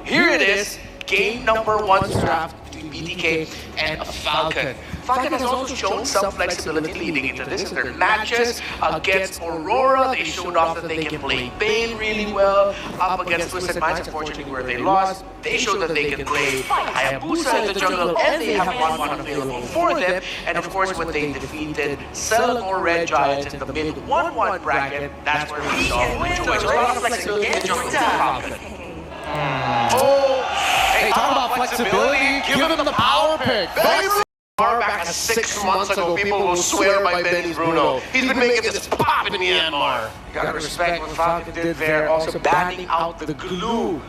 Here it is, game number 1 draft between BTK and Falcon. Falcon has also shown some flexibility leading into this in their matches against Aurora. They showed off that they can play Bane really well. Up against Twisted Minds, unfortunately, where they lost, they showed that they can play Hayabusa in the jungle, and they have 1-1 available for them. And of course, when they defeated Celador Red Giants in the mid 1-1 bracket, that's where we saw the choice. So a lot of flexibility in the jungle for Falcon. Hey, talk about flexibility, give them the power pick. Far back as 6 months ago, people will swear by Benny Bruno. He's been making this pop in Myanmar. You gotta respect what Falcon did there, also banning out the glue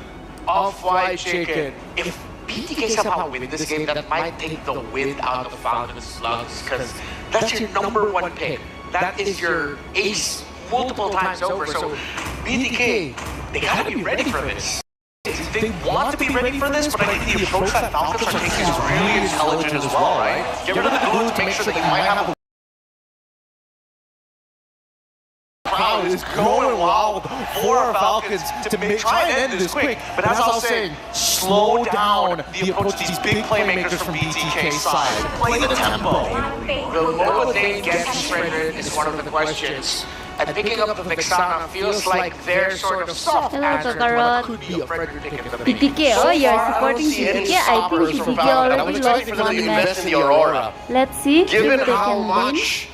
of White Chicken. If BTK somehow win this game, that might take the wind out of Falcon's lungs, because that's your #1 pick. That is your ace multiple times over, so BTK, they gotta be ready for this. They want to be ready for this, but I think the approach that Falcons are taking is really intelligent as well, right? Get rid of the glue to make sure that you might have a crowd is going wild for Falcons to try and end this quick. But as I was saying, slow down the approach to these big playmakers from BTK's side. Play the tempo. The moment they get Frederick is one of the questions. And picking up the Vexana feels like their sort of soft answer to what could be a Frederick pick in the beginning. BTK, oh, you're supporting BTK? I think BTK already lost one match. Let's see if Given they can how win. much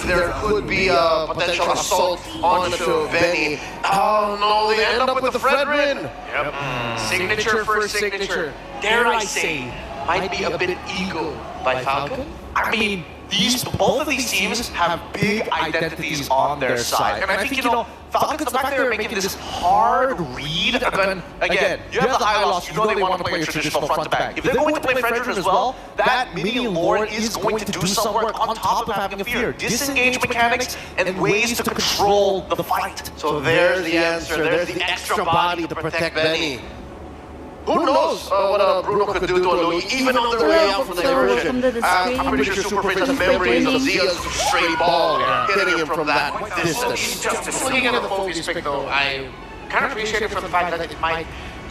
there could be a potential assault onto Benny. Oh no, they end up with the Fredrin. Yep. Signature for signature. Dare I say, might be a bit ego by Falcon. I mean, both of these teams have big identities on their side. And I think, Falcons, the fact that they're making this hard read, and then, again, you have the high loss, you know they want to play a traditional front to back. If they're going to play Fredrin as well, that mini Lord is going to do some work on top of having a fear. Disengage mechanics and ways to control the fight. So there's the answer, there's the extra body to protect Benny. Who knows what Bruno could do to a Louis, even on their way out from the diversion. I'm pretty sure Super Prince has memories of Zia's straight ball hitting him from that distance. Looking at the focus pick though, I kind of appreciate it for the fact that it might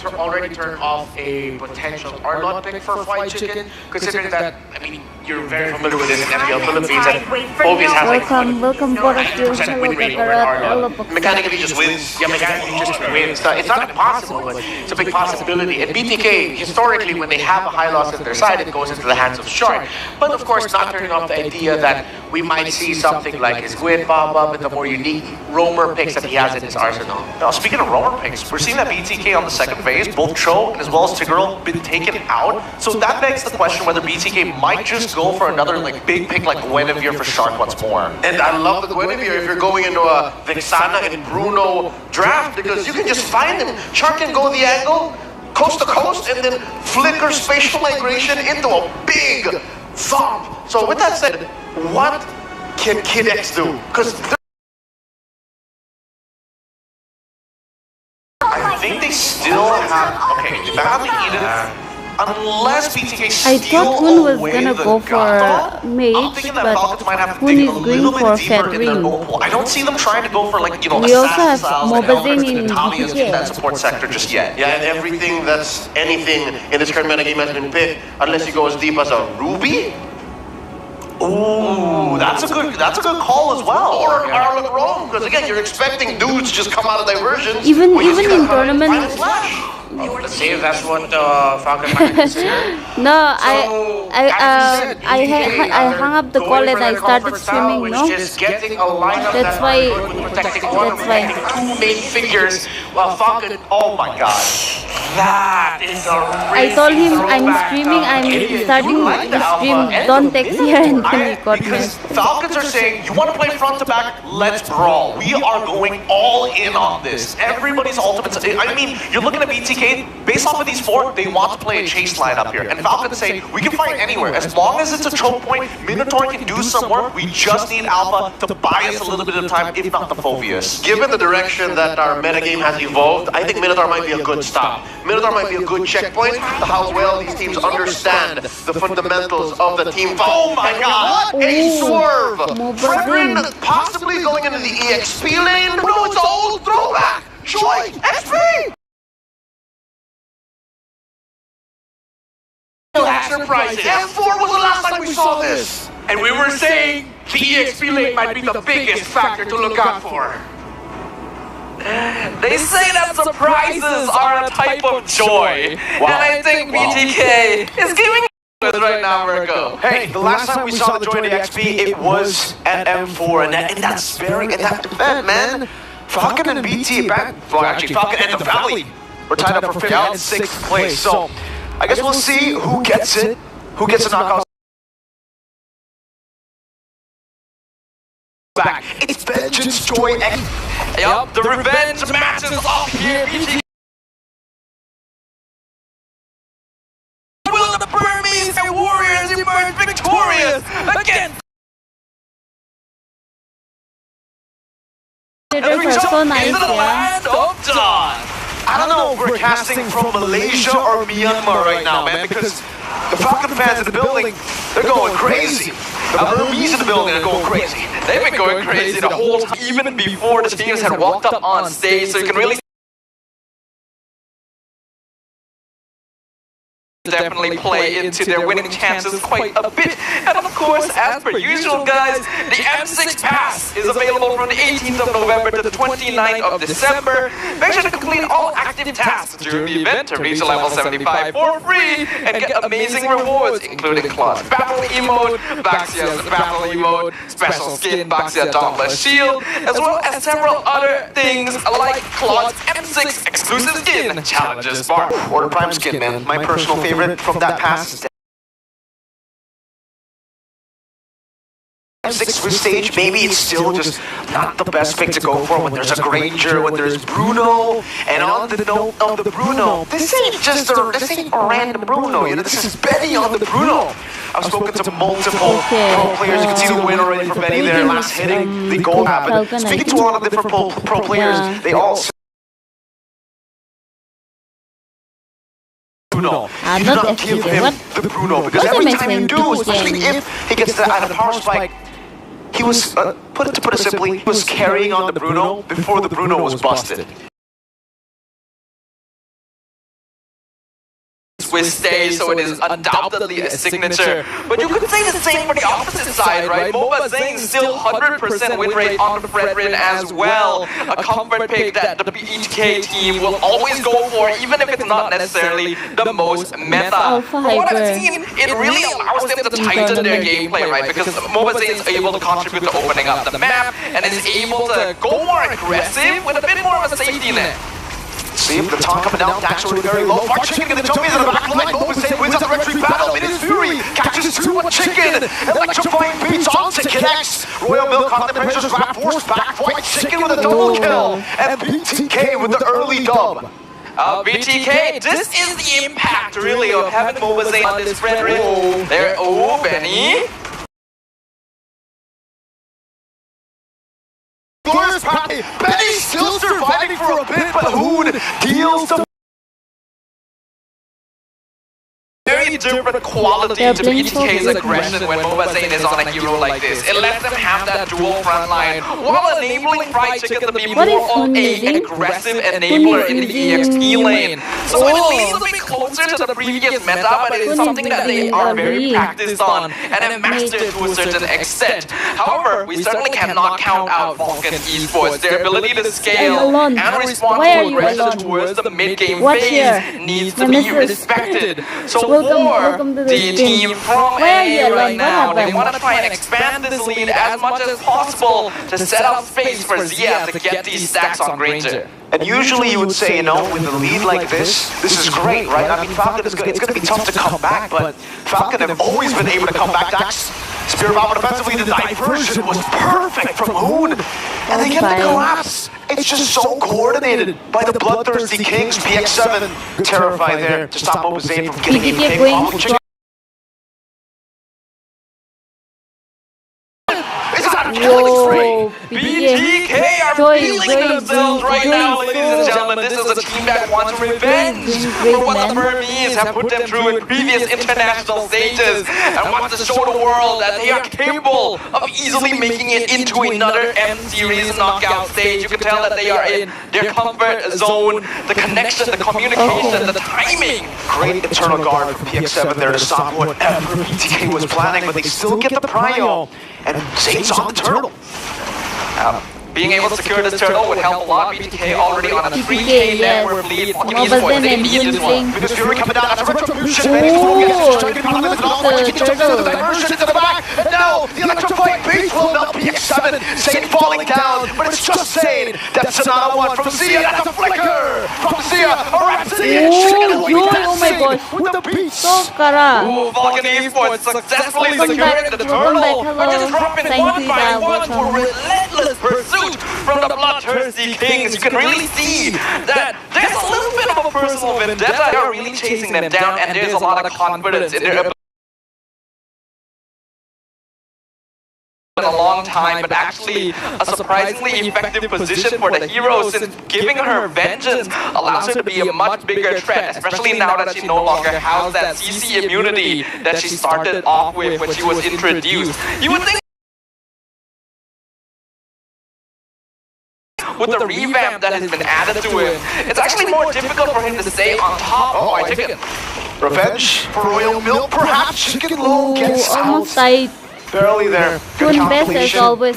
already turn off a potential R-Lot pick for White Chicken, considering that, I mean, you're very familiar with this in FPL Philippines, and Phobius has like welcome both of you. 100% win rating over R-Lot. Mechanically just wins. Yeah, mechanically just wins. It's not impossible, but it's a big possibility. And BTK, historically, when they have a high loss on their side, it goes into the hands of Shark. But of course, not turning off the idea that we might see something like his Gwyn pop up and the more unique roamer picks that he has in his arsenal. Now, speaking of roamer picks, we're seeing that BTK on the second phase, both Cho and as well as Tigreal been taken out. So that begs the question whether BTK might just go for another big pick like Guinevere for Shark once more. And I love the Guinevere if you're going into a Vexana and Bruno draft, because you can just find him. Shark can go the angle, coast to coast, and then flicker spatial migration into a big thump. So with that said, what can Kid X do? Because I think they still have, okay, they badly Edith. Unless BTK I thought Kun was gonna go for I'm mage, thinking that Falcons might have but to Kun dig is a going little for bit deeper in their Fedrin. goal pool. I don't see them trying to go for We also have assassin styles and Mobazin in Natalia's in that BTK. support sector just yet. yeah, and everything that's anything in this current metagame has been picked, unless you go as deep as a Ruby. Ooh, that's a good call as well. Or Arlen Rome, because again, you're expecting dudes just come out of diversions. Even when you see in that tournament. Final Flash. Let's see if that's what Falcon might consider. No, So, I hung up the call and I started streaming, no? Which is getting a lineup That's that why- are good with protecting one, that's why. protecting two main figures. While Falcon, Oh my god. that is a I told him I'm streaming, I'm starting the stream, don't text here, and then he got me. Because Falcons are saying, you want to play front to back, let's brawl. We are going all in on this. Everybody's ultimates. I mean, you're looking at BTK, based off of these four, they want to play a chase line up here. And Falcons say, we can fight anywhere. As long as it's a choke point, Minotaur can do some work. We just need Alpha to buy us a little bit of time, if not the Phobius. given the direction that our metagame has evolved, I think Minotaur might be a good stop. Minotaur might be a good checkpoint to how well these teams understand the fundamentals of the team. Oh my god! A swerve! Fredrin possibly going into the EXP lane? No, it's an old throwback! Joy! XP! surprises. M4 was the last time we saw this. And we were saying the EXP lane might be the biggest factor to look out for. They say that surprises are a type of joy. And I think BTK is giving us right now, Virgo. Hey, the last time we saw the joy in the XP, it was at M4, and that's very in that event, man. Falcon and BT back. Well, actually, Falcon and the Valley were tied up for 5th and 6th place. So I guess we'll see who gets it, who gets the knockout. Back. It's vengeance, joy, and Yup, the revenge match is up here. BTK. Will the Burmese Warriors emerge victorious against Are so nice, the yeah. land of Dawn? I don't know if we're casting from Malaysia or Myanmar right now, man, because the Falcon fans in the building, they're going crazy. The Burmese in the building are going crazy. They've been going crazy the whole time, even before the teams had walked up on stage, so you can really definitely play into their winning chances quite a bit. And of course, as per usual, guys, the M6 Pass is available from the 18th of November to the 29th of December. Make sure to complete all active tasks during the event to reach level 75 for free and get amazing rewards, including Claude's Battle Emote, Baxia's Battle Emote, Special Skin, Baxia Dauntless Shield, as well as several other things like Claude's M6 exclusive skin, Challenges Bar. Order Prime skin, man. My personal favorite from that pass. M6 Swiss stage, maybe it's still just not the best pick to go for when there's a Granger, when there's Bruno, and on the note of the Bruno, this ain't a random Bruno, you know, this is Benny on the Bruno. I've spoken to multiple pro players, you can see the win already for Benny there, last hitting the goal happened. Speaking to a lot of different pro players, they all Bruno. You do not give him the Bruno, because every time you do, especially if he gets that power spike, he was, to put it simply, he was carrying on the Bruno before the Bruno was busted. Swiss stage, so it is undoubtedly a signature. But you could say the same for the opposite side, right? Moba Zing's still 100% win rate on the Fredrin as well. A comfort pick that the BTK team will always go for, even if it's not necessarily the most meta. From what I've seen, it really allows them to tighten their gameplay, right? Because Moba Zing is able to contribute to opening up the map and is able to go more aggressive with a bit more of a safety net. See the taunt coming down, Dax already very low. Our chicken gonna jump into the back line. Moba wins the retreat battle. It is Fury. Catches two on chicken. Electrifying beats onto Connects. Royal Milk on the pressures grab force back. White chicken with a double kill. And BTK with the early dub. BTK, this is the impact really of having Moba Zing on this Fredrin. There, oh, Benny. Glorious party. Benny's still surviving for a bit, but Hoon deals the very different quality to BTK's aggression when Moba Zing is on a hero like this. It lets them have that dual front line while enabling Fried Chicken to be more of an aggressive enabler in the EXP lane. So it leads a bit closer to the previous meta, but it's something that they are very practiced on and have mastered to a certain extent. However, we certainly cannot count out Falcon Esports. Their ability to scale and respond to aggression towards the mid-game phase needs to be respected. So welcome to the team from NA right now, they want to try and expand this lead as much as possible to set up space for Zia to get these stacks on Granger. And usually you would say, you know, with a lead like this is great, right? I mean, Falcon is it's going to be tough to come back, but Falcon have always been able to come back. Dax, Spirit Bomb defensively, the diversion was perfect from Hoon, and they get the collapse. It's just so coordinated by the bloodthirsty Kings. PX7 terrified there to stop Moba Zing from getting even picked. Whoa, BTK are Joy, feeling Joy, themselves Joy, right Joy now, is ladies and so- gentlemen. This is a team that wants revenge Great, for what the man. Burmese have put them through in previous international stages and wants to show the world that they are capable of easily making it into another M Series knockout stage. You can tell that they are in their comfort zone, the connection, the communication, the timing. Great internal guard from PX7 there to stop whatever BTK was planning, but they still get the prio. And Zane's on the turtle. Being able to secure this turtle would help a lot. BTK already on a 3K yes. network lead. Falcon Mobile Esports, they and need this one. Yun Because Fury coming down, that's a retribution. the Diversion to the back. And now the electrifying beast will melt PX7. Zane falling down, but it's just Zane. That's another one from Zia. That's a flicker from Zia. A Rhapsody and chicken Oh, Joy, oh my gosh. with the beast. So Kara. Ooh, Falcon Esports successfully Welcome securing back, the welcome turtle. back, But just hello. dropping Thank one you, by Ida, one for welcome. relentless pursuit from the bloodthirsty Kings. You can really see that there's a little bit of a personal vendetta. They are really chasing them down, and there's a lot of confidence in their ability. In a long time, but actually a surprisingly effective position for the hero, since giving her vengeance allows her to be a much bigger threat, especially now that she no longer has that CC immunity that she started off with when she was introduced. You would think with the revamp that has been added to him, it's actually more difficult for him to stay on top. Oh, I take it. Revenge for Royal Milk, perhaps. Chicken Low gets out. Almost tight. Barely there. Good Doing best as calculation. always.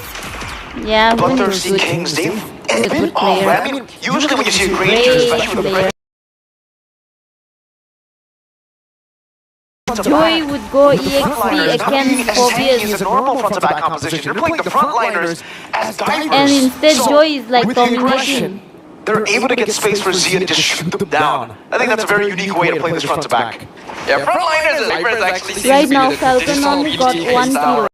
Yeah, really Bloodthirsty good. Kings, they've He's a been good player. I mean, usually when you see a Granger, Great especially with a player. front to Joy back, would go with the frontliners EXP not being against as tanky as Phobias. a normal front to back composition. They're playing the frontliners as divers. And instead So, Joy is like with the dominating. aggression, they're able to get space for Zia to just shoot them down. I think that's a very unique way to play this front to back. Yeah, frontliners and Vipers actually seems Right to be now, the Falcon traditional only got BTK one style. kill.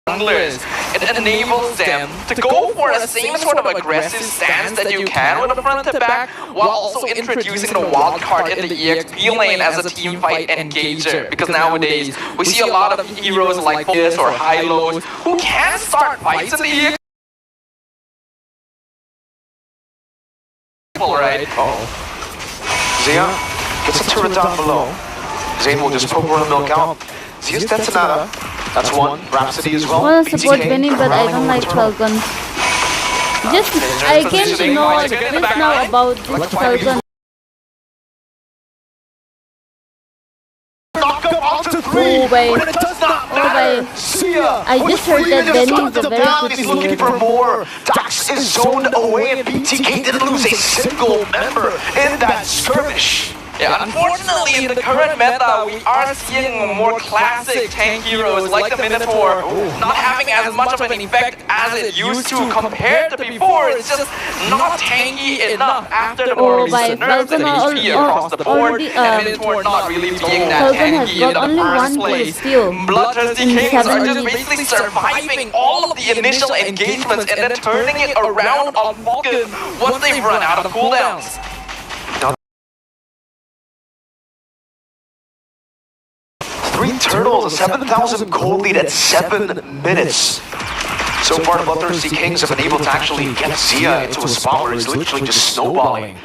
Junglers. It enables them to go for the same sort of aggressive stance that you can with a front to back, while also introducing the wild card in the EXP lane as a team fight engager. Because nowadays, we see a lot of heroes like this or high-lows who can start fights in the EXP. Right? Zia gets a turret down below. Zane will just poke Royal Milk out. Zia's Detonata. That's one. Rhapsody as well. I want to support BTK Benny, but I corralling don't over like the turtle. Falcon. Just, I came to know just now about this Falcon. Knock up onto three, Oh, bye. but it does not Oh, matter. bye. Sia, I with just heard 3 that minutes Benny left is to a the very down, good he's looking player. for more. Dax is zoned away, and BTK didn't lose a single member in that skirmish. Yeah, unfortunately, in the current meta, we are seeing more classic tank heroes like the Minotaur not having as much of an effect as it used to compared to before. It's just not tanky enough after the more by recent nerfs and Falcon HP across the board, already, and Minotaur not really being that Falcon has tanky got in the only first one kill place. still. Bloodthirsty in Kings 7 are just minutes. basically surviving all of the initial engagements and then turning it around on Falcon once they've run out of cooldowns. 3 turtles, a 7,000 gold lead at 7 minutes. So far, the Bloodthirsty Kings have been able to actually get Zia into a spot where he's literally just snowballing.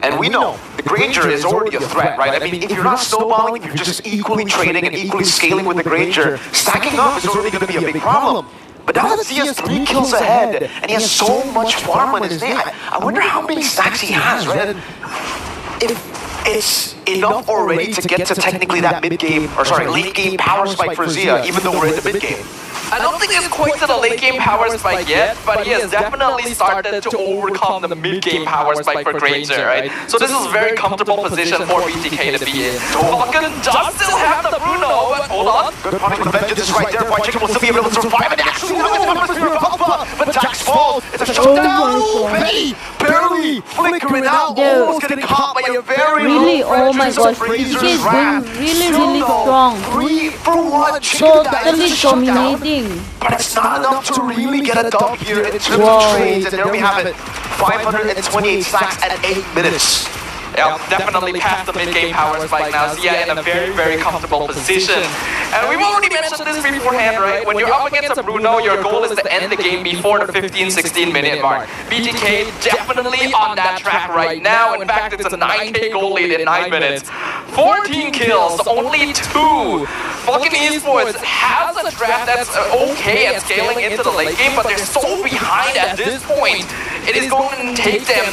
And we know, the Granger is already a threat, right? I mean, if you're not snowballing, if you're just equally trading and equally scaling with the Granger, stacking up is already going to be a big problem. But now that Zia's 3 kills ahead, and he has so much farm on his name, I wonder how many stacks he has, right? And if it's enough already to get to technically that mid-game, or sorry, late-game power spike for Zia, even though we're in the mid-game. I don't think it's quite to the late game power spike yet, but he has definitely started to overcome the mid game power spike for Granger, right? So this is a very comfortable position for BTK to be in. Falcon does still have the Bruno, but hold on. Good punch with the vengeance is right there. Boy Chicken will still be able to survive. And actually, now it's one Spirit of Alpha. But Dax falls. It's a shutdown. Benny barely flickering out. Dude. Almost getting caught by a very Really, low oh my Frederick's gosh, Razor's BTK is Wrath. doing really, Still really though, strong. 3 for 1. Chicken dies. Totally It's a shutdown. dominating. But it's not enough to really get a dub here in terms Whoa. of trades. And there we have it. 528 stacks at 8 minutes. Yep, definitely past the mid-game power spike now. Zia in a very, very comfortable position. And we've already mentioned this beforehand, right? When you're up against a Bruno, your goal is to end the game before the 15-16 minute mark. BTK definitely on that track right now. In fact, it's a 9K goal lead in 9 minutes. 14 kills, only 2. Falcon Esports has a draft that's okay at scaling into the late game, but they're so behind at this point. It is going to take them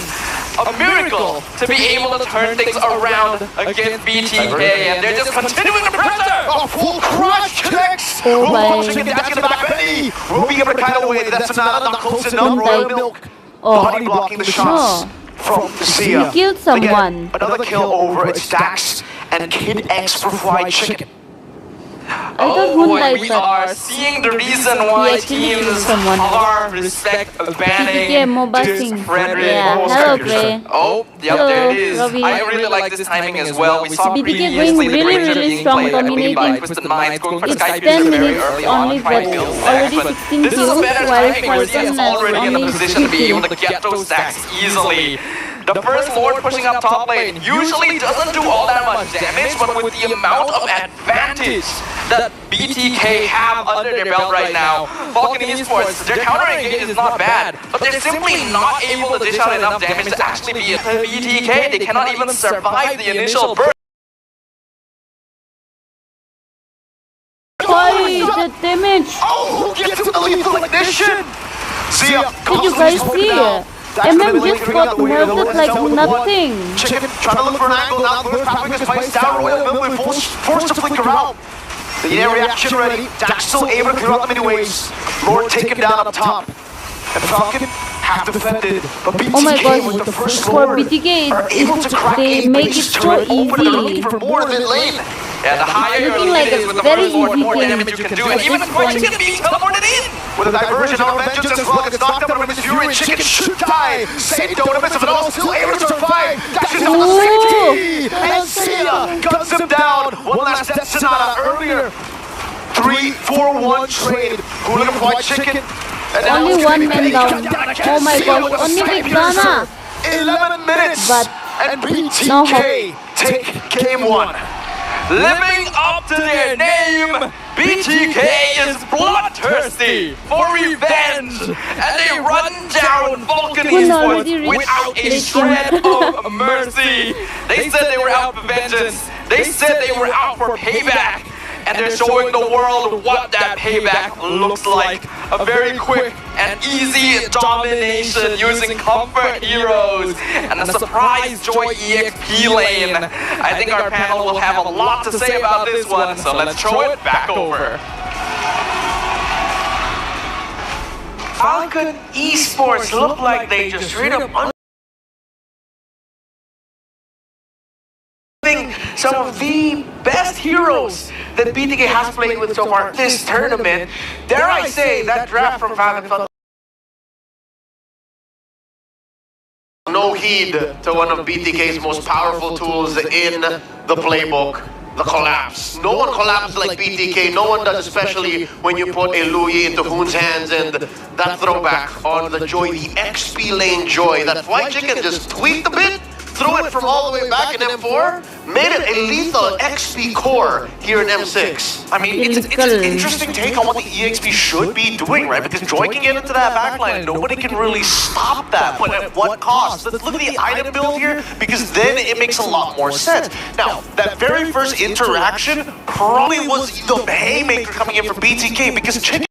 a miracle to be able to turn things around against BTK, and they're just continuing the pressure! A full crush connects! Oh my. Chicken back in the back, Benny! Will be able to kind of wait. That's not close enough. Royal Milk. Oh. Body blocking the shots from Zia. He killed someone. Again, another kill over. It's Dax and Kid X for fried chicken. I thought Hyundai we said. are seeing the reason why He actually killed teams someone. are respect banning Yeah, mobile this thing. Frederick. Yeah, hello, Gray. Oh, yep, Hello, there it is. Robbie. I really like this timing as well. We saw BTK previously going the really, Granger really being strong, played, I believe, by dominating. Twisted Minds, going for It's Sky 10 Piercer very minutes early on, only, trying but to build already stacks, but 16 this is a kills, better while timing where Zia is Falcon has already in a only position to be 3 able to get those stacks easily. The first Lord pushing up top lane usually doesn't do all that much damage, but with the amount of advantage that BTK have under their belt right now, Falcon Esports, their counter engage is not bad, but they're simply not able to dish out enough damage to actually beat BTK. They cannot even survive the initial burst. Why the damage? Oh, who gets him the lethal ignition? Zia, Did you guys see? MM just got murdered like nothing. Chicken trying to look for an angle now. First passing his place down. Royal Milk will be forced to flicker out. The air reaction ready. Dax still able to clear out them anyways. Lord taken down up top. And Falcon half defended. But BTK Oh my gosh, with the first for Lord BTK, are able to crack they a make base it so turret open. They're looking easy. for more than lane. Yeah, the higher your Looking lead like is a with the very first Lord, the easy more game damage you can do, and at even this Quite point. Chicken being teleported in! With a diversion on Vengeance as well, gets knocked up, but Miss Fury, Chicken should die! Save Donovan, if at all, still able to survive! Dashes down the safety! And Zia guns him down! One last Death Sonata earlier! 3-4-1 trade. Hooligan White Chicken. And now Only it's gonna one be man Penny down. cut down again. Oh my Zia god, with a only Sky with Piercer. Dana. 11 minutes! But And BTK no hope. take game 1. Living up to their name, BTK is bloodthirsty for revenge, and they run down Falcon Who Esports already reached without a late shred game. of mercy. They said they were out for vengeance. They said they were out for payback. And they're showing the world what that payback looks like. A very quick and easy domination using comfort heroes. And a surprise Joy EXP lane. I think our panel will have a lot to say about this one, so let's throw it back over. Falcon Esports look like they just straight up some of the best heroes that BTK has played with so far this tournament. Dare I say, that draft from Falcon felt No heed to one of BTK's most powerful tools in the playbook, the collapse. No one collapses like BTK, no one does, especially when you put a Louis into Hoon's hands, and that throwback on the Joy, the XP lane Joy, that White Chicken just tweaked a bit, threw it from all the way back in M4, made it a lethal XP core here in M6. I mean, it's an interesting take on what the EXP should be doing, right? Because Joy can get into that backline, nobody can really stop that. But at what cost? Let's look at the item build here, because then it makes a lot more sense. Now, that very first interaction probably was the haymaker coming in from BTK, because Chicken,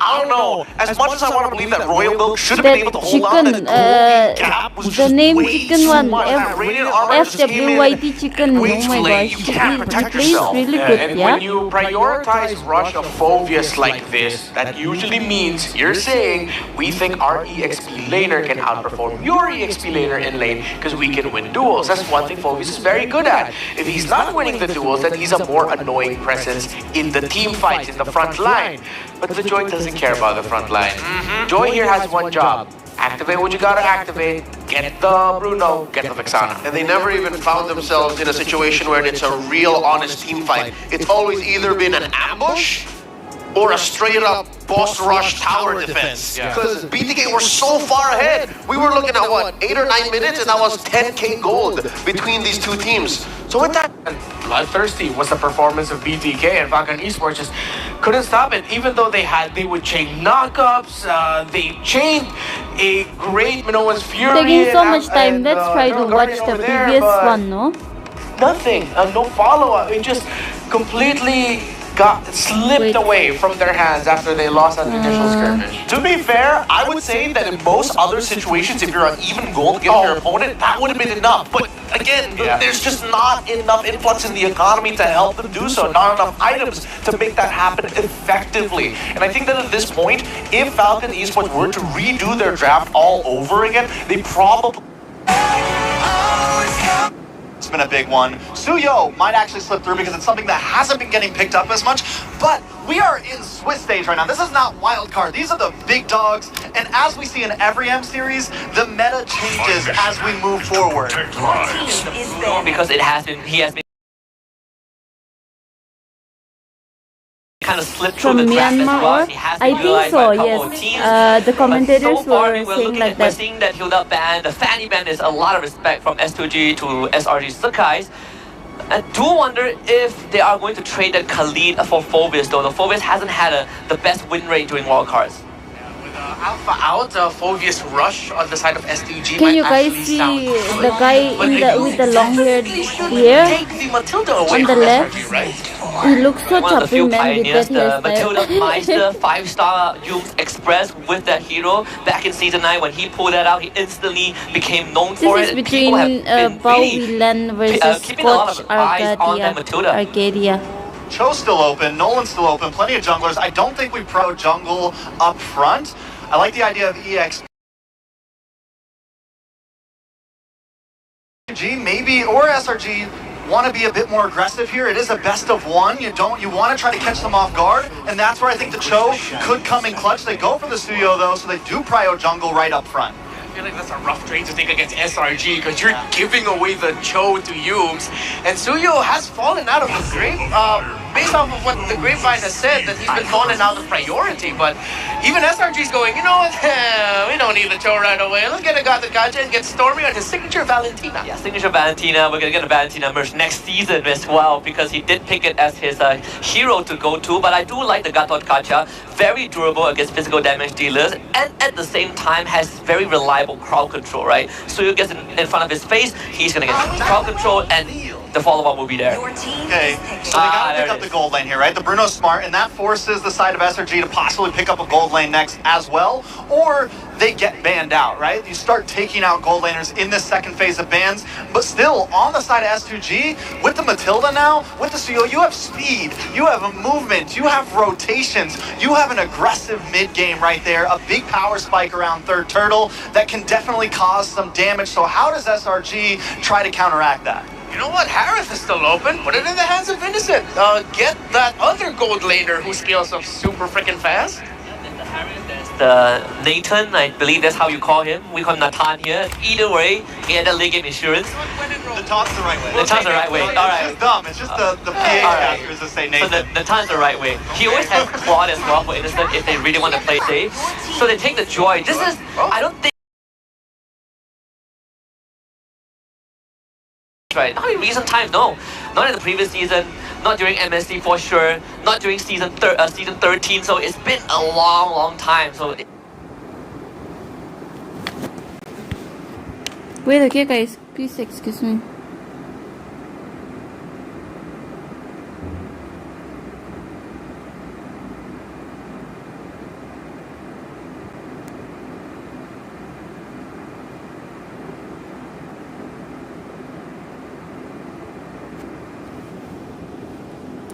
I don't know. As much as I want to believe that Royal Milk should have been able to hold on to Chicken, that gap was the just name way Chicken too one, much. That radiant armor just came in FWYT Chicken, way oh too my late. gosh, You can't he protect plays yourself. really Yeah, good, and yeah? when you prioritize rush of Phobius like this, that usually means you're saying we think our EXP laner can outperform your EXP laner in lane because we can win duels. That's one thing Phobius is very good at. If he's not winning the duels, then he's a more annoying presence in the team fights, in the front line. But the Joy doesn't care about the front line. Joy here has one job. Activate what you gotta activate, get the Bruno, get the Vexana. And they never even found themselves in a situation where it's a real honest team fight. It's always either been an ambush or a straight up boss rush tower defense. Because BTK were so far ahead. We were looking at what, 8 or 9 minutes, and that was 10k gold between these two teams. So with that, Bloodthirsty was the performance of BTK, and Falcon Esports just couldn't stop it. Even though they would chain knockups, they chained a great Minoan's Fury. Taking so much time. Let's try to watch the previous one, no? Nothing, no follow-up. It just completely got slipped away from their hands after they lost that initial skirmish. To be fair, I would say that in most other situations, if you're an even gold against your opponent, that would have been enough. But again, there's just not enough influx in the economy to help them do so. Not enough items to make that happen effectively. And I think that at this point, if Falcon Esports were to redo their draft all over again, they probably... It's been a big one. Suyo might actually slip through because it's something that hasn't been getting picked up as much, but we are in Swiss stage right now. This is not wild card. These are the big dogs, and as we see in every M series, the meta changes as we move forward. Because he has been kind of slipped From through the draft as well. Myanmar, He has I been think utilized so, by a couple of yes. teams. The commentators But so far, were saying like we're that. seeing that Hilda ban, the Fanny ban is a lot of respect from S2G to SRG Sakai's. I do wonder if they are going to trade the Khalid for Phobius though. The Phobius hasn't had the best win rate during wildcards. Alpha out, Phobius rush on the side of S2G. Can you guys see the guy with the long hair here? Take the Matilda away On the from left? SRG, right? He looks so One of the chubby, few man, with pioneers, that the Matilda Meister hairstyle. 5-star Jukes Express with that hero back in season 9. When he pulled that out, he instantly became known for This it. is People have between been Bao really, Wilan versus keeping a lot Coach of eyes on that Matilda. Arcadia. Cho's still open, Nolan's still open, plenty of junglers. I don't think we pro jungle up front. I like the idea of EX. Maybe, or SRG want to be a bit more aggressive here. It is a best of one. You want to try to catch them off guard, and that's where I think the Cho could come in clutch. They go for the Suyo though, so they do prio jungle right up front. I feel like that's a rough trade to take against SRG because you're giving away the Cho to Yumes, and Suyo has fallen out of the grape. Based off of what the grapevine has said, that he's been falling out of priority. But even SRG's going, you know what? We don't need the Cho right away. Let's get a Gata Gacha and get Stormy on his signature Valentina. Yeah, signature Valentina. We're gonna get a Valentina merch next season as well because he did pick it as his hero to go to. But I do like the Gatot Kacha. Very durable against physical damage dealers, and at the same time has very reliable crowd control. Right, so you get in front of his face, he's gonna get crowd control, and the follow-up will be there. Okay, so they gotta pick up the gold lane here, right? The Bruno's smart, and that forces the side of SRG to possibly pick up a gold lane next as well, or they get banned out, right? You start taking out gold laners in this second phase of bans, but still, on the side of S2G, with the Matilda now, with the Suyo, you have speed, you have a movement, you have rotations, you have an aggressive mid-game right there, a big power spike around third turtle that can definitely cause some damage, so how does SRG try to counteract that? You know what? Harith is still open. Put it in the hands of Innocent. Get that other gold laner who scales up super freaking fast. The Nathan, I believe that's how you call him. We call him Nathan here. Either way, he had a late game insurance. The taught's the right way. The taught's the right way. It's Alright. just dumb. It's just the PA characters that say So Nathan. the time's the right way. He always has Claude as well for Innocent if they really want to play safe. So they take the Joy. This is, I don't think, right, not in recent times, no. Not in the previous season, not during MSC for sure, not during season 13, so it's been a long time. So Wait, okay, guys. Please excuse me.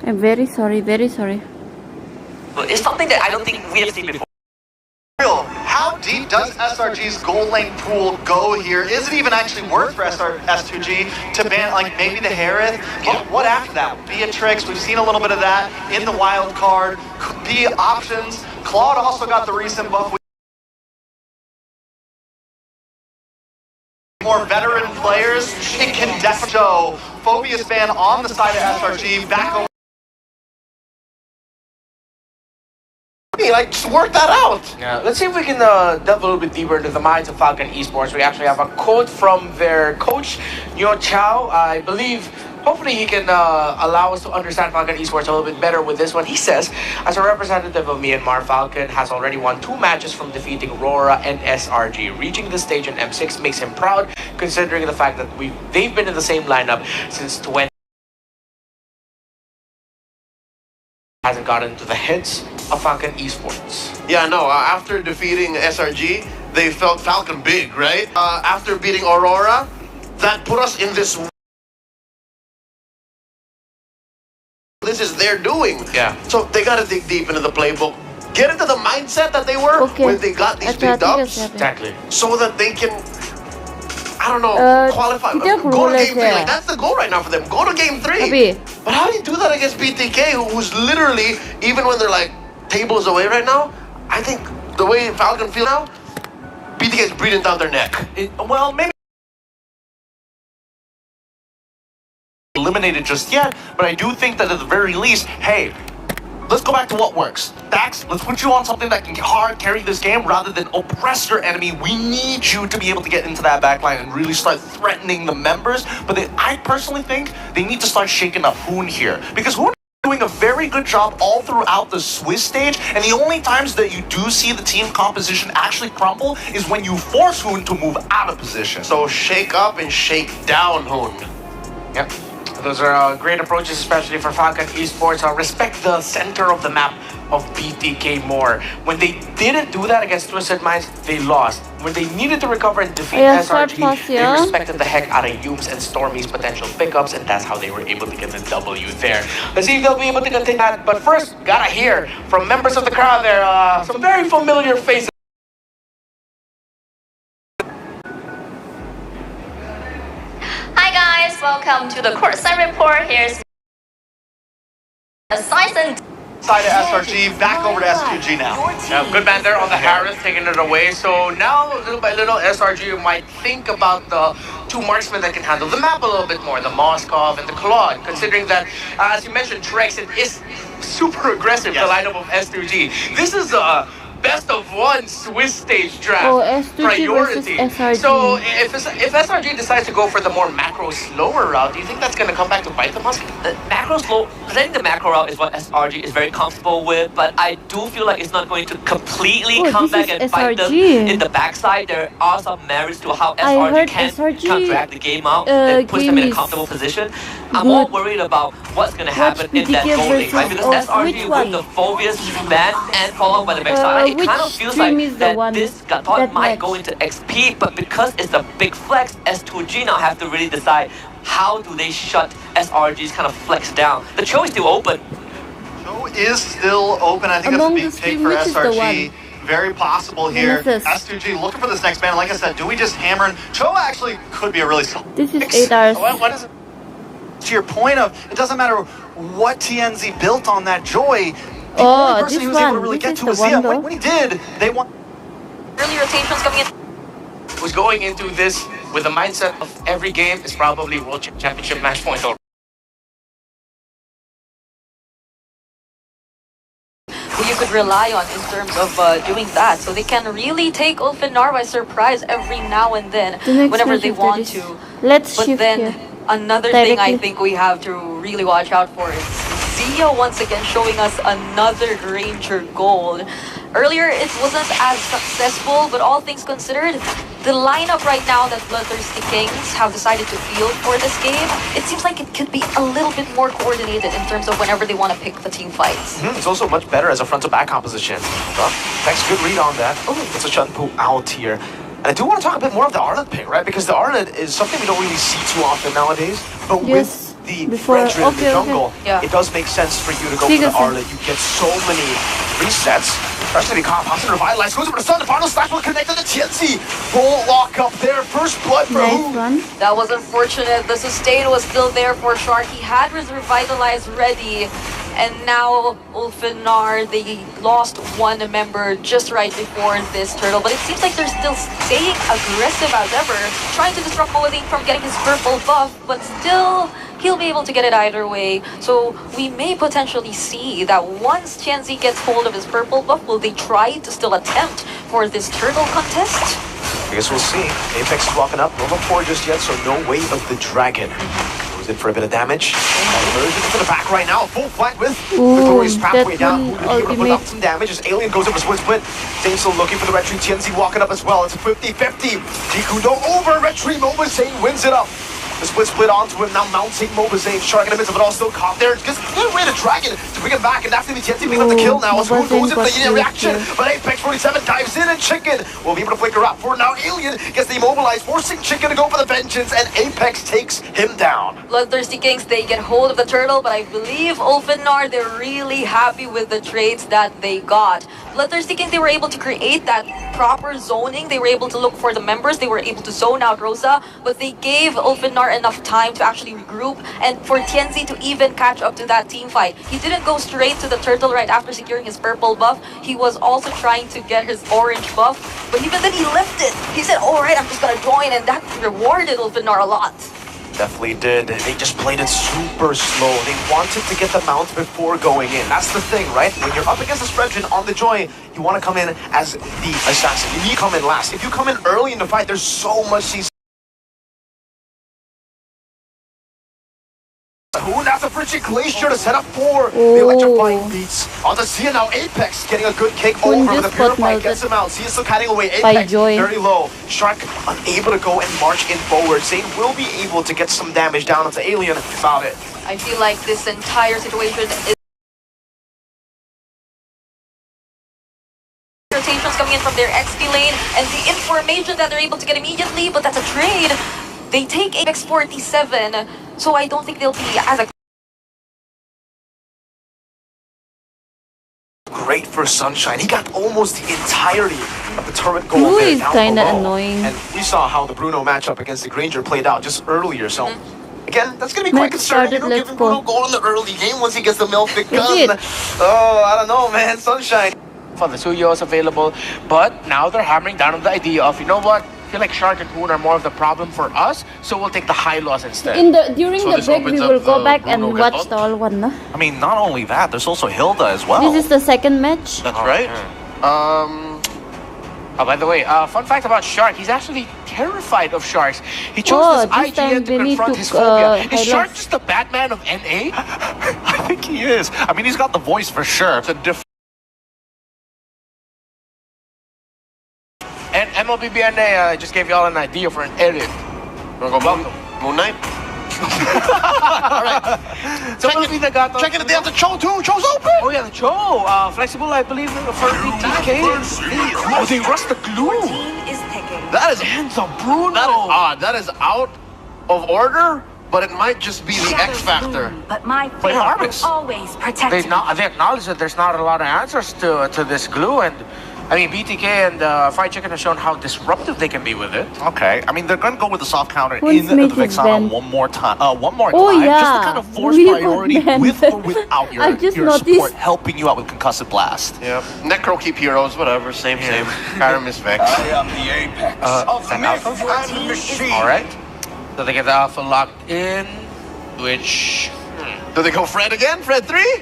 I'm very sorry, very sorry. it's something that I don't think we have seen before. How deep does SRG's gold lane pool go here? Is it even actually worth for S2G to ban like maybe the Harith? What after that? Beatrix, we've seen a little bit of that in the wild card. Could be options. Claude also got the recent buff with more veteran players. It can definitely show Phobius ban on the side of SRG back over. Like, just work that out. Yeah, let's see if we can delve a little bit deeper into the minds of Falcon Esports. We actually have a quote from their coach, Nyo Chao. I believe, hopefully he can allow us to understand Falcon Esports a little bit better with this one. He says, as a representative of Myanmar, Falcon has already won 2 matches from defeating Aurora and SRG. Reaching this stage in M6 makes him proud, considering the fact that they've been in the same lineup since 20. Hasn't gotten into the heads of Falcon Esports. Yeah, no, after defeating SRG, they felt Falcon big, right? After beating Aurora, that put us in this... This is their doing. Yeah. So they gotta dig deep into the playbook. Get into the mindset that they were when they got these big dubs. Exactly. So that they can... I don't know, qualify. kita Go to game 3. boleh Like, that's the goal right now for them. Go to game 3. Tapi- But how do you do that against BTK, who's literally, even when they're like tables away right now, I think the way Falcon feel now, BTK is breathing down their neck. Well, maybe eliminated just yet, but I do think that at the very least, hey, let's go back to what works. Dax, let's put you on something that can hard carry this game rather than oppress your enemy. We need you to be able to get into that backline and really start threatening the members. But I personally think they need to start shaking up Hoon here, because Hoon is doing a very good job all throughout the Swiss stage, and the only times that you do see the team composition actually crumble is when you force Hoon to move out of position. So shake up and shake down, Hoon. Yep. Those are great approaches, especially for Falcon Esports. Respect the center of the map of BTK more. When they didn't do that against Twisted Minds, they lost. When they needed to recover and defeat SRG, they respected the heck out of Yooms and Stormy's potential pickups, and that's how they were able to get the W there. Let's see if they'll be able to continue that. But first, gotta hear from members of the crowd there, some very familiar faces. Hi guys, welcome to the courtside report. Here's Sison. Side of SRG, back over to S2G now. Good man there on the Harris, taking it away. So now, little by little, SRG might think about the 2 marksmen that can handle the map a little bit more, the Moskov and the Claude, considering that, as you mentioned, Trexit is super aggressive, the lineup of S2G. This is a best of 1 Swiss stage draft priority. So if SRG decides to go for the more macro slower route, do you think that's going to come back to bite them? Macro slow, presenting the macro route is what SRG is very comfortable with, but I do feel like it's not going to completely come back and bite them in the backside. There are some merits to how SRG can drag the game out and push them in a comfortable position. I'm more worried about what's going to happen in that goal lane, right? Because SRG with the Phobius ban and followed by the backside, it kind of feels like that this thought might go into XP, but because it's a big flex, S2G now have to really decide how do they shut SRG's kind of flex down. The show is still open. Show is still open. I think that's a big take for SRG. Very possible here. S2G looking for this next ban. Like I said, do we just hammer in? Cho actually could be a really solid. This is 8 hours. What is it? To your point of, it doesn't matter what TNZ built on that Joy. The only person he was able to really get to was Zia. When he did, they won. Early rotations coming in. Who's going into this with the mindset of every game is probably World Championship match point already. Who you could rely on in terms of doing that. So they can really take Ulfinar by surprise every now and then whenever they want to. But then another thing I think we have to really watch out for is Zia once again showing us another Ranger Gold. Earlier it wasn't as successful, but all things considered, the lineup right now that Bloodthirsty Kings have decided to field for this game, it seems like it could be a little bit more coordinated in terms of whenever they want to pick the team fights. It's also much better as a front-to-back composition. Thanks, good read on that. It's a Chunpu out here. And I do want to talk a bit more of the Arlet pick, right? Because the Arlet is something we don't really see too often nowadays, but with the French in the jungle, it does make sense for you to go for the Arlet. You get so many resets, especially the comp. Pops and Revitalize, goes over the Sun, the final slash will connect to the TNC. Full lock up there, first blood for Hoon. That was unfortunate. The sustain was still there for Shark. He had his Revitalize ready. And now Ulfinar, they lost 1 member just right before this turtle. But it seems like they're still staying aggressive as ever, trying to disrupt Moladine from getting his purple buff, but still he'll be able to get it either way. So we may potentially see that once Tianzi gets hold of his purple buff, will they try to still attempt for this turtle contest? I guess we'll see. Apex is walking up. No rapport just yet, so no wave of the dragon. Goes in for a bit of damage. Version to the back right now. Full flank with Victorious pathway down. Able to put up some damage as Alien goes up a split. Zayn still looking for the retreat. Tianzi walking up as well. It's 50-50. Jikudo over. Retreat. Zayn wins it up. The split onto him, now mounting Mobazane, Shark in the midst of it all still caught there. Just good way to Dragon to bring him back, and that's the Tianzi picking up the kill now. As Moon goes into the reaction, but Apex 47 dives in, and Chicken will be able to flicker up for now. Alien gets demobilized, forcing Chicken to go for the vengeance, and Apex takes him down. Bloodthirsty Kings, they get hold of the turtle, but I believe Ulfinar, they're really happy with the trades that they got. Bloodthirsty Kings, they were able to create that proper zoning. They were able to look for the members. They were able to zone out Rosa, but they gave Ulfinar enough time to actually regroup and for Tianzi to even catch up to that team fight. He didn't go straight to the turtle right after securing his purple buff. He was also trying to get his orange buff, but even then he left it. He said, alright, I'm just gonna join, and that rewarded Ulfinar a lot. Definitely did. They just played it super slow. They wanted to get the mount before going in. That's the thing, right? When you're up against a Spreadgen on the Joy, you want to come in as the assassin. You need to come in last. If you come in early in the fight, there's so much CC. That's a frigid glacier to set up for the electrifying beats. On the Sia now, Apex getting a good kick over the Purify, gets him out. Sia still cutting away. Apex very low. Shark unable to go and march in forward. Zayn will be able to get some damage down onto Alien. About it. I feel like this entire situation is rotations coming in from their XP lane and the information that they're able to get immediately, but that's a trade. They take Apex 47, so I don't think they'll be as great for Sunshine. He got almost the entirety of the turret gold Blue there is down kinda below. annoying. And we saw how the Bruno matchup against the Granger played out just earlier, so again, that's gonna be quite concerning. You know, giving Bruno gold in the early game once he gets the Melfic gun. Oh, I don't know, man. Sunshine. For the Suyo is available, but now they're hammering down on the idea of, you know what? I feel like Shark and Moon are more of the problem for us, so we'll take the high loss instead. During the break, we will go back and watch the all one, no? I mean, not only that, there's also Hilda as well. This is the second match. That's right. Oh, by the way, fun fact about Shark, he's actually terrified of sharks. He chose this IGN to confront his phobia. Is Shark just the Batman of NA? I think he is. I mean, he's got the voice for sure. It's a different. And MLBBNA just gave y'all an idea for an edit. Wanna go Moon Knight? Alright. So checking it, they have the Cho too. Cho's open! Oh yeah, the Cho. Flexible, I believe, for BTK. Oh, they rust the glue. That is hands of Bruno. That is odd. That is out of order, but it might just be the X factor. But my Harvest always protect. They acknowledge that there's not a lot of answers to this glue, and I mean, BTK and Fried Chicken have shown how disruptive they can be with it. Okay, I mean, they're going to go with the soft counter in the Vexana one more time, one more Oh, time, yeah. just to kind of force priority with or without your support helping you out with Concussive Blast. Yeah, Necro keep heroes, whatever, same. Kyram is Vex. I am the apex of myth and machine. Alright, so they get the Alpha locked in, which... Do they go Fred again? Fred 3?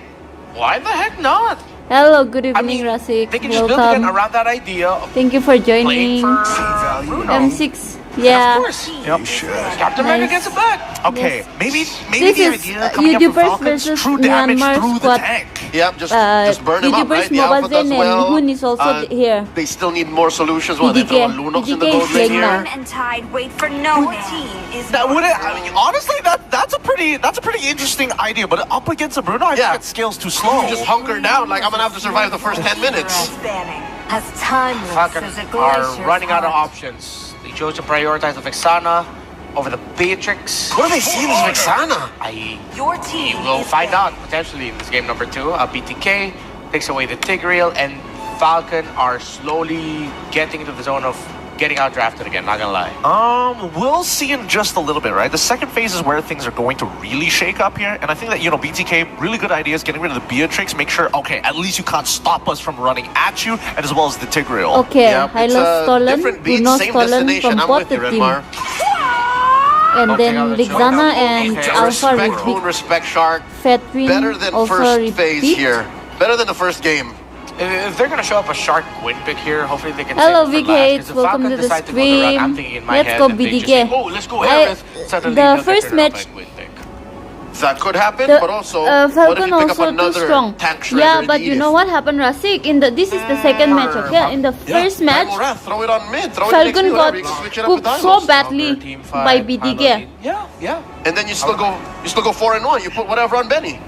Why the heck not? Hello, good evening, Rasik. They can just build again around that idea of Thank you for joining. M6. Yeah. Of course. Yep. Captain America gets it back. Okay, Yes. maybe This the is idea coming up YouTubers from Falcon's versus true damage Myanmar through squad. the tank. Yep, just burn him up, right? The Alpha does well. Hoon is also here. They still need more solutions. Well, they throw a Lunox in the BTK gold is lane playing here. now. And Tide wait for no team is That would I mean, honestly, that's a pretty interesting idea, but up against a Bruno, I think it scales too slow. You just hunker down, like I'm gonna have to survive the first 10 minutes. as timeless Falcon as a glacier's are running out of heart. options. They chose to prioritize the Vexana over the Beatrix. What do they see in this Vexana? Your team We'll find out potentially in this game number 2. BTK takes away the Tigreal, and Falcon are slowly getting into the zone of getting out drafted again, not gonna lie. We'll see in just a little bit, right? The second phase is where things are going to really shake up here, and I think that, you know, BTK, really good ideas, getting rid of the Beatrix, make sure, okay, at least you can't stop us from running at you, and as well as the Tigreal. Okay, I lost Stolen. Different beats, Bruno same Stolen destination. from I'm both with you, the team. Redmar. and then Lixana and Alpha Respect repeat. Moon, respect Shark. Fedrin Better than also first phase repeat. here. Better than the first game. If they're gonna show up a Shark win pick here, hopefully they can Hello save it for last, 'cause VK, if welcome Falcon to the decide to go the run, I'm stream. thinking in my Let's head go that they just BDK. say, oh, let's go Aerith. Suddenly the they'll get first their match, win pick. That could happen, the but also what if Falcon you pick up also too another strong. tank shredder Yeah, in but the you know Edith? what happened, Rasik? In the this is the second match, okay? In the first match, Primal Wrath, throw it on mid. Throw Falcon it in got XP, whatever. You can switch it up cooked with so Dinos. badly Team by five, BDK. Yeah. And then you still go 4-1. You put whatever on Benny.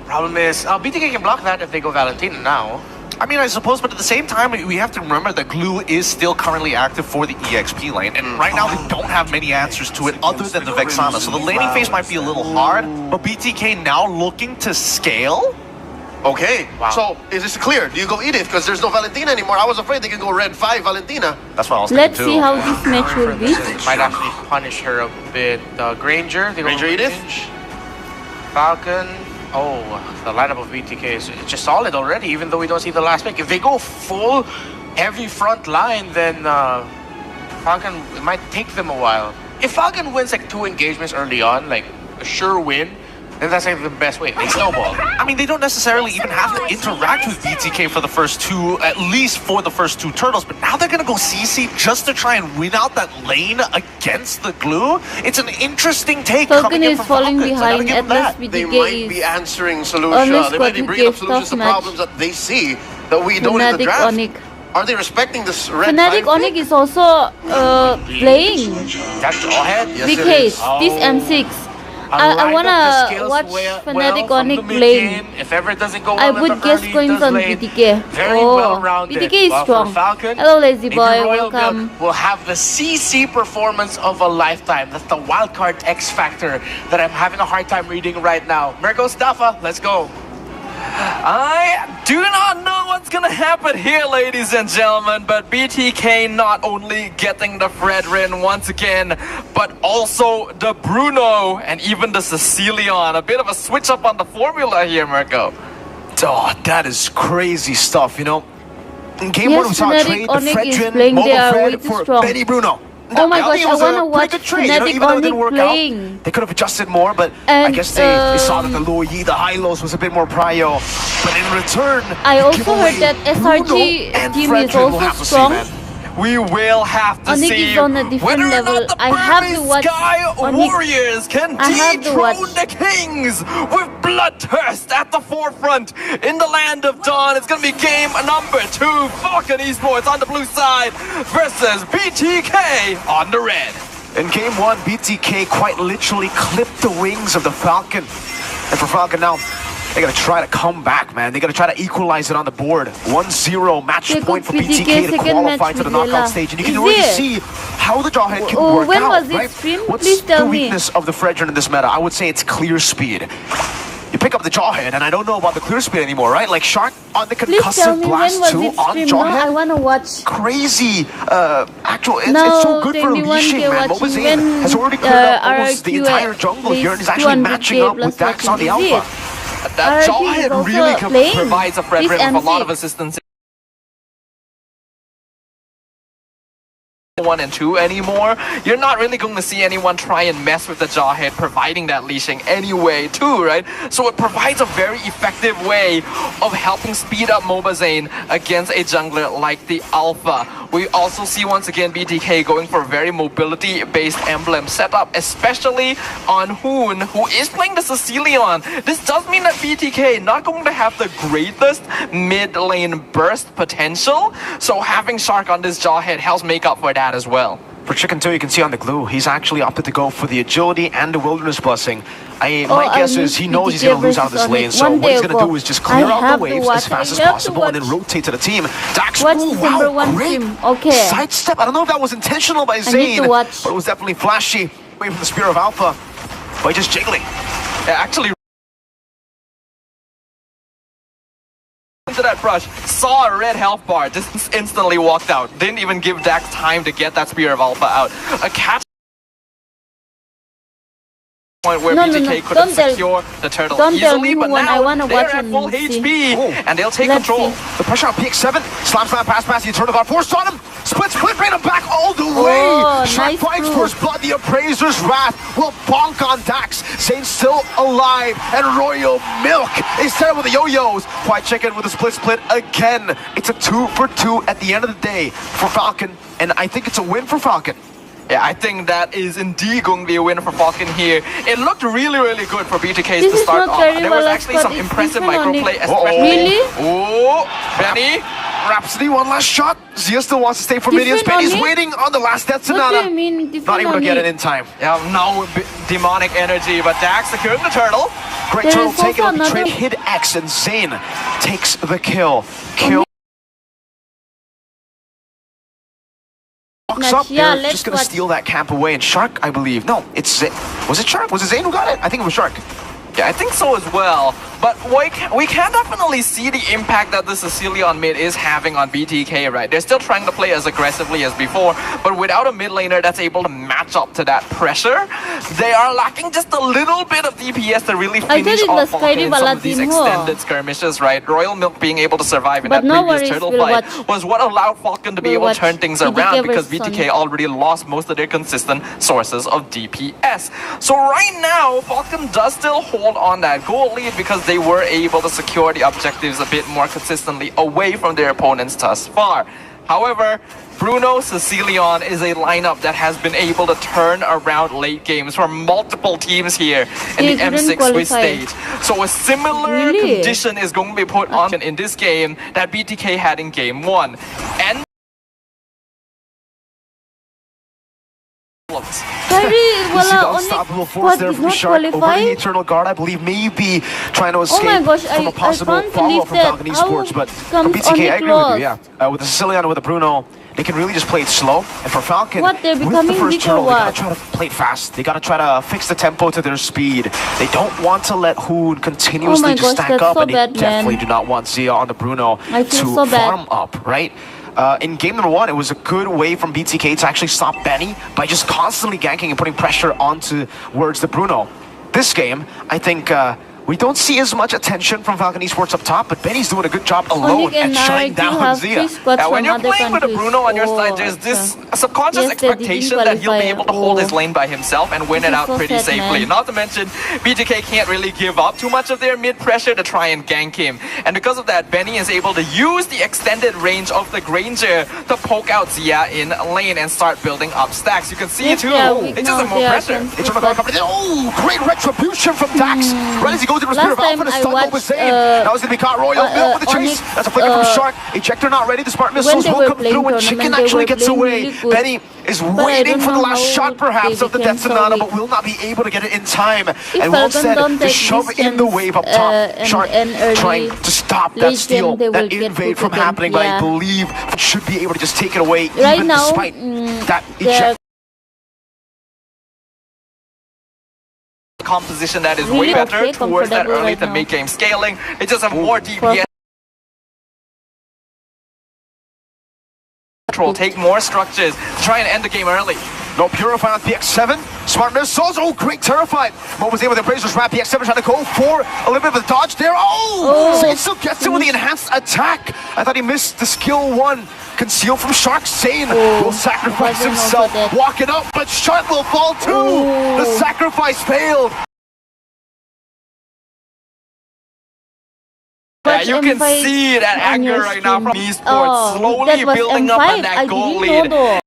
Problem is, BTK can block that if they go Valentina now. I mean, I suppose, but at the same time, we have to remember that Glue is still currently active for the EXP lane, and right now they don't have many answers to it other than the Vexana, so the laning phase might be a little hard, but BTK now looking to scale? Okay, so is this clear? Do you go Edith? Because there's no Valentina anymore. I was afraid they can go red 5 Valentina. That's what I was Let's thinking see too. how this match will be. Might actually punish her a bit. Granger, they go Granger Edith? range. Falcon. Oh, the lineup of BTK is just solid already, even though we don't see the last pick. If they go full heavy front line, then Falcon, it might take them a while. If Falcon wins like 2 engagements early on, like a sure win, then that's like the best way. They snowball. I mean, they don't necessarily even have to interact with BTK for the first 2, at least for the first 2 turtles, but now they're gonna go CC just to try and win out that lane against the Glue. It's an interesting take Falcon coming in is from falling Falcon, so I gotta behind. give At them that. least They BDK might be is answering on solutions. this They might be squad bringing up who solutions to gave tough problems that they see that we don't in the Fnatic draft. Onyx. Are they respecting this red Fnatic 5 Onyx is also playing. That's all head. Yes, it VK, is. this M6. I wanna watch Fnatic Onyx playing. If ever it doesn't go well I in the would guess early, going does from late. BTK. Very Oh, well-rounded. BTK is While for strong. Falcon, Hello, Lazy maybe Boy. Royal Welcome. Build will have the CC performance of a lifetime. That's the wildcard X factor that I'm having a hard time reading right now. Mirko Staffa, let's go. I do not know what's gonna happen here, ladies and gentlemen, but BTK not only getting the Fredrin once again, but also the Bruno and even the Cecilion. A bit of a switch up on the formula here, Mirko. Oh, that is crazy stuff, you know. In game Yes, 1, we saw a Fnatic trade, the Onyx is Fredrin, playing Mobile there Fred way too for strong. Benny Bruno. Oh my I gosh, think it I was a wanna pretty watch good trade, you know, Fnatic even though it Onyx didn't work playing. out. They could have adjusted more, but I And, guess they saw that the low Yi, the high lows was a bit more prio. But in return, I give also away heard that Bruno SRG and team Fredrin. is We'll also have to see, strong. man. We will have to Onyx see is on a different whether or level. not the I have to Burning watch Sky Onyx. Warriors can I have to watch. dethrone the Kings with Bloodthirst at the forefront in the Land of Dawn. It's gonna be game number 2. Falcon Esports on the blue side versus BTK on the red. In game 1, BTK quite literally clipped the wings of the Falcon. And for Falcon now, they gotta try to come back, man. They gotta try to equalize it on the board. 1-0 match They point got for BTK to second qualify match to the with knockout Layla. stage. And you can Is already it? see how the Jawhead can Oh, work when out, was it right? streamed? What's Please tell the me. weakness of the Fredrin in this meta? I would say it's clear speed. You pick up the Jawhead, and I don't know about the clear speed anymore, right? Like Shark on the Please tell concussive me blast when was 2 it on streamed. No, I Jawhead. wanna watch. Crazy, actual, it's No, so good for 21K leashing, man. watching Mobazane when, has already cleared out almost the RRQ entire jungle here and is actually 200K matching up with plus Dax on the watching. Is alpha. it? That RRQ is Jawhead also really playing. provides a Fredrin This with a lot of MC. assistance. 1 and 2 anymore. You're not really going to see anyone try and mess with the Jawhead, providing that leashing anyway too, right? So it provides a very effective way of helping speed up Mobazane against a jungler like the Alpha. We also see once again BTK going for a very mobility-based emblem setup, especially on Hoon, who is playing the Cecilion. This does mean that BTK not going to have the greatest mid-lane burst potential, so having Shark on this Jawhead helps make up for that as well. For Chicken 2, you can see on the glue, he's actually opted to go for the agility and the wilderness blessing. My guess is he knows he's going to lose out of this lane, so what he's going to do is just clear out the waves as fast as possible and then rotate to the team. Dax, Watch ooh, December wow, 1 great stream. Okay. sidestep. I don't know if that was intentional by need Zayn, to watch. but it was definitely flashy. Away from the Spear of Alpha by just jiggling. Yeah, actually, into that brush, saw a red health bar, just instantly walked out. Didn't even give Dax time to get that Spear of Alpha out. A catch point where BTK couldn't secure the turtle easily, but now they're at full HP, and they'll take control. The pressure on PX7, slam pass, the eternal guard forced on him, split, bring him back all the way. Shark fights for his blood, the Appraiser's wrath will bonk on Dax. Zane's still alive, and Royal Milk is there with the yo-yos. White Chicken with a split again. It's a 2 for 2 at the end of the day for Falcon, and I think it's a win for Falcon. Yeah, I think that is indeed going to be a win for Falcon here. It looked really good for BTKs to start off. There was actually some impressive microplay, especially. Really? Oh, Benny. Rhapsody, one last shot. Zia still wants to stay for minions. Benny's waiting on the last Death Sonata. What do you mean? Not able to get it in time. Yeah, no demonic energy, but Dax securing the turtle. Great turtle taking on the trade. Hit X, and Zane takes the kill. Up yeah, there, just gonna steal that camp away, and Shark, I believe. No, it's was it Shark? Was it Zane who got it? I think it was Shark. Yeah, I think so as well. But we can definitely see the impact that the Sicilian mid is having on BTK, right? They're still trying to play as aggressively as before, but without a mid laner that's able to match up to that pressure, they are lacking just a little bit of DPS to really finish off Falcon in some of these extended skirmishes, right? Royal Milk being able to survive in that previous turtle fight was what allowed Falcon to be able to turn things around, because BTK already lost most of their consistent sources of DPS. So right now, Falcon does still hold on that goal lead because they were able to secure the objectives a bit more consistently away from their opponents thus far. However, Bruno Sicilian is a lineup that has been able to turn around late games for multiple teams here in the M6 Swiss stage. So a similar condition is going to be put on in this game that BTK had in game 1. And unstoppable force there from Shark over the Eternal Guard, I believe, maybe trying to escape from a possible follow-up from Falcon Esports, but from BTK, I agree with you, yeah. With the Sicilian and with the Bruno, they can really just play it slow, and for Falcon, with the first turtle, they gotta try to play it fast. They gotta try to fix the tempo to their speed. They don't want to let Hoon continuously just stack up, and they definitely do not want Zia on the Bruno to farm up, right? In game number 1, it was a good way from BTK to actually stop Benny by just constantly ganking and putting pressure onto towards the Bruno. This game, I think we don't see as much attention from Falcon Esports up top, but Benny's doing a good job alone at shutting down Zia. When you're playing with a Bruno on your side, there's this subconscious expectation that he'll be able to hold his lane by himself and win it out pretty safely. Not to mention, BTK can't really give up too much of their mid pressure to try and gank him. And because of that, Benny is able to use the extended range of the Granger to poke out Zia in lane and start building up stacks. You can see too, they just have more pressure. Oh, great retribution from Dax. Right as he goes into the Spirit of Alpha, and stun over Zane. That was going to be caught. Royal Milk with the chase. That's a flicker from Shark. Ejector not ready. The Spark missiles will come through when Chicken actually gets away. Benny is waiting for the last shot perhaps of the Death Sonata, but will not be able to get it in time. And will instead just shove in the wave up top. Shark trying to stop that steal, that invade from happening, but I believe should be able to just take it away even despite that eject. Composition that is way better towards that early to mid-game scaling. They just have more DPS. Take more structures to try and end the game early. No Purify on PX7. Smart missiles. Oh, great Terrified. Mo was able to Appraiser's wrap. PX7 trying to go for a little bit of a dodge there. Oh! Zane still gets it with the enhanced attack. I thought he missed the skill 1. Concealed from Shark. Zane will sacrifice himself. Walk it up, but Shark will fall too. The sacrifice failed. Yeah, you can see that anger right now from esports slowly building up on that goal lead.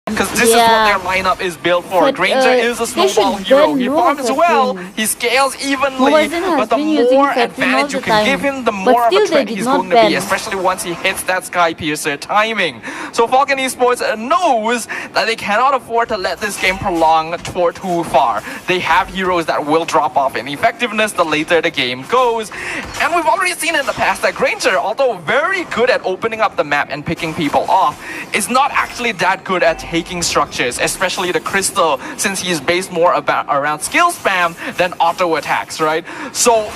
Because this is what their lineup is built for. Granger is a snowball hero. He farms well, he scales evenly, but the more advantage you can give him, the more of a threat he's going to be, especially once he hits that Sky Piercer timing. So Falcon Esports knows that they cannot afford to let this game prolong for too far. They have heroes that will drop off in effectiveness the later the game goes. And we've already seen in the past that Granger, although very good at opening up the map and picking people off, is not actually that good at taking working structures, especially the crystal, since he's based more around skill spam than auto attacks, right? So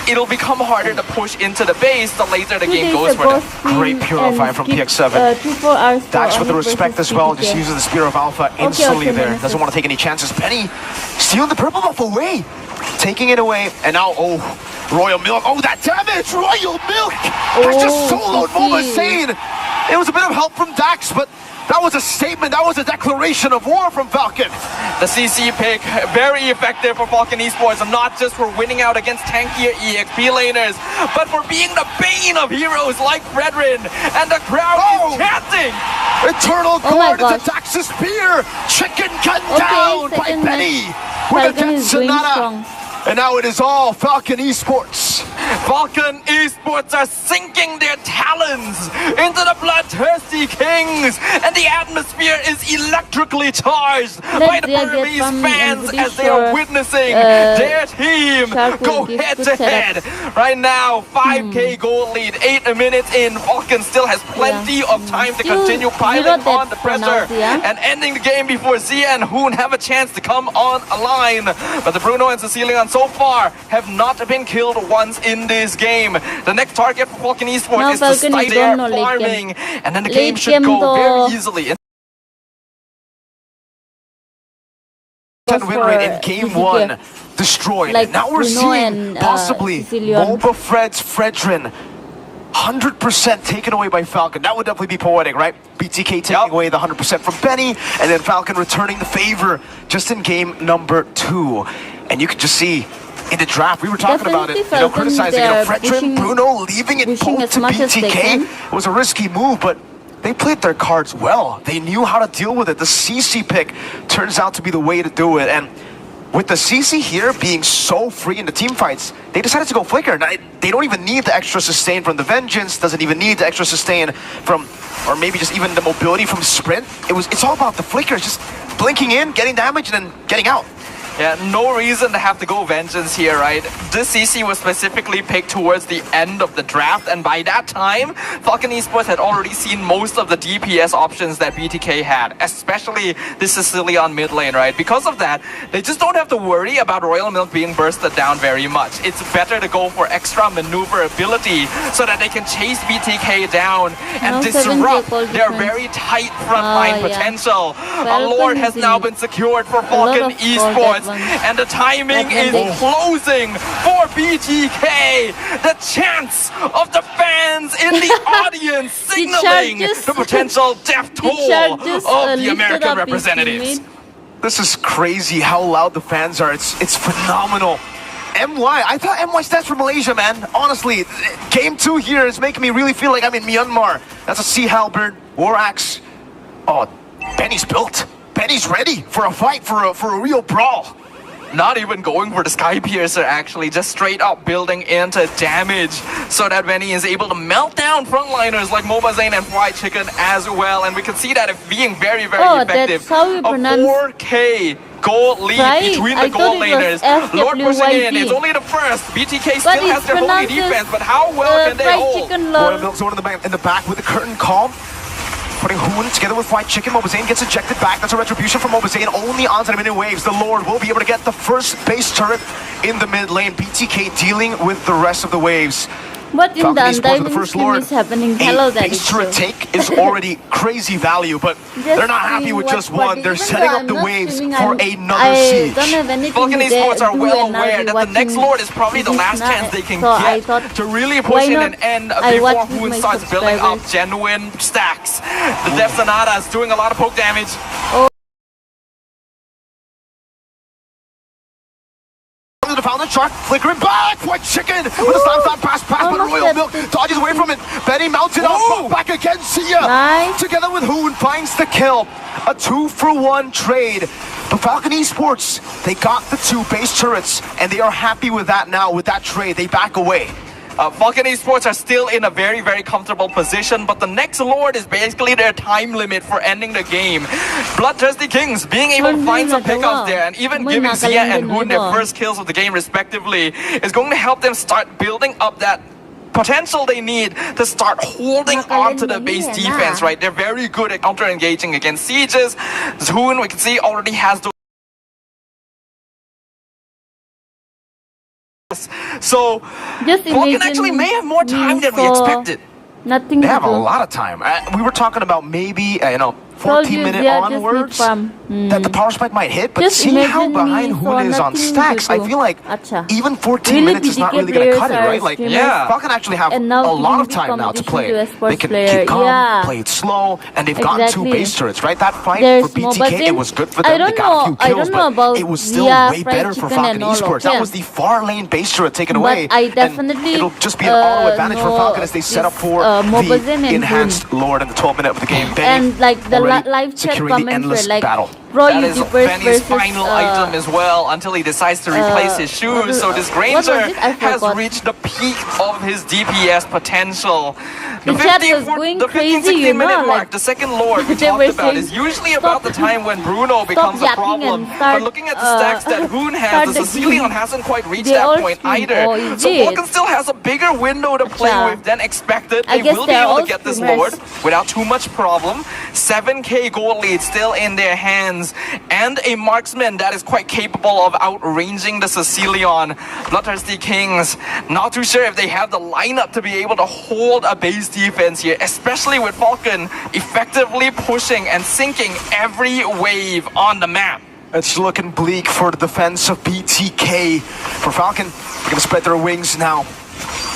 it'll become harder to push into the base the later the game goes for them. Great purify from PX7. Dax with the respect as well, just uses the Spear of Alpha instantly there. Doesn't want to take any chances. Benny stealing the purple buff away. Taking it away, and now, Royal Milk. Oh, that damage! Royal Milk has just soloed Mobazane. It was a bit of help from Dax, but that was a statement. That was a declaration of war from Falcon. The CC pick, very effective for Falcon Esports, not just for winning out against tankier EXP laners, but for being the bane of heroes like Fredrin, and the crowd is chanting! Eternal Guard into Dax's spear! Chicken cut down by Benny with a Death Sonata! And now it is all Falcon Esports. Falcon Esports are sinking their talons into the bloodthirsty Kings, and the atmosphere is electrically charged by the Burmese fans as they are witnessing their team go head to head. Right now, 5k gold lead, 8 minutes in. Falcon still has plenty of time to continue piling on the pressure and ending the game before Zia and Hoon have a chance to come on a line. But the Bruno and Cecilion so far have not been killed once in this game. The next target for Falcon Esports is to start their farming, and then the game should go very easily. 10 win rate in game 1 destroyed. Like now we're Bruno seeing possibly Cecilion. Moba Fred's Fredrin 100% taken away by Falcon. That would definitely be poetic, right? BTK taking away the 100% from Benny, and then Falcon returning the favor just in game number 2. And you can just see in the draft, we were talking about it, criticizing, Fredrin, Bruno leaving it both to BTK. It was a risky move, but they played their cards well. They knew how to deal with it. The CC pick turns out to be the way to do it. And with the CC here being so free in the team fights, they decided to go Flicker. Now, they don't even need the extra sustain from the Vengeance, doesn't even need the extra sustain from, or maybe just even the mobility from Sprint. It's all about the Flickers, just blinking in, getting damage, and then getting out. Yeah, no reason to have to go Vengeance here, right? This CC was specifically picked towards the end of the draft, and by that time, Falcon Esports had already seen most of the DPS options that BTK had, especially the Sicilian mid lane, right? Because of that, they just don't have to worry about Royal Milk being bursted down very much. It's better to go for extra maneuverability so that they can chase BTK down and disrupt their very tight frontline potential. A Lord has now been secured for Falcon Esports. And the timing is closing for BTK. The chants of the fans in the audience signaling the potential death toll of the American representatives. This is crazy how loud the fans are. It's phenomenal. MY, I thought MY stands for Malaysia, man. Honestly, game 2 here is making me really feel like I'm in Myanmar. That's a Sea Halberd, War Axe. Oh, Benny's built. Benny's ready for a fight, for a real brawl. Not even going for the Sky Piercer, actually, just straight up building into damage so that Benny is able to melt down frontliners like Mobazane and Fried Chicken as well. And we can see that being very, very effective. That's how you pronounce 4k gold lead between the gold laners. Lord pushing in, it's only the first. BTK still has their holy defense, but how well can they hold? Royal Milk's one in the back with the curtain call. Putting Hoon together with Fried Chicken. Mobazane gets ejected back. That's a retribution from Mobazane. Only onto the mid waves. The Lord will be able to get the first base turret in the mid lane. BTK dealing with the rest of the waves. What in the Undying Stream is happening? Hello, that base turret take is already crazy value, but they're not happy with just one. They're setting up the waves for another siege. Falcon Esports are well aware that the next Lord is probably the last chance they can get to really push in an end before Hoon starts building up genuine stacks. The Death Sonata is doing a lot of poke damage. The Falcon shot, flickering back, White Chicken with a slam pass, but Royal Milk dodges away from it. Benny mounted up, back again, Sia. Together with Hoon finds the kill. A 2-for-1 trade. But Falcon Esports, they got the 2 base turrets, and they are happy with that now, with that trade. They back away. Falcon Esports are still in a very, very comfortable position, but the next Lord is basically their time limit for ending the game. Bloodthirsty Kings being able to find some pickups there, and even giving Zia and Hoon their first kills of the game respectively is going to help them start building up that potential they need to start holding on to the base defense, right? They're very good at counter-engaging against sieges. Zoon, we can see, already has the... So, Falcon actually may have more time than we expected. Nothing They to have a do. lot of time. We were talking about maybe, 14-minute they are just onwards mid-farm. that the power spike might hit, but Just seeing how imagine behind me Hoon for is on nothing stacks, to I do. feel like Acha. even 14 Really, minutes is not BTK really going to cut it, players right? are Like, streamers. Falcon actually have a And now lot of giving time now to competition play. to a sports They can player. keep calm, Yeah. play it slow, and they've gotten 2 Exactly. base turrets, right? That fight There's for more, BTK, but it then was good for I them. don't They got a few know- I kills, don't know but about it was still via way fried better for chicken Falcon and all of Esports. That them. was the far lane base turret taken But away. I and definitely, it'll just be an auto advantage for know Falcon as they set up this, for Mobazen the and enhanced Lord in the 12th minute of the game. Benny And like the already live chat securing the comments were endless like battle. pro That is YouTubers Benny's versus final item as well until he decides to replace his shoes. So this Granger has reached the peak of his DPS potential. The chat was going crazy, you know, minute mark, like, the second Lord we they talked were about saying, is usually about the time when Bruno becomes a yapping problem. and start, But looking at the stacks that Hoon has, start the the Cecilion game. hasn't quite reached They that all point stream. either. Oh, is So it? Falcon still has a bigger window to play Acha. with than expected. I They guess will be they're able to all get this streamers. Lord without too much problem. 7k gold lead still in their hands, and a marksman that is quite capable of outranging the Cecilion. Bloodthirsty Kings, not too sure if they have the lineup to be able to hold a base defense here, especially with Falcon effectively pushing and sinking every wave on the map. It's looking bleak for the defense of BTK. For Falcon, they're going to spread their wings now.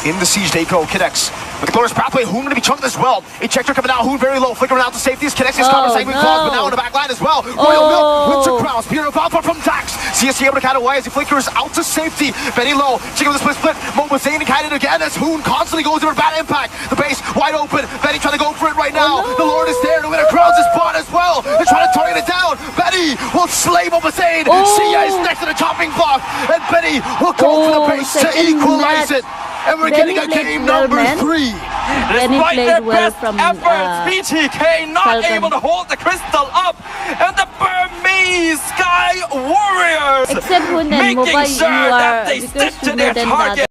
In the siege they go. Kidex with the glorious pathway. Hoon going to be chunked as well. Ejector coming out. Hoon very low. Flickering out to safety. Kidex is conversing with Claws, but now in the back line as well. Royal Milk, Winter Crown, Spear of Alpha from Dax. CSC able to cut away as he flickers out to safety. Benny low. Chicken with the split. Mobazen kited again as Hoon constantly goes over bad impact. The base wide open. Benny trying to go for it right now. The Lord is there to win a crown's spot as well. They're trying to target it down. Benny will slay Mobazen. Sia is next to the chopping block. And Benny will go for the base to equalize it. And we're Benny getting a played game well, number man. 3. Benny Despite played their well best from efforts, BTK not Falcon. able to hold the crystal up, and the Burmese Sky Warriors Except Hoon and making Moba, sure you that are they bigger stick to streamer their than the target.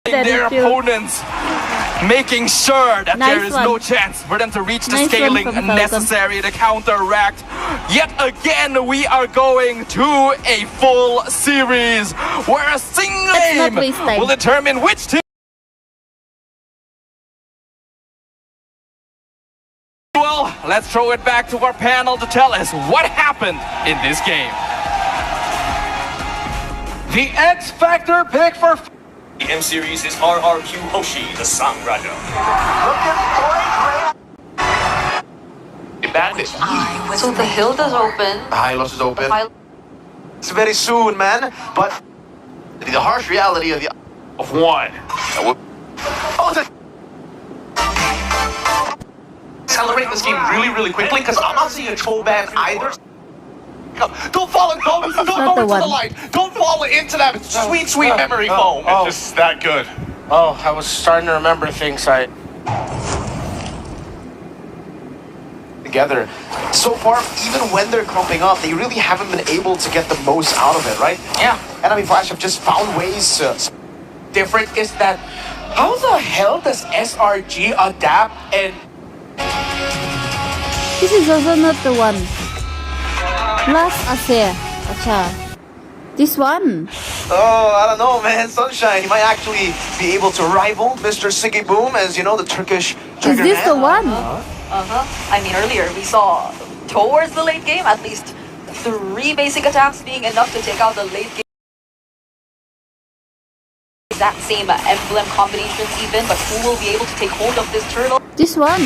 Their Thank you. opponents, making sure that Nice there is one. no chance for them to reach the Nice one scaling from Falcon. necessary to counteract. Yet again, we are going to a full series where a single Let's not game waste time. will determine which team. Well, let's throw it back to our panel to tell us what happened in this game. The X Factor pick for the M Series is RRQ Hoshi, the Sang Raja. Bandit. So the hill is open. Hylos is open. It's very soon, man. But The harsh reality of one. Accelerate this game really quickly because I'm not seeing a troll ban either. Don't fall into the one. the light. Don't fall into that sweet memory foam. It's just that good. Oh, I was starting to remember things together. So far, even when they're clumping up, they really haven't been able to get the most out of it, right? Yeah. And I mean, Flash have just found ways to... Different is that how the hell does SRG adapt and This is also not the one. Last Acer. Acha. This one. Oh, I don't know, man. Sunshine, he might actually be able to rival Mr. Siggy Boom as, you know, the Turkish... Is this the one? I mean, earlier we saw towards the late game at least 3 basic attacks being enough to take out the late game. Exact same emblem combinations even, but who will be able to take hold of this turtle? This one.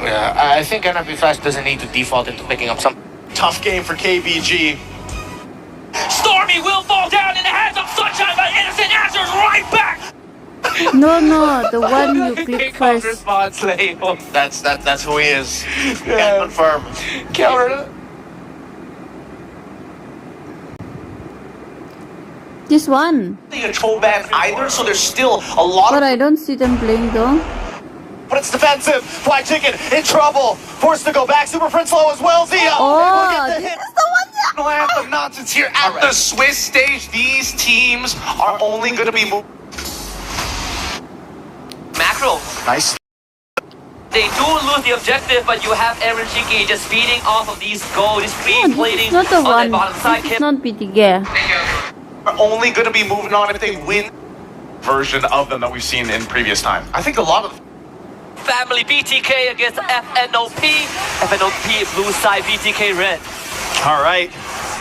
yeah, I think NFB Flash doesn't need to default into picking up some. Tough game for KBG. Stormy will fall down in the hands of Sunshine, but Innocent answers right back. No, the one you picked first. Response label. That's who he is. Can't confirm. Counter. This one. A troll ban either, so there's still a lot But of... I don't see them playing though. But it's defensive. Fly Chicken in trouble. Forced to go back. Super Prince low as well. Zia. Oh, Able to get the this hit. is the one. anthem nonsense here at the Swiss stage. These teams are only going to be Macro. Nice. They do lose the objective, but you have Erenshiki just feeding off of these gold, this free plating Not the on one. that bottom side. This is not BTK. are only going to be moving on if they win version of them that we've seen in previous time. I think a lot of Family BTK against FNOP. FNOP blue side, BTK red. All right.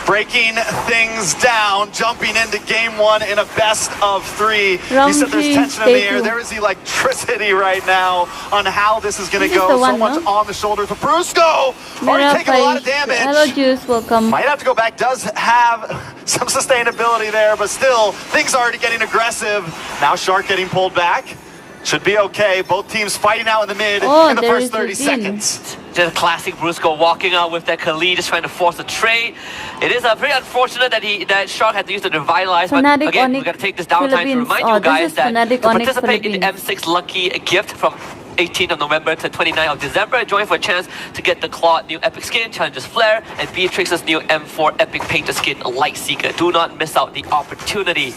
Breaking things down, jumping into game one in a best of three. You said there's tension in the air. There is electricity right now on how this is going to go. So much on the shoulders of Brusco. Already taking a lot of damage. Hello, Juice. Welcome. Might have to go back. Does have some sustainability there, but still, things are already getting aggressive. Now Shark getting pulled back. Should be okay. Both teams fighting out in the mid in the first 30 seconds. Just classic Brusco walking out with that Khalid, just trying to force a trade. It is very unfortunate that Shark had to use the Revitalize, but again, we got to take this downtime to remind you guys that to participate in the M6 Lucky gift from 18th of November to 29th of December, join for a chance to get the Claude new Epic Skin, Challenger's Flare, and Beatrix's new M4 Epic Painter Skin, Light Seeker. Do not miss out the opportunity.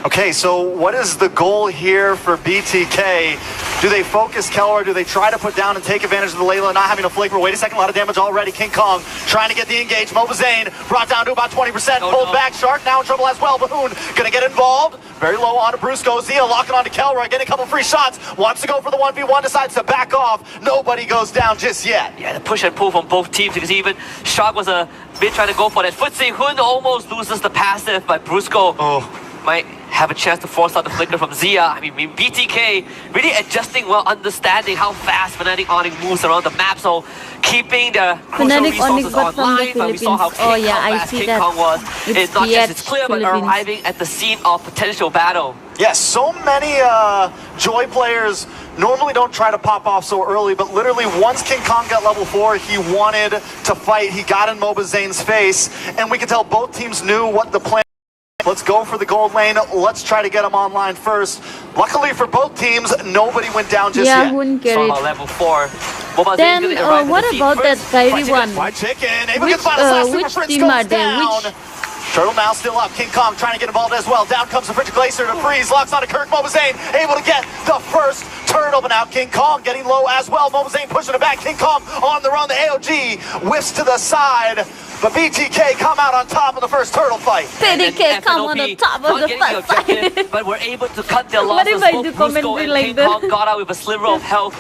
Okay, so what is the goal here for BTK? Do they focus Kelra? Do they try to put down and take advantage of the Layla not having a flicker? Wait a second, a lot of damage already. King Kong trying to get the engage. Mobazane brought down to about 20%. Pulled back. Shark now in trouble as well. Bahoon gonna get involved. Very low onto Brusco. Zia locking onto Kelra, getting a couple free shots. Wants to go for the 1v1, decides to back off. Nobody goes down just yet. Yeah, the push and pull from both teams, because even Shark was a bit trying to go for that footsie. Hun almost loses the passive, but Brusco might have a chance to force out the flicker from Zia. I mean, BTK really adjusting well, understanding how fast Fnatic Onyx moves around the map, so keeping the crucial resources online. But we saw how King Kong was. It's not just it's clear, but arriving at the scene of potential battle. Yes, so many Joy players normally don't try to pop off so early, but literally once King Kong got level 4, he wanted to fight. He got in Mobazane's face, and we could tell both teams knew what the plan. Let's go for the gold lane. Let's try to get them online first. Luckily for both teams, nobody went down just yet. So level 4. Then what about that Kyrie one? White Chicken, able to get the final slash. Super Prince goes down. Turtle now still up. King Kong trying to get involved as well. Down comes the Frigid Glacier to freeze. Locks onto Kirk. Mobazane able to get the first turtle, but now King Kong getting low as well. Mobazane pushing it back. King Kong on the run. The AOG whiffs to the side, but BTK come out on top of the first turtle fight. BTK come on the top of the first fight. But we're able to cut their losses. Both Brusco and King Kong got out with a sliver of health.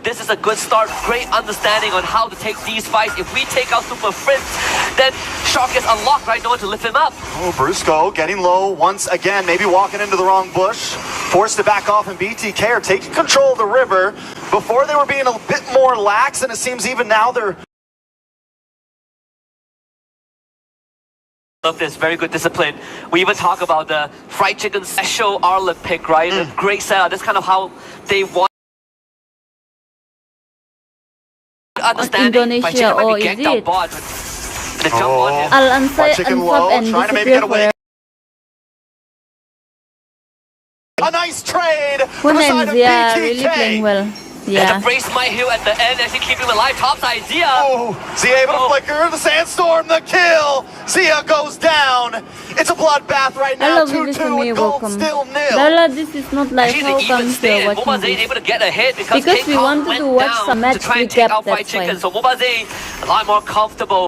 This is a good start, great understanding on how to take these fights. If we take out Super Fritz, then Shark is unlocked, right? No one to lift him up. Oh, Brusco getting low once again, maybe walking into the wrong bush. Forced to back off, and BTK are taking control of the river. Before they were being a bit more lax, and it seems even now they're... Love this, very good discipline. We even talk about the fried chicken special Arlen pick, right? A great setup. That's kind of how they want. Indonesia, or is it? Al-Ansai and disappear forever. A nice trade for the side of BTK. Really playing well. Yeah. And the brace might heal at the end, actually keeping him alive. Topside, Zia. Oh, Zia able to flicker the sandstorm, the kill. Zia goes down. It's a bloodbath right now. 2-2 and gold still nil. Lala, this is not like Falcon here watching able to get a hit because we wanted to watch some match recap, that's why. So Mobazane a lot more comfortable.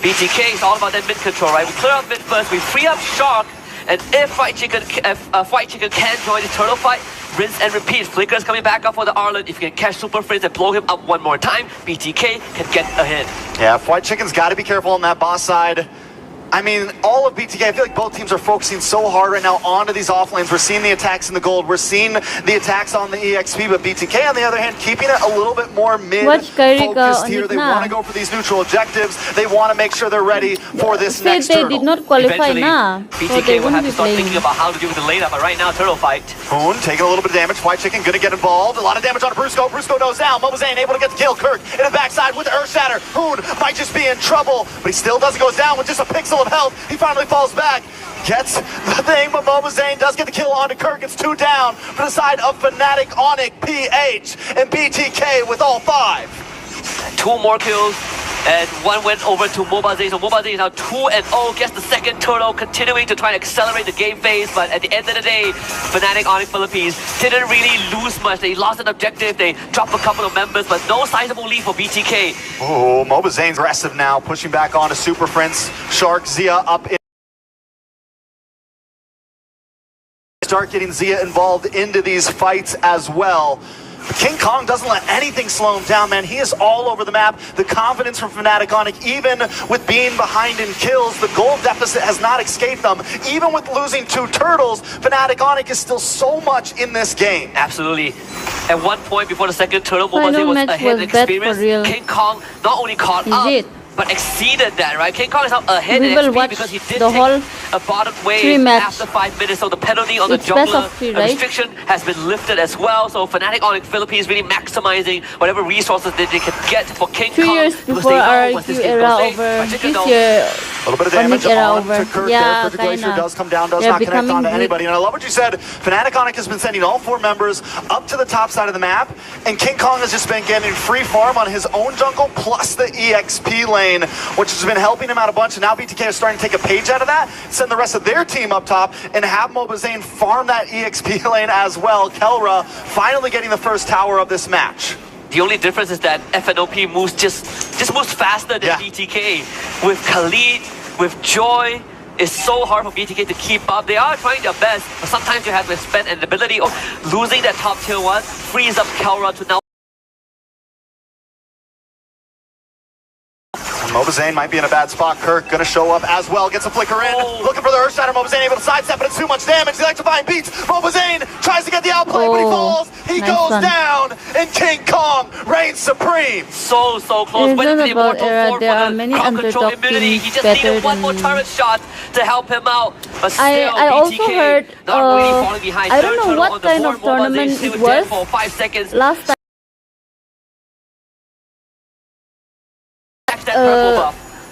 BTK is all about that mid control, right? We clear up mid first, we free up Shark. And if White Chicken can join the turtle fight, rinse and repeat. Flicker's coming back up for the Arlen. If you can catch Super Frizz and blow him up one more time, BTK can get a hit. Yeah, White Chicken's got to be careful on that boss side. I mean, all of BTK, I feel like both teams are focusing so hard right now onto these offlanes. We're seeing the attacks in the gold. We're seeing the attacks on the EXP, but BTK, on the other hand, keeping it a little bit more mid-focused here. They want to go for these neutral objectives. They want to make sure they're ready for this next turtle. They did not qualify now. BTK will have to start thinking about how to deal with the lane up, but right now, turtle fight. Hoon taking a little bit of damage. White Chicken going to get involved. A lot of damage on Brusco. Brusco goes down. Mobazane able to get the kill. Kirk in the backside with the Earth Shatter. Hoon might just be in trouble, but he still doesn't go down with just a pixel of health. He finally falls back. Gets the thing, but Mobazane does get the kill onto Kirk. It's 2 down for the side of Fnatic, Onyx, PH, and BTK with all 5. 2 more kills, and 1 went over to Mobazane. So Mobazane is now 2-0, gets the second turtle, continuing to try and accelerate the game phase. But at the end of the day, Fnatic Onyx Philippines didn't really lose much. They lost an objective, they dropped a couple of members, but no sizable lead for BTK. Oh, Mobazane's aggressive now, pushing back onto Super Prince. Shark, Zia up in. Start getting Zia involved into these fights as well. But King Kong doesn't let anything slow him down, man. He is all over the map. The confidence from Fnatic Onyx, even with being behind in kills, the gold deficit has not escaped them. Even with losing 2 turtles, Fnatic Onyx is still so much in this game. Absolutely. At one point before the second turtle, Mobazane was ahead in experience. King Kong not only caught up, but exceeded that, right? King Kong is now ahead in XP because he did take a bottom wave after 5 minutes, so the penalty on the jungler restriction has been lifted as well. So Fnatic Onyx Philippines really maximizing whatever resources that they can get for King Kong. 3 years before RQ era over, this year a little bit of damage onto Kirk there. Perfect Glacier does come down, does not connect onto anybody. And I love what you said. Fnatic Onyx has been sending all 4 members up to the top side of the map, and King Kong has just been getting free farm on his own jungle plus the EXP lane, which has been helping him out a bunch. And now BTK is starting to take a page out of that, send the rest of their team up top, and have Mobazane farm that EXP lane as well. Kelra finally getting the first tower of this match. The only difference is that FNOP moves just moves faster than BTK. With Khalid, with Joy, it's so hard for BTK to keep up. They are trying their best, but sometimes you have to spend an ability of losing that top tier 1, frees up Kelra to now. Mobazane might be in a bad spot. Kirk gonna show up as well. Gets a flicker in. Looking for the Earthshatter. Mobazane able to sidestep, but it's too much damage. The electrifying beats. Mobazane tries to get the outplay, but he falls. He goes down, and King Kong reigns supreme. So close. Went into the Immortal 4 there are for many the crowd control underdog immunity. teams He just better needed 1 more turret shot to help him out. But still, I also BTK heard, not really falling behind. I don't know what kind of tournament it was. For 5 seconds. Last time.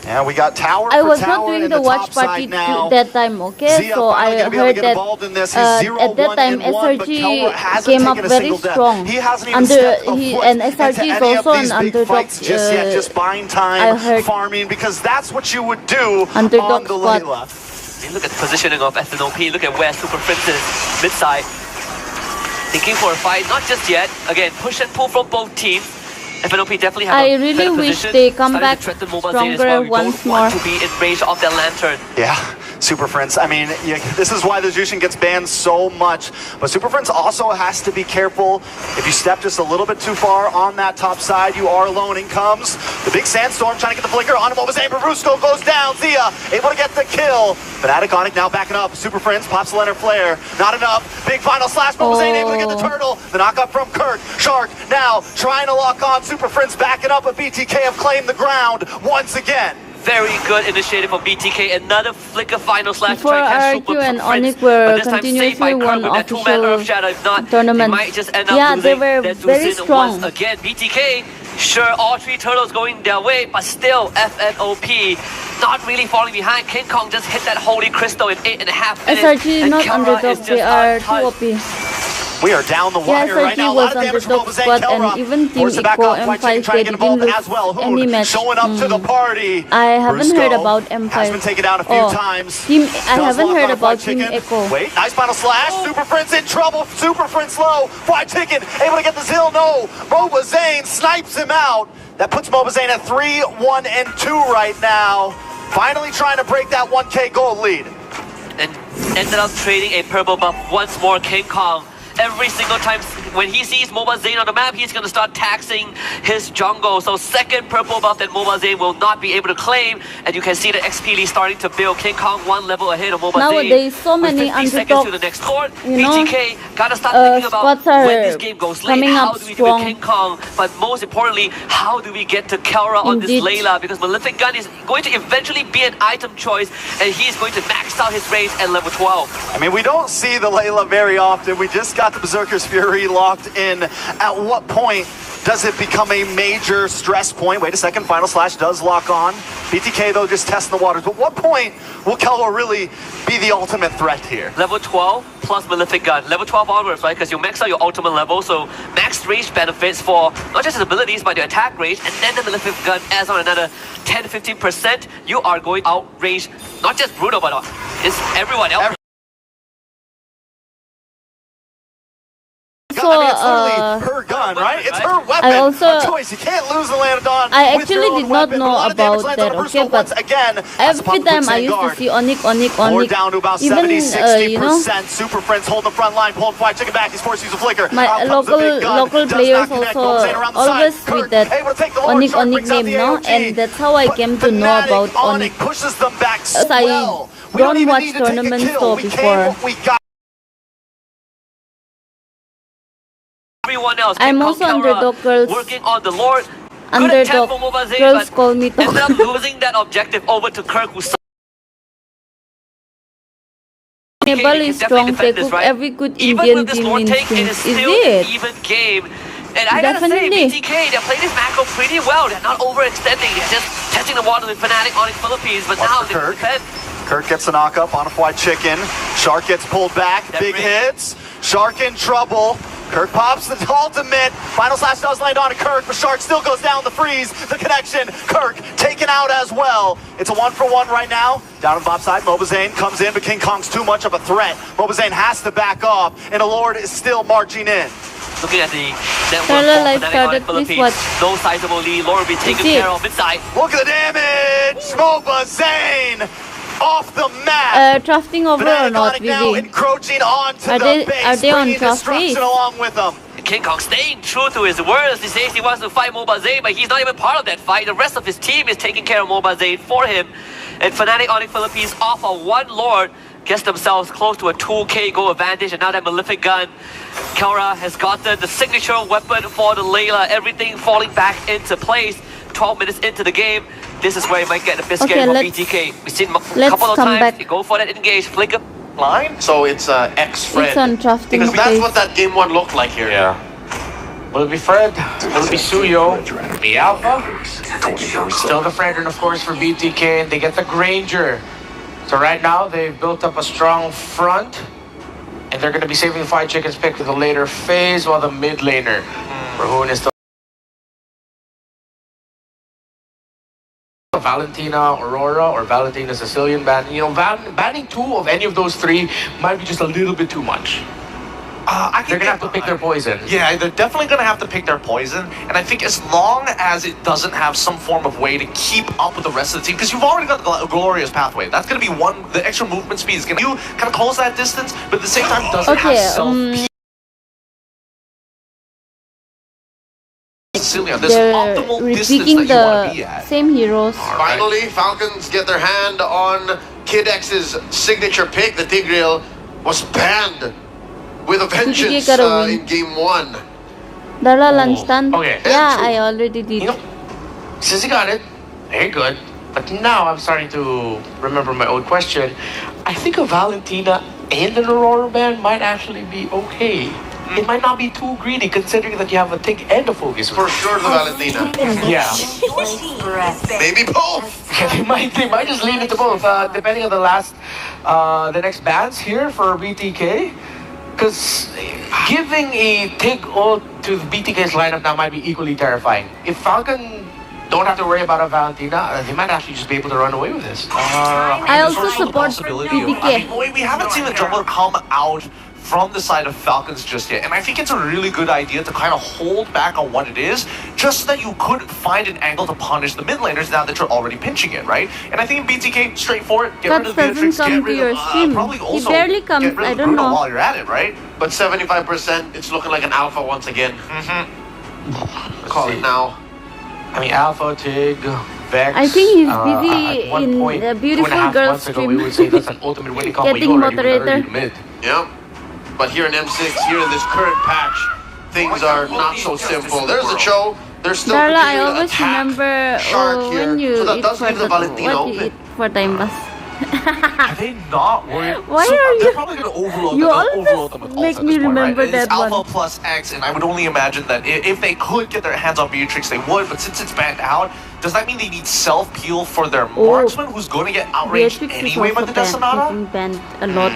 Yeah, we got tower I for was tower not doing in the watch top party side now. that time, okay? Zia so I heard that at that time SRG came up very strong. And SRG is also an underdog. Just buying time, farming, because that's what you would do on the Layla. Look at the positioning of FNOP. Look at where Super Prince is mid-side. Thinking for a fight, not just yet. Again, push and pull from both teams. FNOP definitely have I really wish they come back stronger once more. To be in range of their lantern. Yeah, Super Prince. I mean, this is why the Jushin gets banned so much. But Super Prince also has to be careful. If you step just a little bit too far on that top side, you are alone. In comes the big sandstorm, trying to get the flicker on him. Mobazane, Brusco goes down. Zia able to get the kill. Fnatic Onyx now backing up. Super Prince pops the Leonard Flare. Not enough. Big final slash. Mobazane able to get the turtle. The knockup from Kirk. Shark now trying to lock on. Super Prince backing up, but BTK have claimed the ground once again. Very good initiative from BTK. Another flicker final slash before RQ and Onyx were continuously one official tournament. Might just end up they were very strong. Again, BTK, sure, all 3 turtles going their way, but still FNOP not really falling behind. King Kong just hit that holy crystal in 8.5 minutes. SRG is not underdog, they are too OP. We are down the wire right now. A lot of damage from Mobazane. And even Team Eco M5 they didn't lose any match. Showing up to the party. I haven't heard about M5. Has been taken down a few times. I haven't heard about Team Eco. Wait, nice final slash. Super Prince in trouble. Super Prince low. Fried Chicken able to get the Zill. No. Mobazane snipes him out. That puts Mobazane at 3-1-2 right now. Finally trying to break that 1K gold lead. And ended up trading a purple buff once more. King Kong. Every single time when he sees Mobazane on the map, he's going to start taxing his jungle. So second purple buff that Mobazane will not be able to claim. And you can see the XP lead starting to build. King Kong 1 level ahead of Mobazane. Nowadays, so many underdogs to the next court. BTK gotta start thinking about when this game goes late. How do we do King Kong? But most importantly, how do we get to Kelra on this Layla? Because Malefic Gun is going to eventually be an item choice, and he's going to max out his range at level 12. I mean, we don't see the Layla very often. We just got the Berserker's Fury locked in. At what point does it become a major stress point? Wait a second, Final Slash does lock on. BTK though just testing the waters. But what point will Kelwa really be the ultimate threat here? Level 12 plus Malefic Gun. Level 12 onwards, right? Because you max out your ultimate level, so max range benefits for not just his abilities, but your attack range, and then the Malefic Gun adds on another 10-15%. You are going outrange not just Bruno, but it's everyone else. So, it's literally her gun, right? It's her weapon. I also, a choice. You can't lose the Landon. I actually did not know about that, okay, but every time I used to see Onyx. We're down to about Even, 70-60%. Super Friends hold the front line, pulling Fly Chicken back. He's forced to use a flicker. My local players also always with that Onyx name, no? And that's how I came to know about Onyx. Pushes them back so I don't watch tournaments so before. Everyone else, I'm also underdog girls. Working on the Lord. Underdog girls call me to. Ended up losing that objective over to Kirk, who Nebel is strong. They cook every good Indian team in things. Is it? Even game. And I gotta say, BTK, they're playing this macro pretty well. They're not overextending. They're just testing the water with Fnatic on the Philippines. But now they defend. Kirk gets a knock up on a Fly Chicken. Shark gets pulled back. Big hits. Shark in trouble. Kirk pops the ultimate. Final Slash does land on a Kirk, but Shark still goes down the freeze. The connection. Kirk taken out as well. It's a 1-for-1 right now. Down on the bot side, Mobazane comes in, but King Kong's too much of a threat. Mobazane has to back off, and the Lord is still marching in. Looking at the network for Fnatic on the Philippines. No sizable lead. Lord will be taken care of inside. Look at the damage. Mobazane off the map. Drafting over or not, Vivi? Encroaching onto are they on destruction along with them. King Kong staying true to his words. He says he wants to fight Mobazane, but he's not even part of that fight. The rest of his team is taking care of Mobazane for him. And Fnatic on the Philippines off of one Lord gets themselves close to a 2k goal advantage, and now that Malefic Gun, Kelra has gotten the signature weapon for the Layla. Everything falling back into place. 12 minutes into the game. This is where he might get a bit scared from BTK. We've seen a couple of times they go for that engage, flicker line. So it's X-Fred. It's on drafting because that's what that game one looked like here. Yeah. Will it be Fred? Will it be Suyo? The Alpha? Still the Fred, and of course for BTK, they get the Granger. So right now they've built up a strong front, and they're going to be saving the Fly Chicken's pick for the later phase, while the mid laner, Rahoon is still Valentina Aurora or Valentina Sicilian ban. You know, banning two of any of those three might be just a little bit too much. They're gonna have to pick their poison. Yeah, they're definitely gonna have to pick their poison, and I think as long as it doesn't have some form of way to keep up with the rest of the team, because you've already got the glorious pathway. That's gonna be one. The extra movement speed is gonna you kind of close that distance, but at the same time doesn't have self. They're repeating the same heroes. Finally, Falcons get their hand on Kid X's signature pick. The Tigreal was banned with a vengeance in game one. Darla lunchtime. Okay. Yeah, I already did. You know, since he got it, very good. But now I'm starting to remember my old question. I think a Valentina and an Aurora ban might actually be okay. It might not be too greedy considering that you have a tick and a focus. For sure, the Valentina. Yeah. Maybe both. they might just lean into both, depending on the next bans here for BTK. Because giving a take all to the BTK's lineup now might be equally terrifying. If Falcon don't have to worry about a Valentina, they might actually just be able to run away with this. I also support BTK. We haven't seen the jungler come out from the side of Falcons just yet, and I think it's a really good idea to kind of hold back on what it is, just so that you could find an angle to punish the mid laners now that you're already pinching it, right? And I think in BTK, straightforward, get rid of the Beatrix, get rid of, probably also he barely comes, get rid of I don't Bruno know. while you're at it, right? But 75%, it's looking like an alpha once again. Call it now. I mean, Alpha, Tig, Vex. I think he's busy in the beautiful girl stream. We would say that's an ultimate winning combo. Getting moderator. Yep. But here in M6, here in this current patch, things are not so simple. There's a Cho. There's still Darla, I continuing always attack remember Shark here. when you So that eat does for leave the Valentina what you open. eat for time pass. Are they not worried? Why so are they're you? probably going to overload, You overload them with make ults at me this point, remember right? It's that one. Alpha plus X, and I would only imagine that if they could get their hands on Beatrix, they would. But since it's banned out, does that mean they need self-peel for their marksman, who's going to get outraged Beatrix is anyway by also the Detonata? getting banned a lot.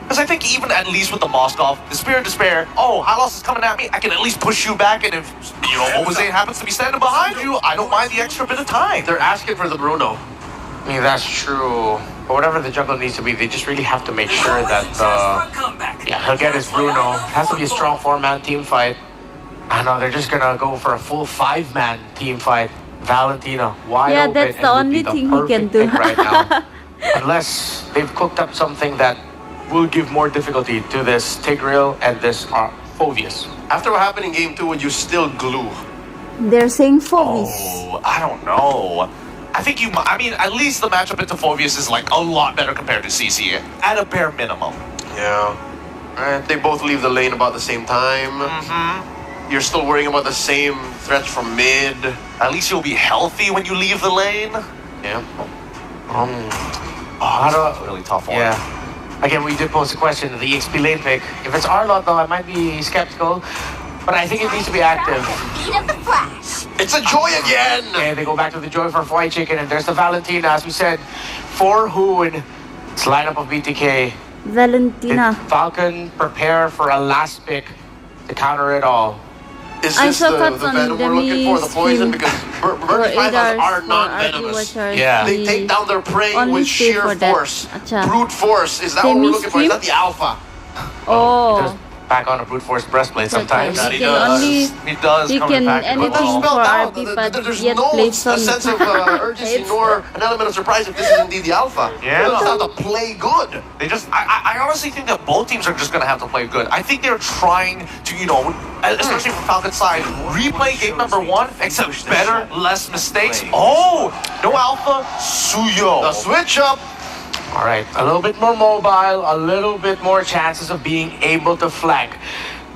Because I think even at least with the Moskov, the Spirit of Despair, oh, Halos is coming at me, I can at least push you back, and if, you know, Jose happens to be standing behind you, I don't mind the extra bit of time. They're asking for the Bruno. I mean, that's true. But whatever the jungle needs to be, they just really have to make sure that he'll get his Bruno. It has to be a strong 4-man team fight. I know they're just gonna go for a full 5-man team fight. Valentina wide open. That's the only thing he can do right now. Unless they've cooked up something that will give more difficulty to this Tigreal and this Phoveus. After what happened in game 2, would you still glue? They're saying Phoveus. Oh, I don't know. I think I mean, at least the matchup into Phoveus is like a lot better compared to CC at a bare minimum. Yeah. They both leave the lane about the same time. You're still worrying about the same threats from mid. At least you'll be healthy when you leave the lane. Yeah. That's a really tough one. Yeah. Again, we did pose a question, the XP lane pick. If it's Arlott, though, I might be skeptical. But I think it needs to be active. It's a Joy again! Yeah, they go back to the Joy for Fried Chicken, and there's the Valentina, as we said, for Hoon. It's lineup of BTK. Valentina. Did Falcon prepare for a last pick to counter it all? Is this the venom we're looking for, the poison? Because Burning Pythons are not venomous. Yeah. They take down their prey with sheer force. Brute force. Is that what we're looking for? Is that the alpha? Oh. Back on a brute force breastplate sometimes. He does. He can anything for RP, but yet plays on. A sense of urgency nor an element of surprise if this is indeed the alpha. Yeah. They just have to play good. They just, I honestly think that both teams are just going to have to play good. I think they're trying to, you know, especially from Falcon's side, replay game number 1, except better, less mistakes. Oh, no alpha, Suyo. The switch up. All right, a little bit more mobile, a little bit more chances of being able to flank.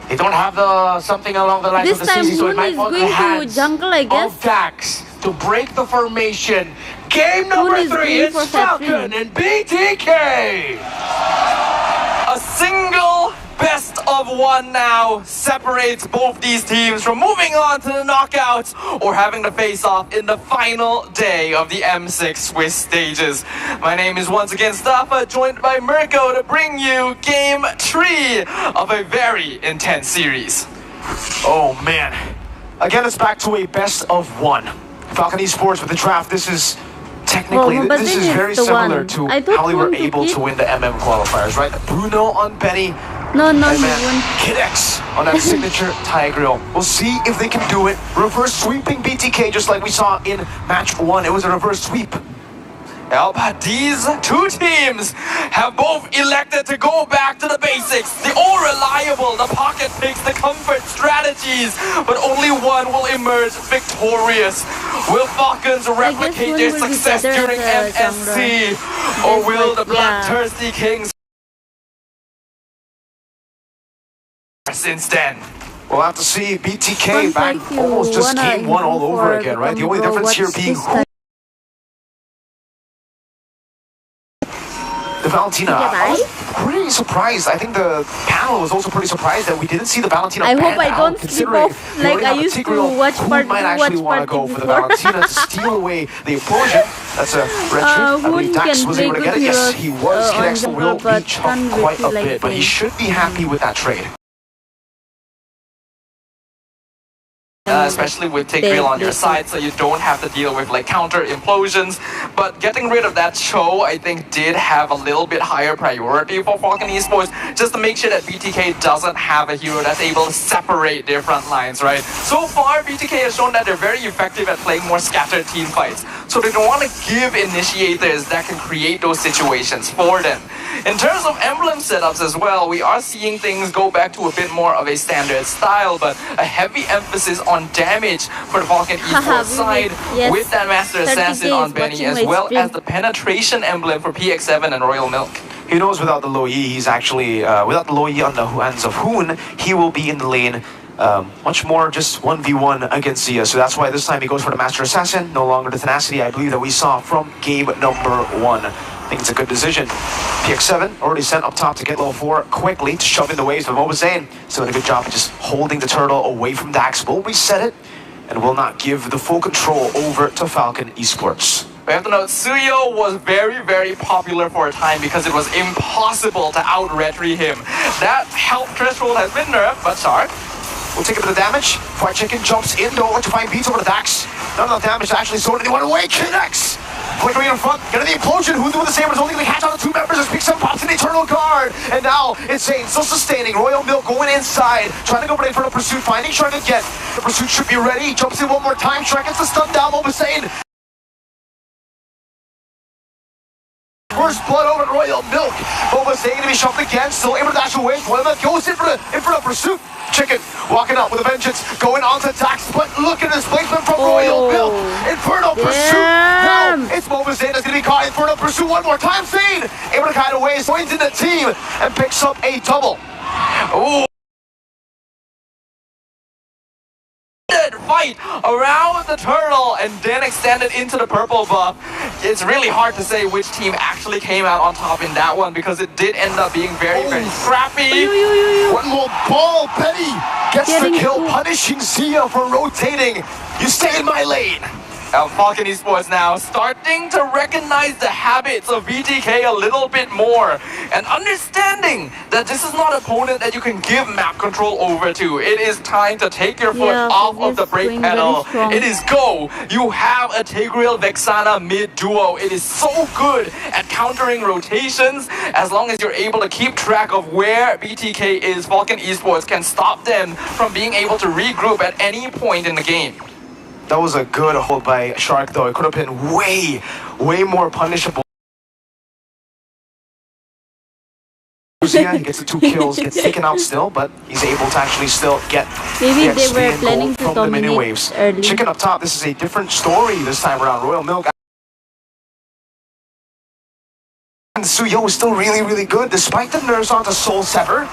They don't have the something along the lines This of the time CC, so it Hoon might is fall in the going to hands jungle, I guess. of Dax to break the formation. Game number is 3, going it's for Falcon and BTK. A single best of 1 now separates both these teams from moving on to the knockouts or having to face off in the final day of the M6 Swiss stages. My name is once again Staffa, joined by Mirko to bring you game 3 of a very intense series. Oh man. Again, it's back to a best of 1. Falcon Esports with the draft. This is technically, this is very similar to how they were able to win the MM qualifiers, right? Bruno on Benny. No, and he then won. Kid X on that signature Tigreal. We'll see if they can do it. Reverse sweeping BTK just like we saw in match 1. It was a reverse sweep. But these two teams have both elected to go back to the basics. The all reliable, the pocket picks, the comfort strategies, but only one will emerge victorious. Will Falcons replicate their success during MSC, or will the bloodthirsty Kings since then? We'll have to see. BTK back almost just game 1 all over again, right? The only difference here being who. The Valentina. I was pretty surprised. I think the panel was also pretty surprised that we didn't see the Valentina. I hope I don't skip skip off like I used to watch party. Might actually want to go for the Valentina to steal away the implosion. That's a red trick. I believe Dax was able to get it. Yes, he was. Kid X will be chopped quite a bit, but he should be happy with that trade. Especially with Tigreal on your side, so you don't have to deal with like counter implosions. But getting rid of that show, I think, did have a little bit higher priority for Falcon Esports, just to make sure that BTK doesn't have a hero that's able to separate their front lines, right? So far, BTK has shown that they're very effective at playing more scattered team fights, so they don't want to give initiators that can create those situations for them. In terms of emblem setups as well, we are seeing things go back to a bit more of a standard style, but a heavy emphasis on damage for the Falcon Esports side, with that Master Assassin on Benny, as well as the penetration emblem for PX7 and Royal Milk. He knows without the low E, he's actually, without the low E on the hands of Hoon, he will be in the lane much more just 1v1 against Zia. So that's why this time he goes for the Master Assassin, no longer the tenacity I believe that we saw from game number 1. I think it's a good decision. PX7 already sent up top to get level 4 quickly to shove in the waves, but Mobazane still doing a good job of just holding the turtle away from Dax. Will reset it and will not give the full control over to Falcon Esports. We have to note, Suyo was very, very popular for a time because it was impossible to out-retry him. That health threshold has been nerfed, but Shark will take a bit of damage. Fried Chicken jumps in, though, electrifying beats over to Dax. Not enough damage to actually sort anyone away. Kinex! Flickering in front, getting the implosion. Who's with the Sabres only going to catch out the two members as Pixel pops an Eternal Guard. And now, Insane still sustaining. Royal Milk going inside, trying to go for the pursuit, finding Shark again. The pursuit should be ready. Jumps in one more time. Shark gets the stun down. Mobazane. First blood over Royal Milk. Mobazane to be shoved again. Still able to dash away. Royal Milk goes in for the pursuit. Chicken walking up with a vengeance, going on to Dax, but look at displacement from Royal Milk. Inferno Pursuit. Now it's Mobazane that's going to be caught. Inferno Pursuit one more time. Zane able to kite away, joins in the team and picks up a double. Ooh. Fight around the turtle and then extended into the purple buff. It's really hard to say which team actually came out on top in that one because it did end up being very, very scrappy. One more ball. Benny gets the kill, punishing Zia for rotating. You stay in my lane. Falcon Esports now starting to recognize the habits of BTK a little bit more and understanding that this is not an opponent that you can give map control over to. It is time to take your foot off of the brake pedal. It is go. You have a Tigreal Vexana mid duo. It is so good at countering rotations. As long as you're able to keep track of where BTK is, Falcon Esports can stop them from being able to regroup at any point in the game. That was a good hold by Shark, though. It could have been way more punishable. He gets the 2 kills, gets taken out still, but he's able to actually still get maybe the they XP were and planning gold to from the mini dominate waves. early. Chicken up top, this is a different story this time around. Royal Milk and Suyo is still really good. Despite the nerfs onto Soul Sever,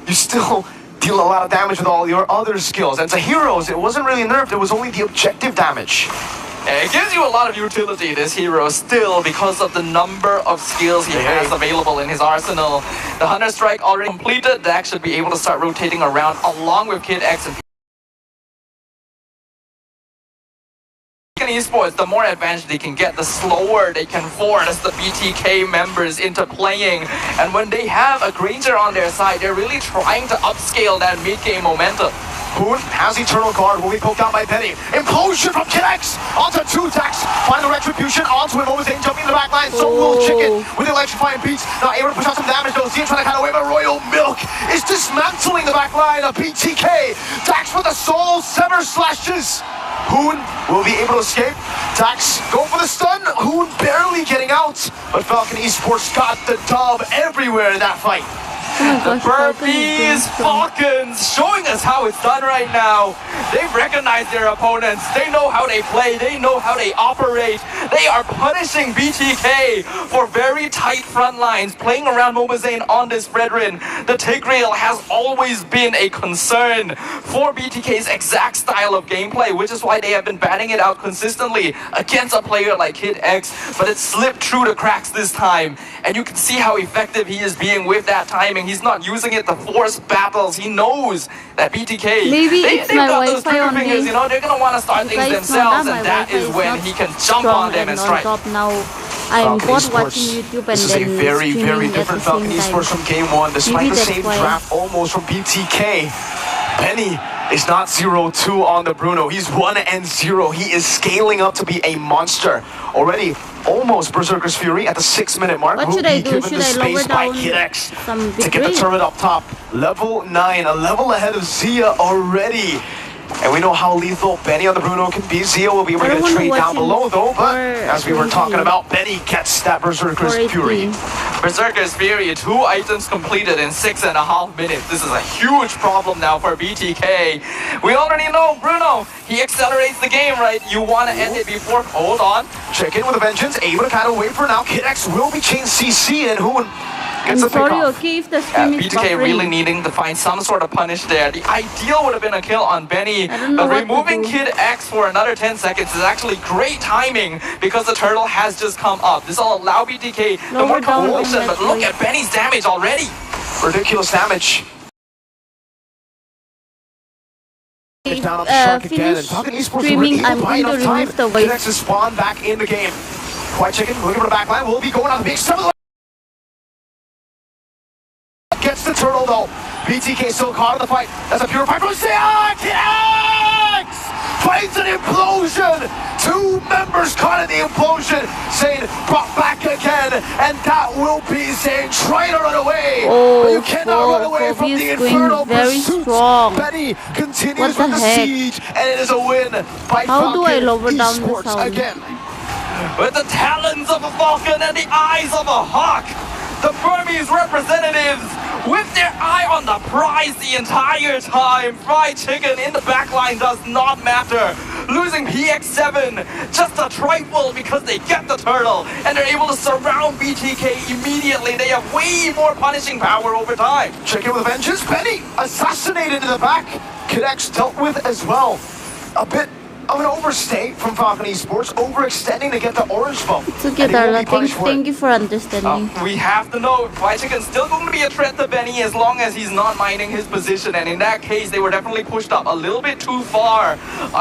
you still deal a lot of damage with all your other skills. And to heroes, it wasn't really nerfed, it was only the objective damage. It gives you a lot of utility, this hero, still, because of the number of skills he has available in his arsenal. The Hunter Strike already completed. Dax should be able to start rotating around along with Kid X and Esports. The more advanced they can get, the slower they can force the BTK members into playing. And when they have a Granger on their side, they're really trying to upscale that mid-game momentum. Poon has Eternal Guard, will be poked out by Penny. Implosion from Kinex onto 2 Dax. Final Retribution onto him. Mobazane jumping in the back line. So will Chicken with electrifying beats. Not able to push out some damage though. Zia trying to cut away, but Royal Milk is dismantling the back line of BTK. Dax with the Soul Sever slashes. Hoon will be able to escape. Dax go for the stun. Hoon barely getting out. But Falcon Esports got the dub everywhere in that fight. The Burpees Falcons showing us how it's done right now. They've recognized their opponents. They know how they play. They know how they operate. They are punishing BTK for very tight front lines, playing around Mobazane on this Fredrin. The Tigreal has always been a concern for BTK's exact style of gameplay, which is why they have been batting it out consistently against a player like Kid X, but it slipped through the cracks this time. And you can see how effective he is being with that timing. He's not using it to force battles. He knows that BTK, they've got those trigger fingers, you know, they're going to want to start things themselves, and that is when he can jump on them and strike. Now I'm both watching YouTube and this is a very different Falcon Esports from game 1, despite the same draft almost from BTK. Benny is not 0-2 on the Bruno. He's 1-0. He is scaling up to be a monster. Already almost Berserker's Fury at the 6-minute mark. What should I do? Should I lower down to get the turret up top. Level 9, a level ahead of Zia already. And we know how lethal Benny on the Bruno can be. Zia will be able to get a trade down below though, but as we were talking about, Benny gets that Berserker's Fury. Berserker's Fury, 2 items completed in 6.5 minutes. This is a huge problem now for BTK. We already know Bruno, he accelerates the game, right? You want to end it before, hold on. Check in with a vengeance, able to kind of wait for now. Kid X will be chain CC and who I'm sorry, okay, if the stream is BTK buffering. really needing to find some sort of punish there. The ideal would have been a kill on Benny, but removing Kid X for another 10 seconds is actually great timing because the turtle has just come up. This will allow BTK the more competition, but look at Benny's damage already. Ridiculous damage. Finish streaming, I'm going to remove the voice. Kid X is spawned back in the game. White Chicken looking for the back line. Will be going on the big step. Gets the turtle though. BTK still caught in the fight. That's a pure fight from Zia. Kid X finds an implosion. Two members caught in the implosion. Zane brought back again, and that will be Zane trying to run away. But you cannot run away from the infernal pursuit. Benny continues with the siege, and it is a win by Falcon Esports again. With the talons of a falcon and the eyes of a hawk, the Burmese representatives with their eye on the prize the entire time. Fried chicken in the backline does not matter. Losing PX7 just a trifle because they get the turtle and they're able to surround BTK immediately. They have way more punishing power over time. Chicken with a vengeance. Benny assassinated in the back. Kid X dealt with as well. A bit of an overstay from Falcon Esports, overextending to get the orange bump. It's okay, Darla. Thank you for understanding. We have to know, White Chicken's still going to be a threat to Benny as long as he's not minding his position, and in that case, they were definitely pushed up a little bit too far.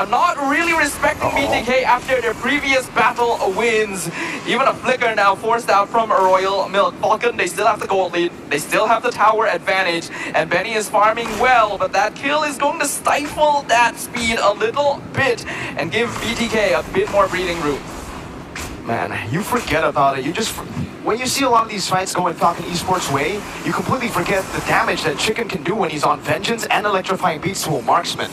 Not really respecting BTK after their previous battle wins. Even a flicker now forced out from a Royal Milk. Falcon, they still have the gold lead, they still have the tower advantage, and Benny is farming well, but that kill is going to stifle that speed a little bit and give BTK a bit more breathing room. Man, you forget about it. When you see a lot of these fights going Falcon Esports way, you completely forget the damage that Chicken can do when he's on Vengeance and electrifying beats to a marksman.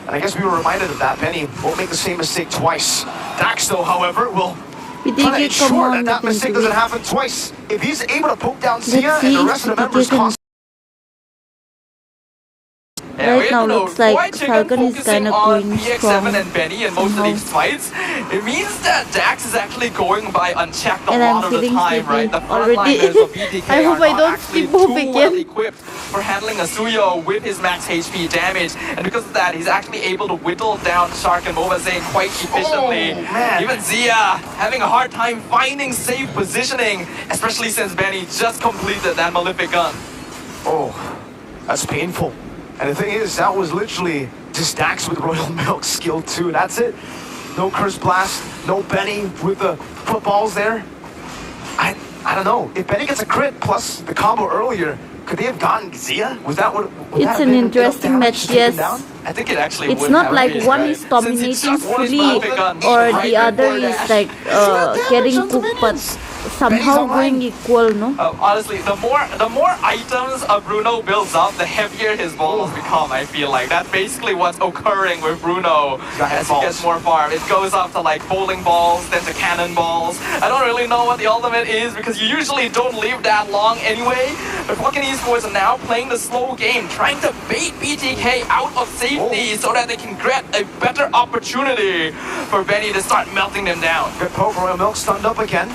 And I guess we were reminded of that. Benny won't make the same mistake twice. Dax, though, however, will try to ensure that mistake doesn't happen twice. If he's able to poke down Zia and the rest of the members cost. Right now looks like Falcon is kind of going strong and Benny in most of these fights. It means that Dax is actually going by unchecked a lot of the time, right? The frontliners of BTK I hope I don't sleep off too well equipped for handling a Suyo with his max HP damage, and because of that, he's actually able to whittle down Shark and Mova Zane quite efficiently. Even Zia having a hard time finding safe positioning, especially since Benny just completed that Malefic gun. Oh, that's painful. And the thing is, that was literally just Dax with Royal Milk skill 2. That's it. No Curse Blast, no Benny with the footballs there. I don't know. If Benny gets a crit plus the combo earlier, could they have gotten Zia? Was that what? It's an interesting match, yes. I think it actually it's not like one is dominating fully or the other is like getting cooked, but somehow going equal, no? Honestly, the more items Bruno builds up, the heavier his balls become, I feel like. That's basically what's occurring with Bruno as he gets more farm. It goes up to like bowling balls, then to cannonballs. I don't really know what the ultimate is because you usually don't live that long anyway. But Falcon Esports are now playing the slow game, trying to bait BTK out of safety so that they can get a better opportunity for Benny to start melting them down. Good poke, Royal Milk stunned up again.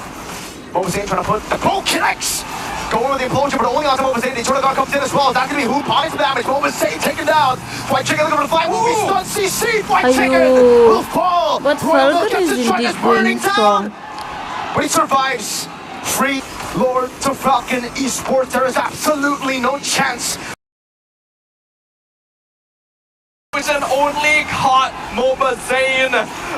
Mobazane trying to put the poke connects. Going with the implosion, but only onto Mobazane. The Tornado comes in as well. Is that going to be who buys the damage? Mobazane taken down. White Chicken looking for the fly. Will be stunned. CC. White Chicken will fall. But Falcon is indeed going strong. But he survives. Free Lord to Falcon Esports. There is absolutely no chance. Only caught Mobazane,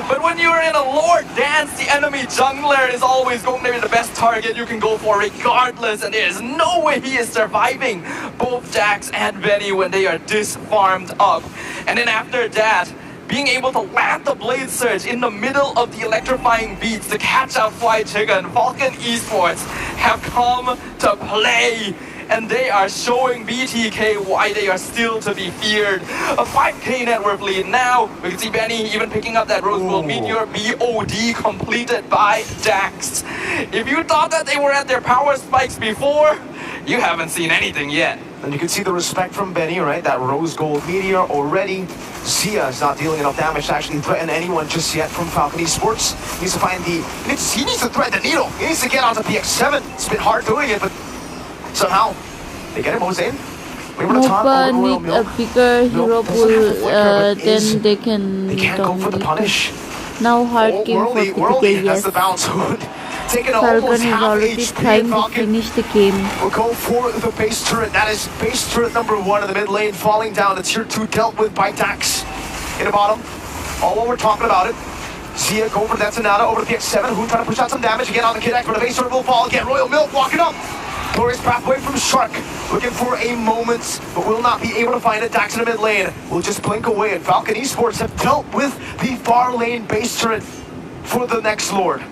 but when you're in a Lord dance, the enemy jungler is always going to be the best target you can go for regardless, and there is no way he is surviving both Dax and Benny when they are disfarmed up. And then after that, being able to land the Blade Surge in the middle of the electrifying beats to catch out Fried Chicken, Falcon Esports have come to play. And they are showing BTK why they are still to be feared. A 5k net worth lead now. We can see Benny even picking up that Rose Gold Meteor BOD completed by Dax. If you thought that they were at their power spikes before, you haven't seen anything yet. And you can see the respect from Benny, right? That Rose Gold Meteor already. Zia is not dealing enough damage to actually threaten anyone just yet from Falcon Esports. He needs to find he needs to thread the needle. He needs to get onto PX7. It's been hard doing it, but Somehow, they get it, Mosaic. Nova need a bigger hero pool, then they can go for the punish. Now hard game for PTK, yes. Falcon is already trying to finish the game. We'll go for the base turret. That is base turret number 1 in the mid lane, falling down. The tier 2 dealt with by Dax. In the bottom, all while we're talking about it. Zia go for that Sonata over to PX7, who trying to push out some damage again on the Kid X, but the base turret will fall again. Royal Milk walking up. Glorious pathway from Shark, looking for a moment, but will not be able to find it. Dax in the mid lane will just blink away, and Falcon Esports have dealt with the far lane base turret for the next Lord.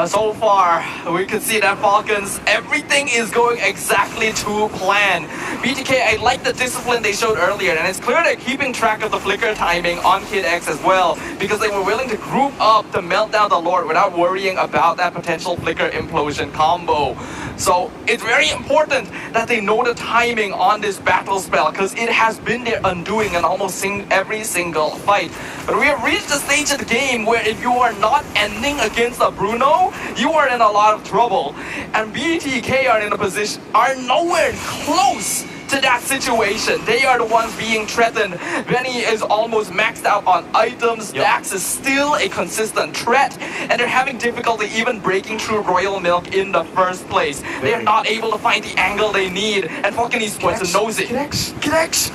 So far, we can see that Falcons, everything is going exactly to plan. BTK, I like the discipline they showed earlier, and it's clear they're keeping track of the flicker timing on Kid X as well, because they were willing to group up to melt down the Lord without worrying about that potential flicker implosion combo. So it's very important that they know the timing on this battle spell, because it has been their undoing in almost every single fight. But we have reached the stage of the game where if you are not ending against a Bruno, you are in a lot of trouble. And BTK are in a position, are nowhere close to that situation. They are the ones being threatened. Benny is almost maxed out on items. Dax is still a consistent threat, and they're having difficulty even breaking through Royal Milk in the first place. They are not able to find the angle they need, and Falcon Esports knows it. Kid X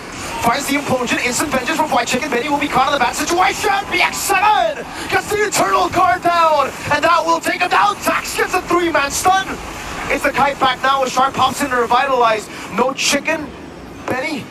finds the implosion, instant vengeance from White Chicken. Benny will be caught in the bad situation. PX7 gets the Eternal Guard down, and that will take him down. Dax gets a 3-man stun. It's the kite back now as Shark pops in to revitalize. No chicken. Benny.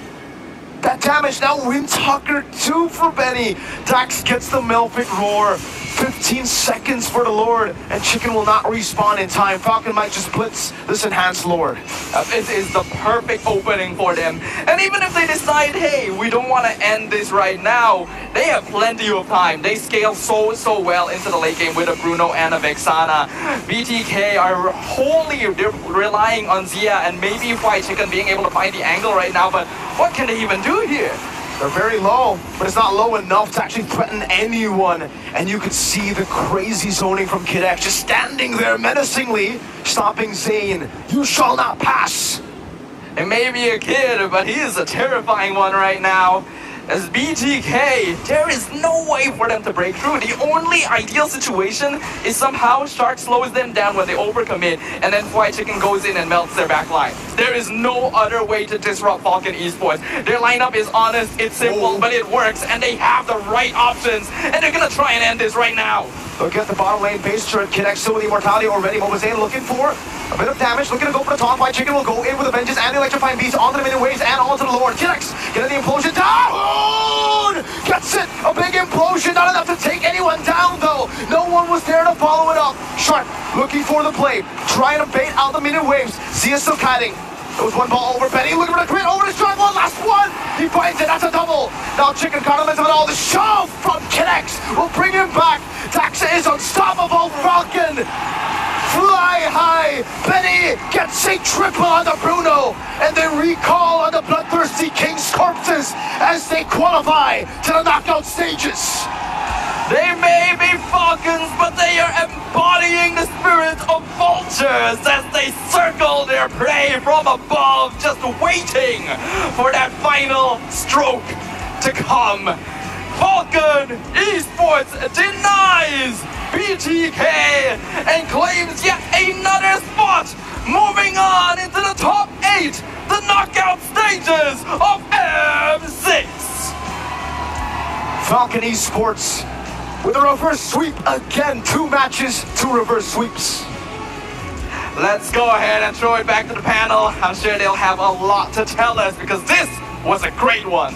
That damage now wins Tucker 2 for Benny. Dax gets the Melfic Roar. 15 seconds for the Lord, and Chicken will not respawn in time. Falcon might just blitz this enhanced Lord. It is the perfect opening for them. And even if they decide, hey, we don't want to end this right now, they have plenty of time. They scale so well into the late game with a Bruno and a Vexana. BTK are they're relying on Zia and maybe White Chicken being able to find the angle right now, but what can they even do here? They're very low, but it's not low enough to actually threaten anyone. And you could see the crazy zoning from Kid X just standing there menacingly, stopping Zane. You shall not pass. It may be a kid, but he is a terrifying one right now. As BTK, there is no way for them to break through. The only ideal situation is somehow Shark slows them down when they overcommit, and then White Chicken goes in and melts their backline. There is no other way to disrupt Falcon Esports. Their lineup is honest, it's simple, but it works, and they have the right options, and they're gonna try and end this right now. Look at the bottom lane base turret. Kid X still with immortality already. Mobazane looking for a bit of damage, looking to go for the top. White Chicken will go in with a vengeance and the electrifying beast onto the minion waves and onto the Lord. Kid X getting the implosion down! Gets it! A big implosion, not enough to take anyone down though. No one was there to follow it up. Shark looking for the play, trying to bait out the minion waves. Zia still kiting. There was one ball over Benny, looking for the crit over the Shark. One last one! He finds it, that's a double. Now Chicken caught him into it all. The shove from Kid X will bring him back. Dax is unstoppable. Falcon fly high. Benny gets a triple on the Bruno, and then recall on the bloodthirsty King's corpses as they qualify to the knockout stages. They may be Falcons, but they are embodying the spirit of vultures as they circle their prey from above, just waiting for that final stroke to come. Falcon Esports denies BTK and claims yet another spot, moving on into the top 8, the knockout stages of M6. Falcon Esports with a reverse sweep again. 2 matches, 2 reverse sweeps. Let's go ahead and throw it back to the panel. I'm sure they'll have a lot to tell us because this was a great one.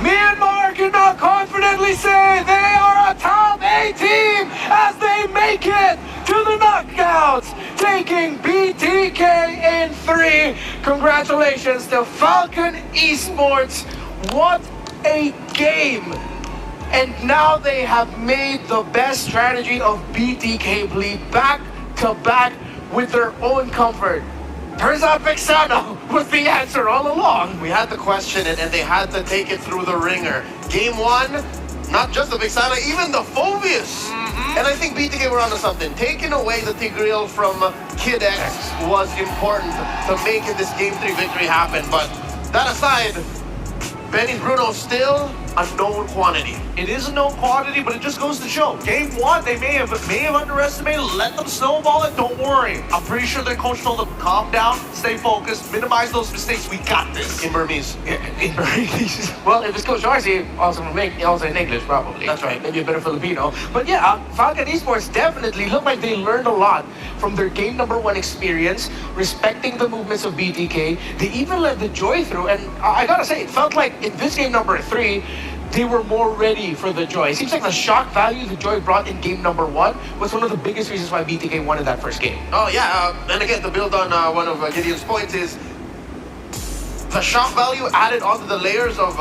Myanmar can now confidently say they are a top 8 team as they make it to the knockouts, taking BTK in 3. Congratulations to Falcon Esports. What a game! And now they have made the best strategy of BTK bleed back to back with their own comfort. Turns out Vexana was the answer all along. We had the question and they had to take it through the ringer. Game 1, not just the Vixana, even the Phobius. And I think BTK were onto something. Taking away the Tigreal from Kid X was important to making this Game 3 victory happen. But that aside, Benny's Bruno still a known quantity. It is a known quantity, but it just goes to show. Game 1, they may have underestimated. Let them snowball it. Don't worry. I'm pretty sure their coach told them, calm down, stay focused, minimize those mistakes. We got this. In Burmese. In Burmese. Well, if it's Coach Darcy, also in English, probably. That's right. Maybe a bit of Filipino. But yeah, Falcon Esports definitely looked like they learned a lot from their game number 1 experience, respecting the movements of BTK. They even led the Joy through, and I gotta say, it felt like in this game number 3, they were more ready for the Joy. It seems like the shock value the Joy brought in game number 1 was one of the biggest reasons why BTK won in that first game. Oh yeah, and again, to build on one of Gideon's points is the shock value added onto the layers of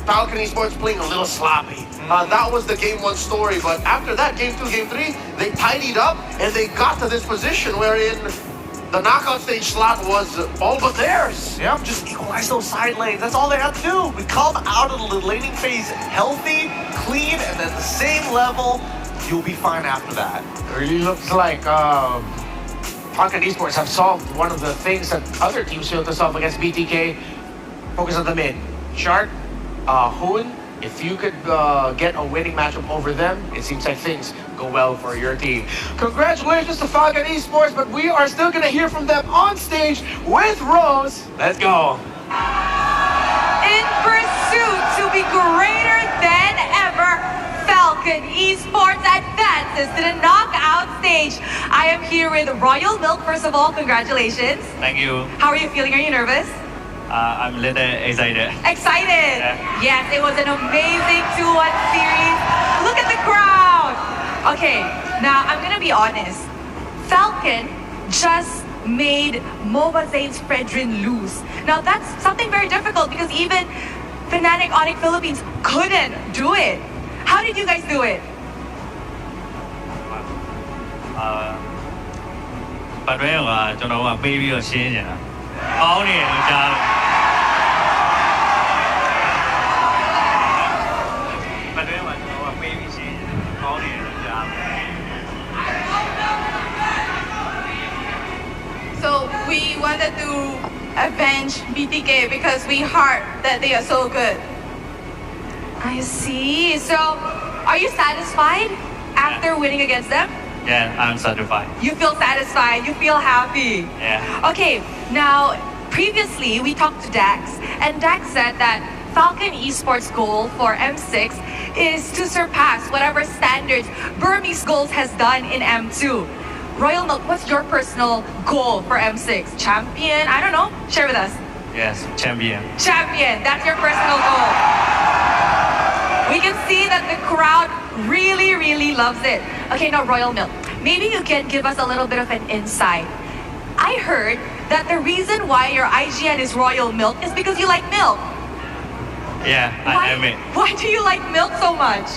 Falcon Esports playing a little sloppy. That was the game 1 story, but after that, game 2, game 3, they tidied up and they got to this position wherein the knockout stage slot was all but theirs. Yeah, just equalize those side lanes. That's all they have to do. We come out of the laning phase healthy, clean, and at the same level, you'll be fine after that. It really looks like Falcon Esports have solved one of the things that other teams failed to solve against BTK. Focus on the mid. Shark, Hoon, if you could get a winning matchup over them, it seems like things go well for your team. Congratulations to Falcon Esports, but we are still gonna hear from them on stage with Rose. Let's go. In pursuit to be greater than ever, Falcon Esports advances to the knockout stage. I am here with Royal Milk. First of all, congratulations. Thank you. How are you feeling? Are you nervous? I'm a little excited. Excited? Yes, it was an amazing 2-1 series. Look at the crowd. Okay, now I'm gonna be honest. Falcon just made MOBA Zane's Fredrin lose. Now that's something very difficult because even Fnatic Onyx Philippines couldn't do it. How did you guys do it? But well,ကျွန်တော်ကပေးပြီးတော့ရှင်းနေတာ။အောင်းနေလို့ကြားတယ်။ But well ကျွန်တော်ကပေးပြီးရှင်းနေတာ။အောင်းနေလို့ကြားတယ်။ So we wanted to avenge BTK because we heard that they are so good. I see. So, are you satisfied after winning against them? Yeah, I'm satisfied. You feel satisfied. You feel happy. Yeah. Okay. Now, previously we talked to Dax, and Dax said that Falcon Esports' goal for M6 is to surpass whatever standards Burmese Goals has done in M2. Royal Milk, what's your personal goal for M6? Champion? I don't know. Share with us. Yes, champion. Champion. That's your personal goal. We can see that the crowd really, really loves it. Okay, now Royal Milk, maybe you can give us a little bit of an insight. I heard that the reason why your IGN is Royal Milk is because you like milk. Yeah, I am it. Why do you like milk so much?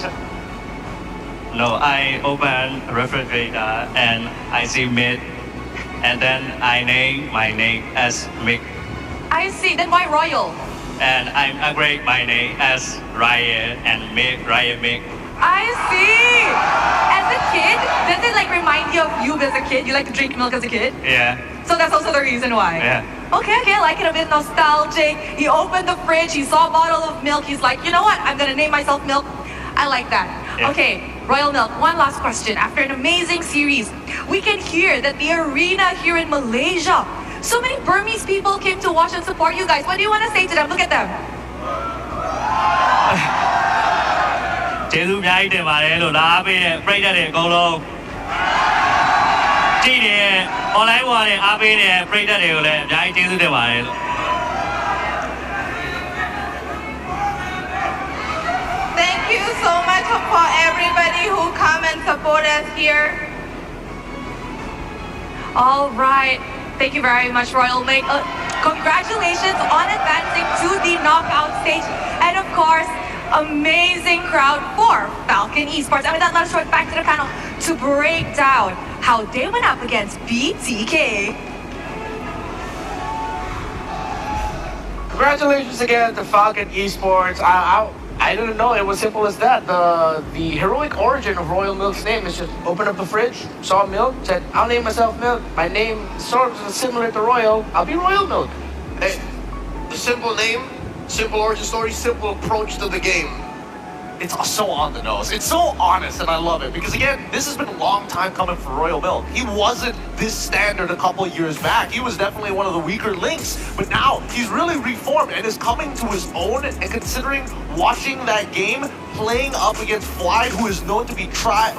No, I open refrigerator and I see meat, and then I name my name as Mick. I see. Then why Royal? And I upgrade my name as Ryan and Mick, Ryan Mick. I see. As a kid, does it like remind you of you as a kid? You like to drink milk as a kid? Yeah. So that's also the reason why? Yeah. Okay, I like it a bit nostalgic. He opened the fridge, he saw a bottle of milk. He's like, you know what? I'm gonna name myself Milk. I like that. Yeah. Okay, Royal Milk, one last question. After an amazing series, we can hear that the arena here in Malaysia, so many Burmese people came to watch and support you guys. What do you want to say to them? Look at them. ကျေးဇူးအများကြီးတင်ပါတယ်လို့လာအားပေးတဲ့ပရိသတ်တွေအကုန်လုံးကြည့်နေတဲ့ online ဝါနဲ့အားပေးတဲ့ပရိသတ်တွေကိုလည်းအများကြီးကျေးဇူးတင်ပါတယ်လို့ Thank you so much for everybody who come and support us here. All right. Thank you very much, Royal Milk. Congratulations on advancing to the knockout stage. And of course, amazing crowd for Falcon Esports. And with that, let's throw it back to the panel to break down how they went up against BTK. Congratulations again to Falcon Esports. I didn't know it was simple as that. The heroic origin of Royal Milk's name is just open up the fridge, saw milk, said, I'll name myself Milk. My name is sort of similar to Royal. I'll be Royal Milk. Hey, the simple name, simple origin story, simple approach to the game. It's so on the nose. It's so honest, and I love it. Because again, this has been a long time coming for Royal Milk. He wasn't this standard a couple of years back. He was definitely one of the weaker links. But now, he's really reformed and is coming to his own. And considering watching that game, playing up against Fly, who is known to be tried,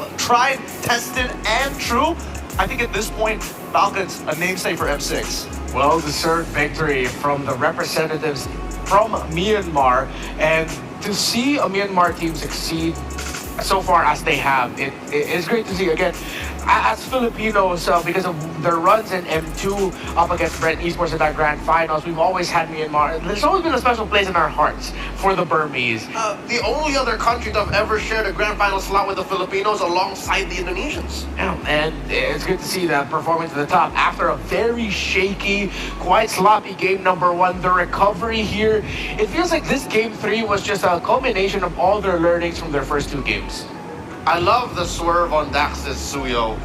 tested, and true, I think at this point, Falcon's a namesake for M6. Well-deserved victory from the representatives from Myanmar. And to see a Myanmar team succeed so far as they have, it's great to see. Again, as Filipinos, because of their runs in M2 up against Brent Esports in that grand finals, we've always had Myanmar. There's always been a special place in our hearts for the Burmese. The only other country to have ever shared a grand final slot with the Filipinos alongside the Indonesians. Yeah, and it's good to see that performing to the top after a very shaky, quite sloppy game number 1. The recovery here, it feels like this game 3 was just a culmination of all their learnings from their first 2 games. I love the swerve on Dax's Suyo.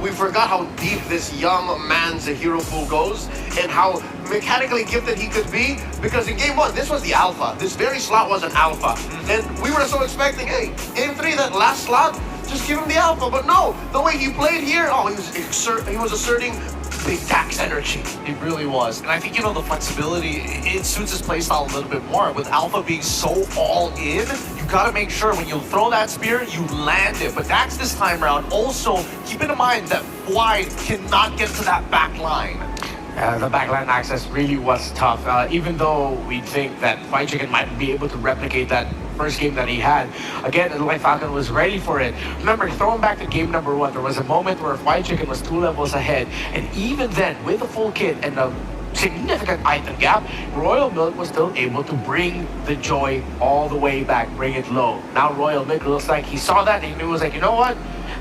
We forgot how deep this young man's hero pool goes and how mechanically gifted he could be, because in game 1, this was the alpha. This very slot was an alpha. And we were so expecting, hey, game 3, that last slot, just give him the alpha. But no, the way he played here, he was asserting big Dax energy. It really was. And I think, the flexibility, it suits his playstyle a little bit more. With Alpha being so all in, you gotta make sure when you throw that spear, you land it. But Dax this time around, also keeping in mind that Wide cannot get to that back line. The backline access really was tough. Even though we think that White Chicken might be able to replicate that first game that he had, again, like Falcon was ready for it. Remember, throwing back to game number 1, there was a moment where White Chicken was 2 levels ahead, and even then, with a full kit and a significant item gap, Royal Milk was still able to bring the joy all the way back, bring it low. Now Royal Milk looks like he saw that and he was like, you know what?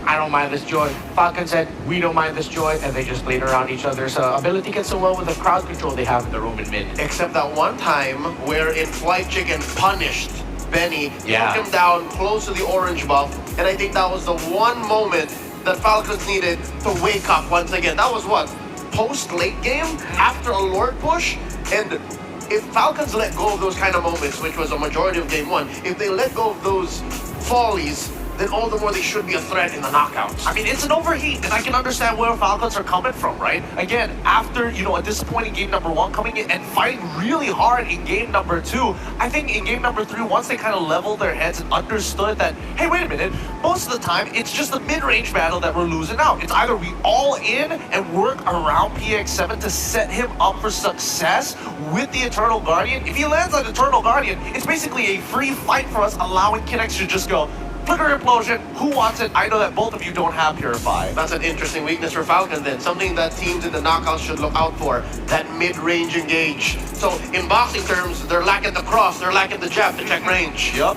I don't mind this joy. Falcon said, we don't mind this joy, and they just played around each other's ability gets so well with the crowd control they have in the Roman mid. Except that one time wherein Flight Chicken punished Benny, took him down close to the orange buff, and I think that was the one moment that Falcons needed to wake up once again. That was what? Post-late game? After a Lord push? And if Falcons let go of those kind of moments, which was a majority of game 1, if they let go of those follies, then all the more they should be a threat in the knockouts. I mean, it's an overheat, and I can understand where Falcons are coming from, right? Again, after, a disappointing game number 1, coming in and fighting really hard in game number 2, I think in game number 3, once they kind of leveled their heads and understood that, hey, wait a minute, most of the time, it's just the mid-range battle that we're losing out. It's either we all in and work around PX7 to set him up for success with the Eternal Guardian. If he lands on Eternal Guardian, it's basically a free fight for us, allowing Kinex to just go, Flicker Implosion, who wants it? I know that both of you don't have Purify. That's an interesting weakness for Falcon then. Something that teams in the knockouts should look out for. That mid-range engage. So in boxing terms, they're lacking the cross, they're lacking the jab to check range. Yup.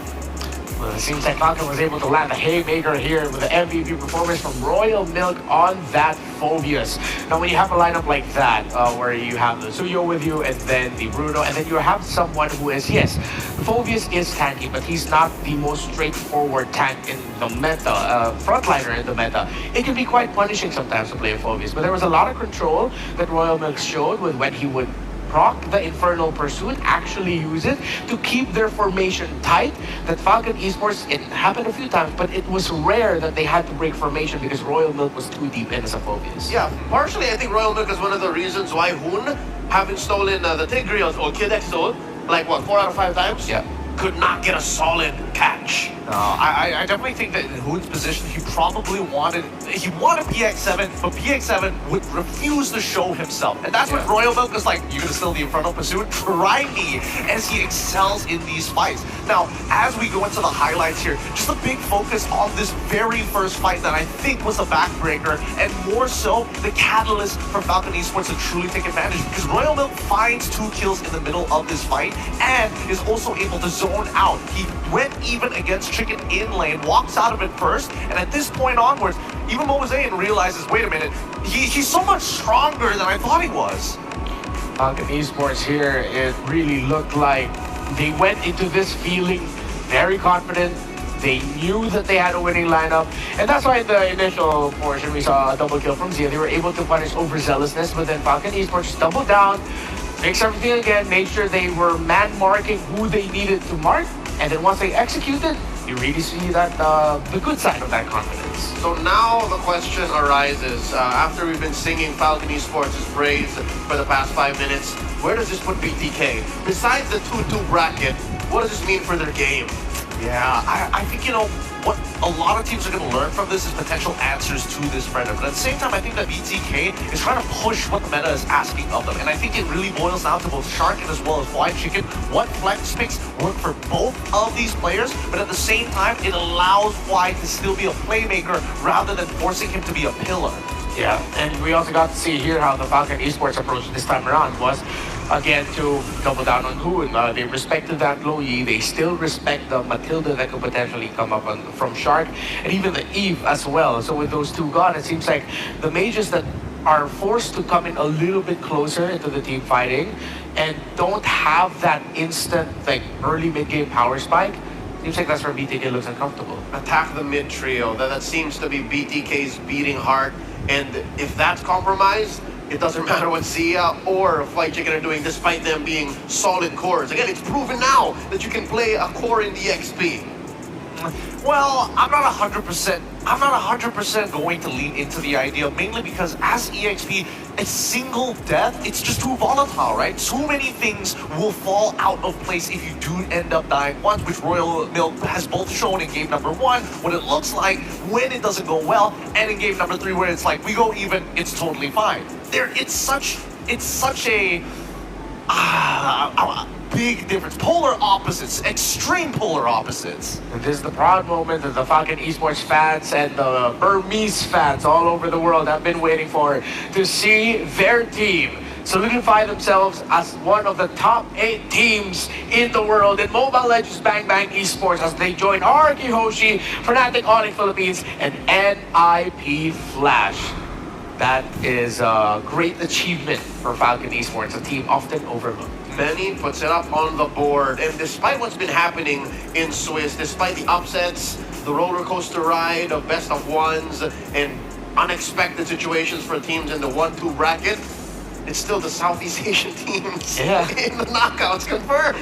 Well, it seems like Falcon was able to land the haymaker here with the MVP performance from Royal Milk on that Phobius. Now, when you have a lineup like that, where you have the Suyo with you, and then the Bruno, and then you have someone who is, yes, Phobius is tanky, but he's not the most straightforward tank in the meta, frontliner in the meta. It can be quite punishing sometimes to play a Phobius, but there was a lot of control that Royal Milk showed with when he would proc the Infernal Pursuit, actually use it to keep their formation tight. That Falcon Esports, it happened a few times, but it was rare that they had to break formation because Royal Milk was too deep in as a Phobius. Yeah, partially I think Royal Milk is one of the reasons why Hoon, having stolen the Tigreals or Kidex stole, like what, 4 out of 5 times? Yeah. Could not get a solid catch. I definitely think that in Hoon's position, he probably wanted PX7, but PX7 would refuse to show himself. And that's when Royal Milk is like, you're gonna steal the Infernal Pursuit? Try me, as he excels in these fights. Now, as we go into the highlights here, just a big focus on this very first fight that I think was the backbreaker, and more so, the catalyst for Falcon Esports to truly take advantage, because Royal Milk finds 2 kills in the middle of this fight, and is also able to zone out. He went even against Chicken in lane, walks out of it first, and at this point onwards, even Momozayan realizes, wait a minute, he's so much stronger than I thought he was. Falcon Esports here, it really looked like they went into this feeling very confident. They knew that they had a winning lineup, and that's why in the initial portion we saw a double kill from Zia. They were able to punish overzealousness, but then Falcon Esports just doubled down, fixed everything again, made sure they were man-marking who they needed to mark, and then once they executed, you really see that the good side of that confidence. So now the question arises, after we've been singing Falcon Esports' praise for the past 5 minutes, where does this put BTK? Besides the 2-2 bracket, what does this mean for their game? Yeah, I think, what a lot of teams are going to learn from this is potential answers to this Predator. But at the same time, I think that BTK is trying to push what the meta is asking of them. And I think it really boils down to both Shark and as well as Flying Chicken. What flex picks work for both of these players, but at the same time, it allows Fly to still be a playmaker rather than forcing him to be a pillar. Yeah, and we also got to see here how the Falcon Esports approach this time around was, again, to double down on Hoon. They respected that low E. They still respect the Matilda that could potentially come up from Shark, and even the Eve as well. So with those two gone, it seems like the mages that are forced to come in a little bit closer into the team fighting and don't have that instant, early mid-game power spike, seems like that's where BTK looks uncomfortable. Attack the mid trio. That seems to be BTK's beating heart. And if that's compromised, it doesn't matter what Zia or Flight Chicken are doing, despite them being solid cores. Again, it's proven now that you can play a core in the XP. Well, I'm not 100% going to lean into the idea, mainly because as EXP, a single death, it's just too volatile, right? So many things will fall out of place if you do end up dying once, which Royal Milk has both shown in game number 1, what it looks like when it doesn't go well, and in game number 3, where it's like, we go even, it's totally fine. It's such a big difference. Polar opposites, extreme polar opposites. And this is the proud moment that the Falcon Esports fans and the Burmese fans all over the world have been waiting for, to see their team solidify themselves as one of the top 8 teams in the world in Mobile Legends Bang Bang Esports as they join RRQ Hoshi, Fnatic Onyx Philippines, and NIP Flash. That is a great achievement for Falcon Esports, a team often overlooked. Benny puts it up on the board, and despite what's been happening in Swiss, despite the upsets, the roller coaster ride of best of ones, and unexpected situations for teams in the 1-2 bracket, it's still the Southeast Asian teams in the knockouts confirmed.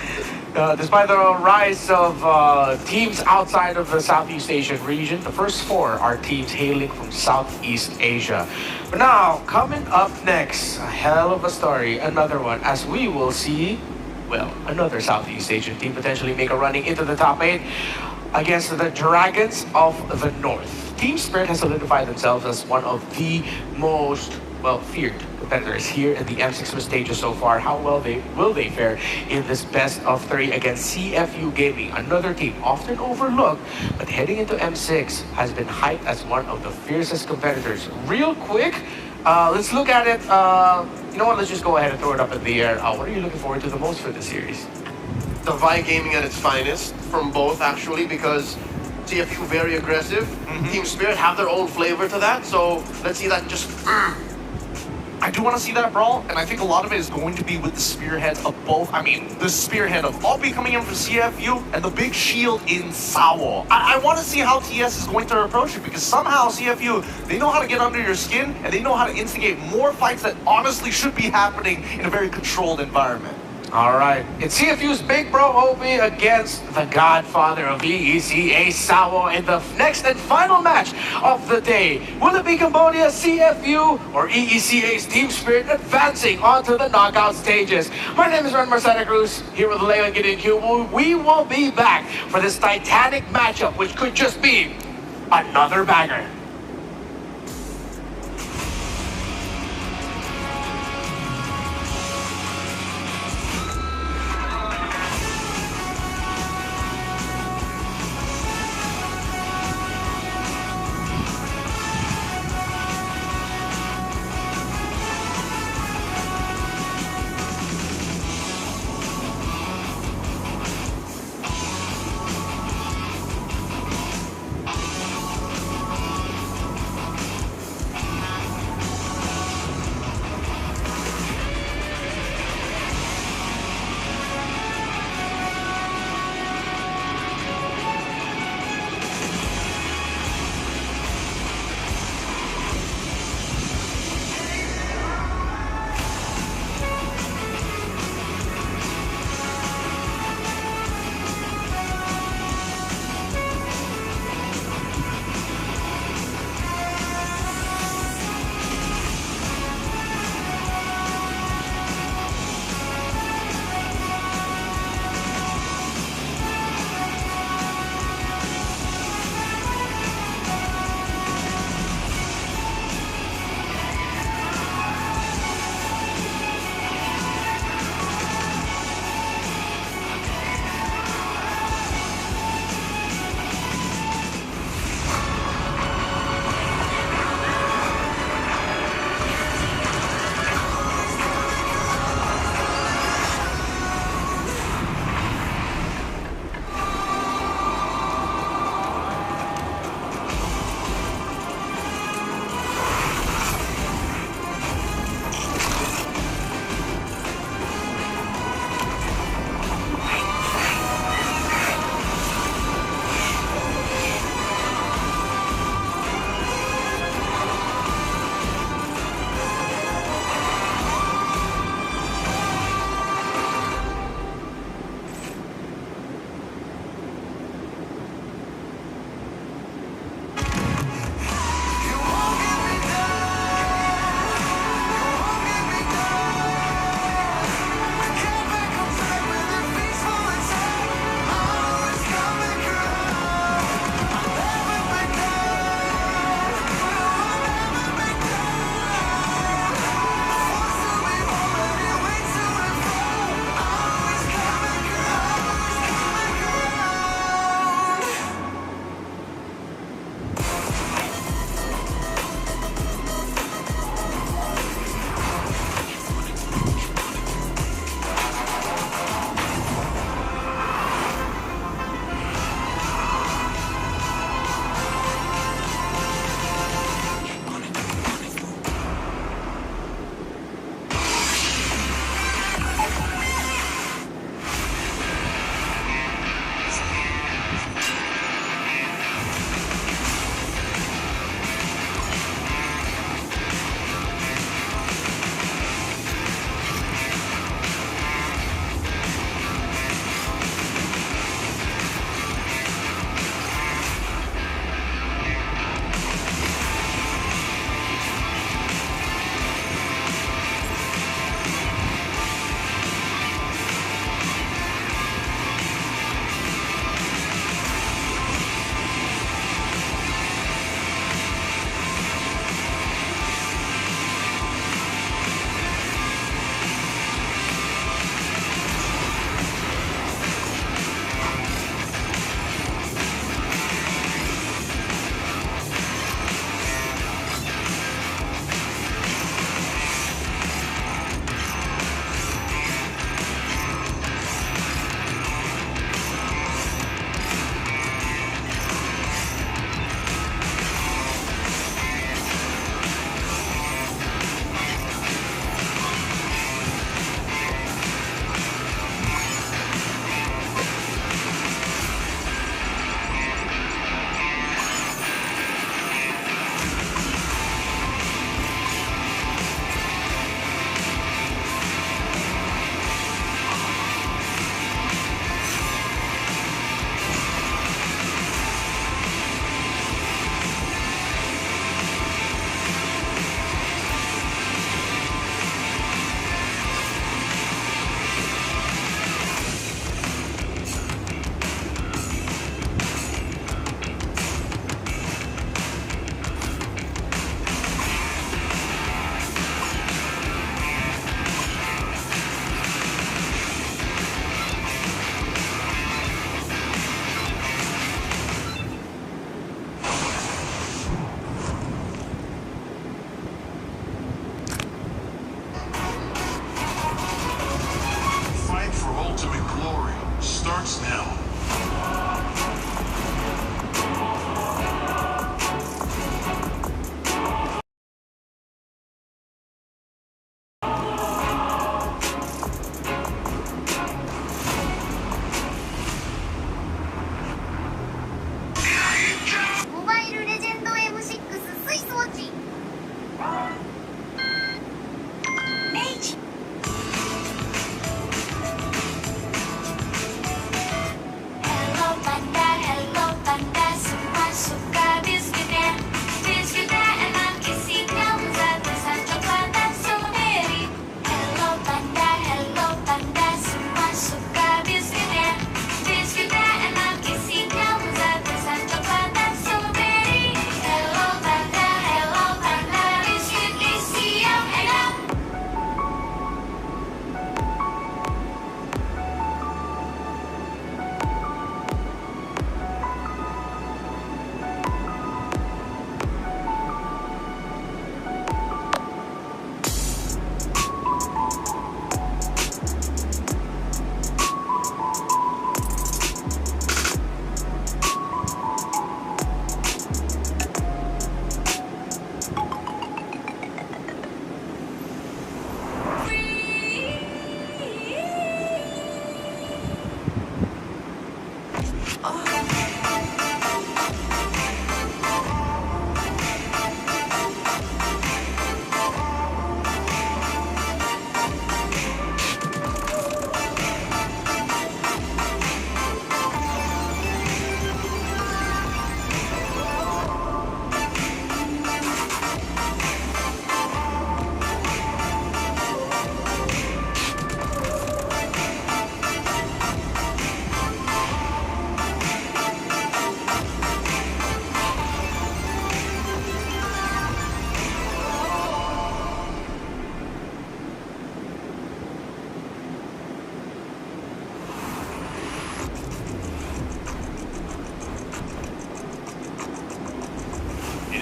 Despite the rise of teams outside of the Southeast Asian region, the first 4 are teams hailing from Southeast Asia. But now, coming up next, a hell of a story, another one, as we will see, well, another Southeast Asian team potentially make a running into the top 8 against the Dragons of the North. Team Spirit has solidified themselves as one of the most, feared competitors here in the M6 stages so far. How well will they fare in this best of 3 against CFU Gaming, another team often overlooked, but heading into M6 has been hyped as one of the fiercest competitors. Real quick, let's look at it. You know what? Let's just go ahead and throw it up in the air. What are you looking forward to the most for this series? The Vi Gaming at its finest from both, actually, because CFU very aggressive. Team Spirit have their own flavor to that, so let's see that just. I do want to see that brawl, and I think a lot of it is going to be with the spearheads of both. I mean, the spearhead of Obi coming in from CFU and the big shield in Sawo. I want to see how TS is going to approach it, because somehow CFU, they know how to get under your skin, and they know how to instigate more fights that honestly should be happening in a very controlled environment. All right, it's CFU's big bro Obi against the godfather of EECA, Sawo, in the next and final match of the day. Will it be Cambodia, CFU, or EECA's Team Spirit advancing onto the knockout stages? My name is Ren Santa Cruz, here with Leo and Gideon Q. We will be back for this titanic matchup, which could just be another banger.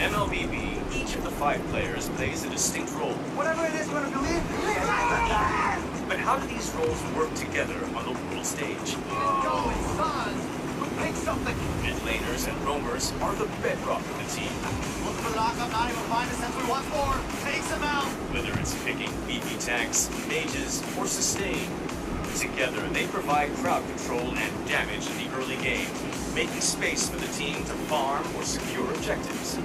In MLBB, each of the 5 players plays a distinct role. Whatever it is we're gonna believe, but how do these roles work together on the world stage? Go, son! Pick something! Mid laners and roamers are the bedrock of the team. Look for the knockup, not even find a sentry once more. Takes him out. Whether it's picking BP tanks, mages, or sustain, together they provide crowd control and damage in the early game, making space for the team to farm or secure objectives.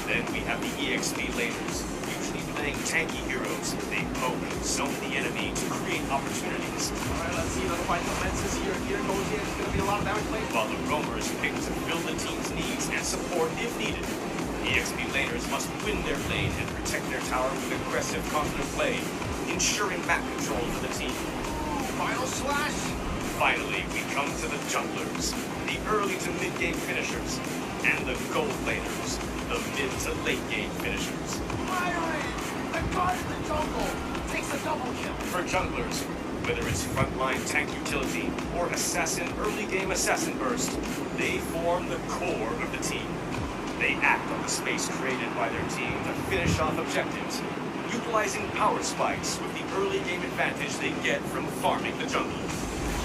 Then we have the EXP laners, usually playing tanky heroes. They poke and zone the enemy to create opportunities. Alright, let's see. Let's fight the fences here. Here goes in. It's gonna be a lot of damage played. While the roamers pick to fill the team's needs and support if needed. EXP laners must win their lane and protect their tower with aggressive confident play, ensuring map control for the team. Final slash! Finally, we come to the junglers, the early to mid-game finishers, and the gold laners, the mid to late game finishers. Finally! The god in the jungle takes a double kill. For junglers, whether it's frontline tank utility or assassin early game assassin burst, they form the core of the team. They act on the space created by their team to finish off objectives, utilizing power spikes with the early game advantage they get from farming the jungle.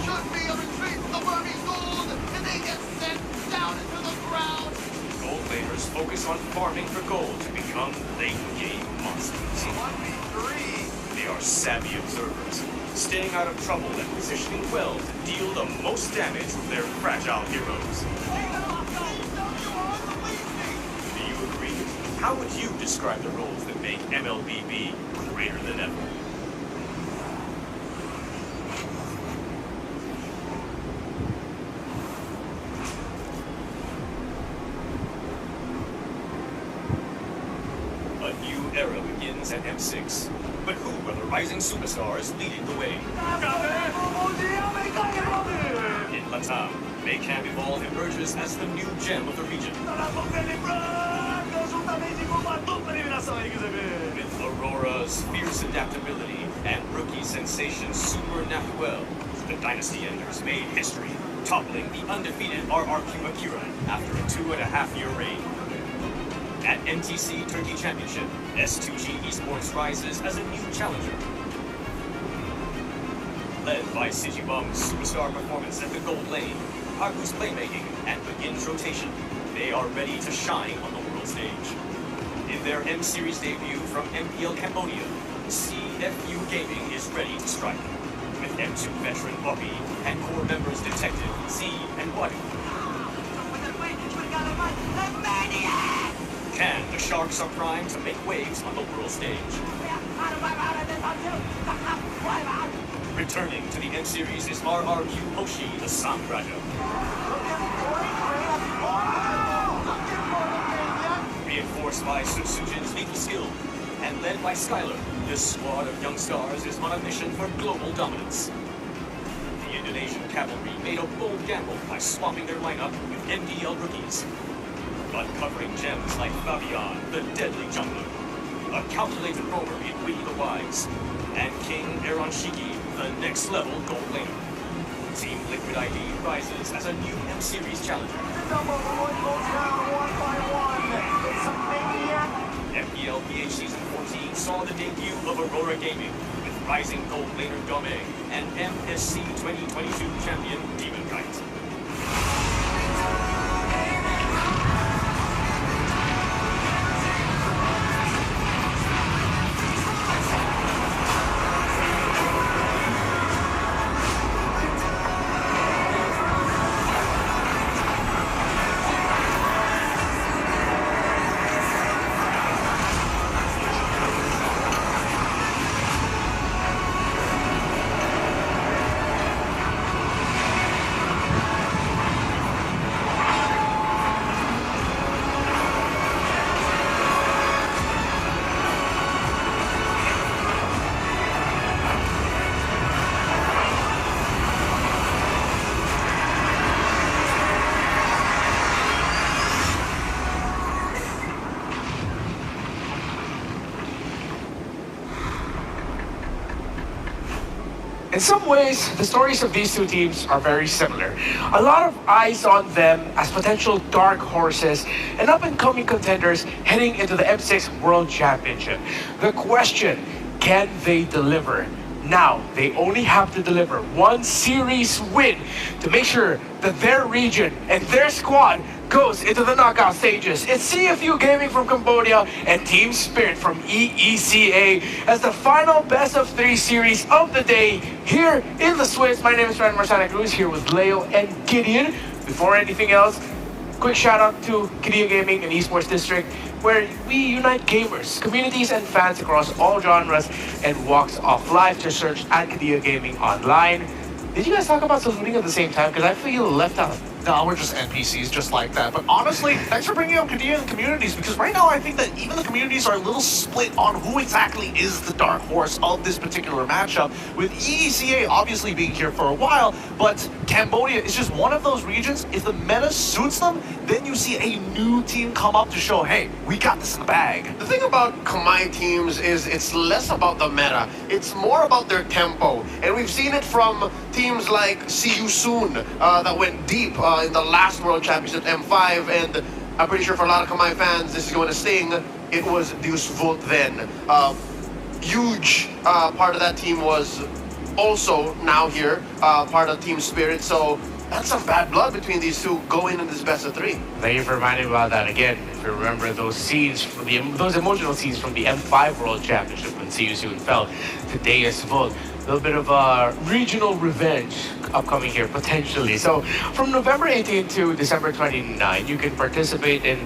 Should be a retreat from the Burmese gold, and they get sent down into the ground. Gold laners focus on farming for gold to become late game monsters. 1v3. They are savvy observers, staying out of trouble and positioning well to deal the most damage with their fragile heroes. Do you agree? How would you describe the roles that make MLBB greater than ever? A new era begins at M6. But who are the rising superstars leading the way? In Latam, Maycam Evolve emerges as the new gem of the region. With Aurora's fierce adaptability and rookie sensation Super Nahuel, the Dynasty Enders made history, toppling the undefeated RRQ Akira after a 2.5-year reign. At NTC Turkey Championship, S2G Esports rises as a new challenger. Led by Sigibum's superstar performance at the gold lane, Haku's playmaking, and Begin's rotation, they are ready to shine on the world stage. In their M-Series debut from MPL Cambodia, CFU Gaming is ready to strike, with M2 veteran Bobby and core members Detective, Z, and Wadu. Can the Sharks are primed to make waves on the world stage? Returning to the M-Series is RRQ Hoshi, the Samuraja. Reinforced by Sutsujin's lethal skill, and led by Skylar, this squad of young stars is on a mission for global dominance. The Indonesian cavalry made a bold gamble by swapping their lineup with MDL rookies. Uncovering gems like Fabian, the deadly jungler, a calculated roamer in Wii the Wise, and King Aaron Shiki, the next level gold laner. Team Liquid ID rises as a new M-Series challenger. MPL PH Season 14 saw the debut of Aurora Gaming, with rising gold laner Dome and MSC 2022 champion Demon Kite. In some ways, the stories of these two teams are very similar. A lot of eyes on them as potential dark horses and up-and-coming contenders heading into the M6 World Championship. The question, can they deliver? Now, they only have to deliver one series win to make sure that their region and their squad goes into the knockout stages. It's CFU Gaming from Cambodia and Team Spirit from EECA as the final best of 3 series of the day here in the Swiss. My name is Fran Marsana Cruz here with Leo and Gideon. Before anything else, quick shout out to Kidia Gaming and Esports District, where we unite gamers, communities, and fans across all genres and walks of life. Just search at Kidia Gaming online. Did you guys talk about saluting at the same time? Because I feel left out. No, we're just NPCs just like that. But honestly, thanks for bringing up Kadia and communities, because right now I think that even the communities are a little split on who exactly is the dark horse of this particular matchup, with EECA obviously being here for a while, but Cambodia is just one of those regions. If the meta suits them, then you see a new team come up to show, hey, we got this in the bag. The thing about Khmer teams is it's less about the meta. It's more about their tempo. And we've seen it from teams like See You Soon that went deep in the last World Championship M5, and I'm pretty sure for a lot of Khmer fans this is going to sting. It was Deus Vult then. Huge part of that team was also now here, part of Team Spirit, so that's some bad blood between these two going in this best of 3. Thank you for reminding me about that again. If you remember those scenes, those emotional scenes from the M5 World Championship when See You Soon fell to Deus Vult. A little bit of regional revenge upcoming here, potentially. So from November 18 to December 29, you can participate in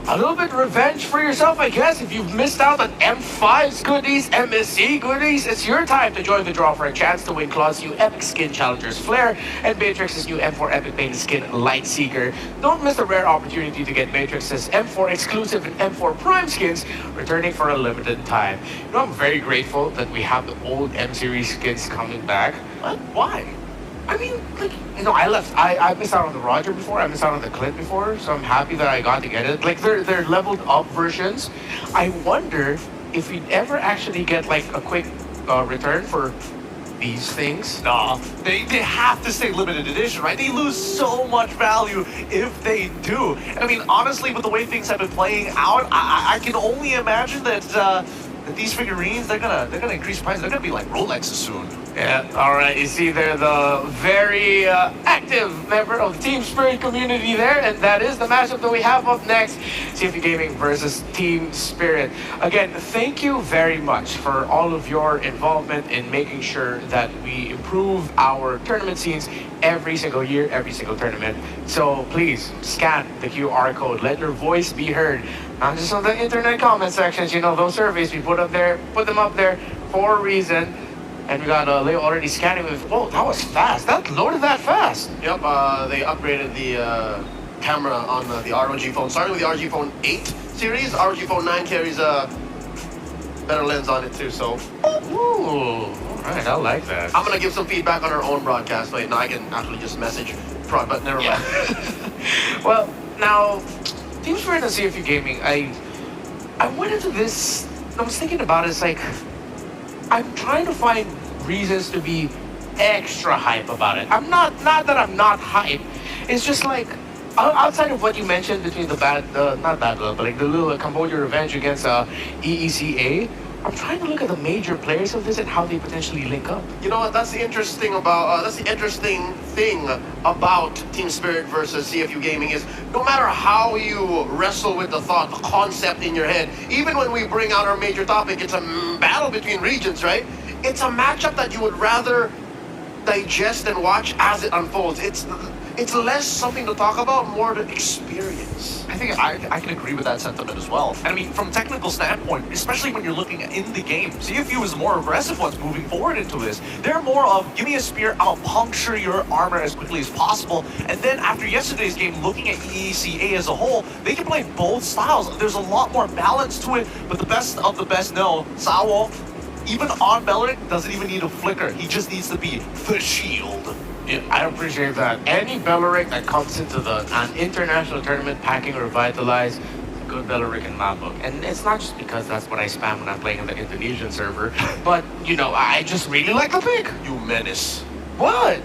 a little bit of revenge for yourself, I guess. If you've missed out on M5's goodies, MSC goodies, it's your time to join the draw for a chance to win Claw's new Epic Skin Challengers Flare and Matrix's new M4 Epic Painted Skin Lightseeker. Don't miss the rare opportunity to get Matrix's M4 exclusive and M4 Prime skins returning for a limited time. You know, I'm very grateful that we have the old M-Series skins coming back. What? Why? I mean, like, you know, I missed out on the Roger before, I missed out on the Glip before, so I'm happy that I got to get it. Like, they're leveled up versions. I wonder if we'd ever actually get, like, a quick return for these things. No, they have to stay limited edition, right? They lose so much value if they do. I mean, honestly, with the way things have been playing out, I can only imagine that these figurines, they're gonna increase price. They're gonna be like Rolexes soon. Yeah, all right. You see, they're the very active member of the Team Spirit community there, and that is the matchup that we have up next: CFU Gaming versus Team Spirit. Again, thank you very much for all of your involvement in making sure that we improve our tournament scenes every single year, every single tournament. So please scan the QR code. Let your voice be heard. Not just on the internet comment sections, you know, those surveys we put them up there for a reason. And we got Leo already scanning with, whoa, that was fast. That loaded that fast. Yep, they upgraded the camera on the ROG phone. Starting with the ROG Phone 8 series, ROG Phone 9 carries a better lens on it too, so. Ooh, all right, I like that. I'm gonna give some feedback on our own broadcast. Wait, no, I can actually just message Prod, but never mind. Well, now, Team Spirit and CFU Gaming, I went into this, I was thinking about it, it's like, I'm trying to find reasons to be extra hype about it. I'm not that I'm not hype. It's just like, outside of what you mentioned between not bad blood, but like the little Cambodia revenge against EECA, I'm trying to look at the major players of this and how they potentially link up. You know what? That's the interesting thing about Team Spirit versus CFU Gaming is no matter how you wrestle with the thought, the concept in your head, even when we bring out our major topic, it's a battle between regions, right? It's a matchup that you would rather digest and watch as it unfolds. It's less something to talk about, more to experience. I think I can agree with that sentiment as well. And I mean, from a technical standpoint, especially when you're looking in the game, CFU is the more aggressive ones moving forward into this. They're more of, give me a spear, I'll puncture your armor as quickly as possible. And then after yesterday's game, looking at EECA as a whole, they can play both styles. There's a lot more balance to it, but the best of the best know, Sawo, even on Beleric, doesn't even need a flicker. He just needs to be the shield. Yeah, I appreciate that. Any Beleric that comes into an international tournament packing Revitalize, good Bellerican map book. And it's not just because that's what I spam when I'm playing in the Indonesian server, but, you know, I just really like the pick. You menace. What?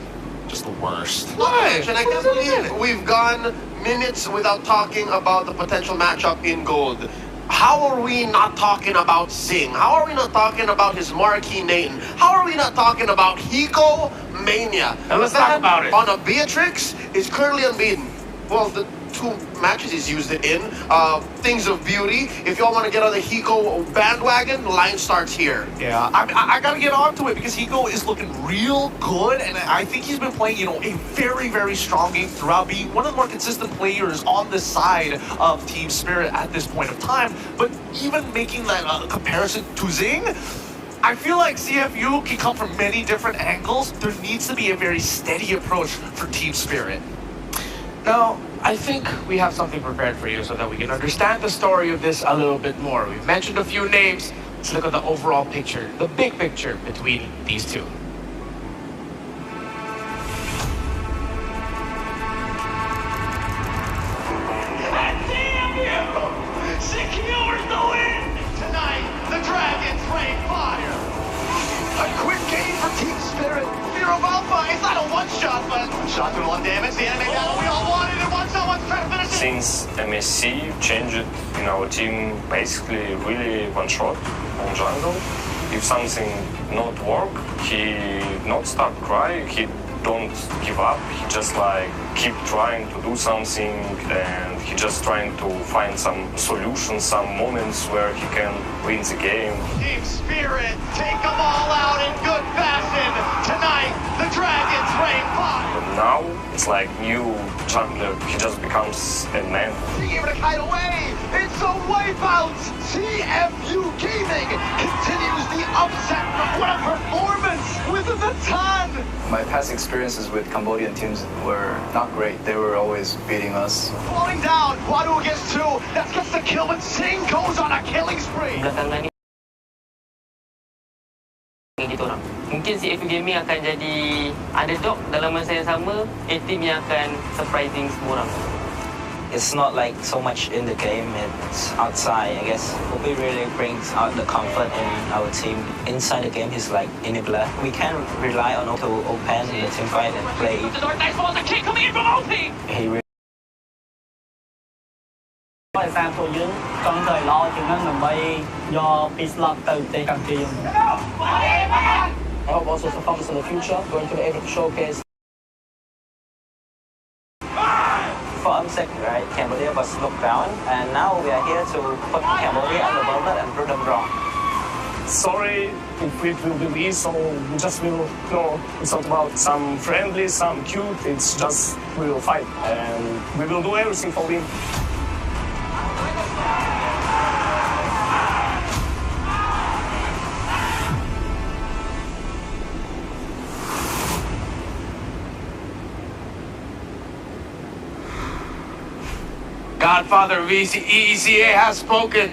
Just the worst. Why? And I can't believe we've gone minutes without talking about the potential matchup in gold. How are we not talking about Zing? How are we not talking about his marquee Nathan? How are we not talking about Hiko Mania? And let's talk about it. On a Beatrix is currently unbeaten. Well, the 2 matches he's used it in. Things of Beauty. If y'all want to get on the Hiko bandwagon, the line starts here. Yeah, I gotta get onto it because Hiko is looking real good, and I think he's been playing, you know, a very, very strong game throughout, being one of the more consistent players on the side of Team Spirit at this point of time. But even making that comparison to Zing, I feel like CFU can come from many different angles. There needs to be a very steady approach for Team Spirit. Now, I think we have something prepared for you so that we can understand the story of this a little bit more. We've mentioned a few names. Let's look at the overall picture, the big picture between these two. Secures the win! Tonight, the Dragons rain fire! A quick game for Team Spirit. Fear of Alpha, it's not a one-shot, but shot to 1 damage, the enemy battle we all wanted, and once someone's trying to finish it. Since MSC changed in our team basically really one shot on jungle, if something not work, he not start cry, he don't give up, he just like keep trying to do something, and he just trying to find some solutions, some moments where he can win the game. Team Spirit, take them all out in good fashion. Tonight, the Dragons rain fire. But now it's like new jungler, he just becomes a man. Being able to kite away, it's a wipeout. CFU Gaming continues the upset. What a performance within the ton. My past experiences with Cambodian teams were not great. They were always beating us. Falling down, Wadu gets 2. That gets the kill, but Singh goes on a killing spree. Belakangan ni gitu orang. Mungkin CFU Gaming akan jadi underdog dalam masa yang sama. A-team yang akan surprising semua orang. It's not like so much in the game, it's outside, I guess. Obi really brings out the comfort in our team. Inside the game, he's like enabler. We can rely on Otto to open the team fight and play. The Dark Knight's a kick coming in from OP. He really សាពួកយើងចង់ទៅឡជាងហ្នឹងដើម្បីយកពី slot ទៅប្រទេសកម្ពុជាយើង I hope also to focus in the future, going to be able to showcase. For MSEC, right, Cambodia was looked down, and now we are here to put Cambodia on the world and prove them wrong. Sorry if it will be easy, so we just will, you know, it's not about some friendly, some cute, it's just we will fight, and we will do everything for win. Godfather of ECA has spoken.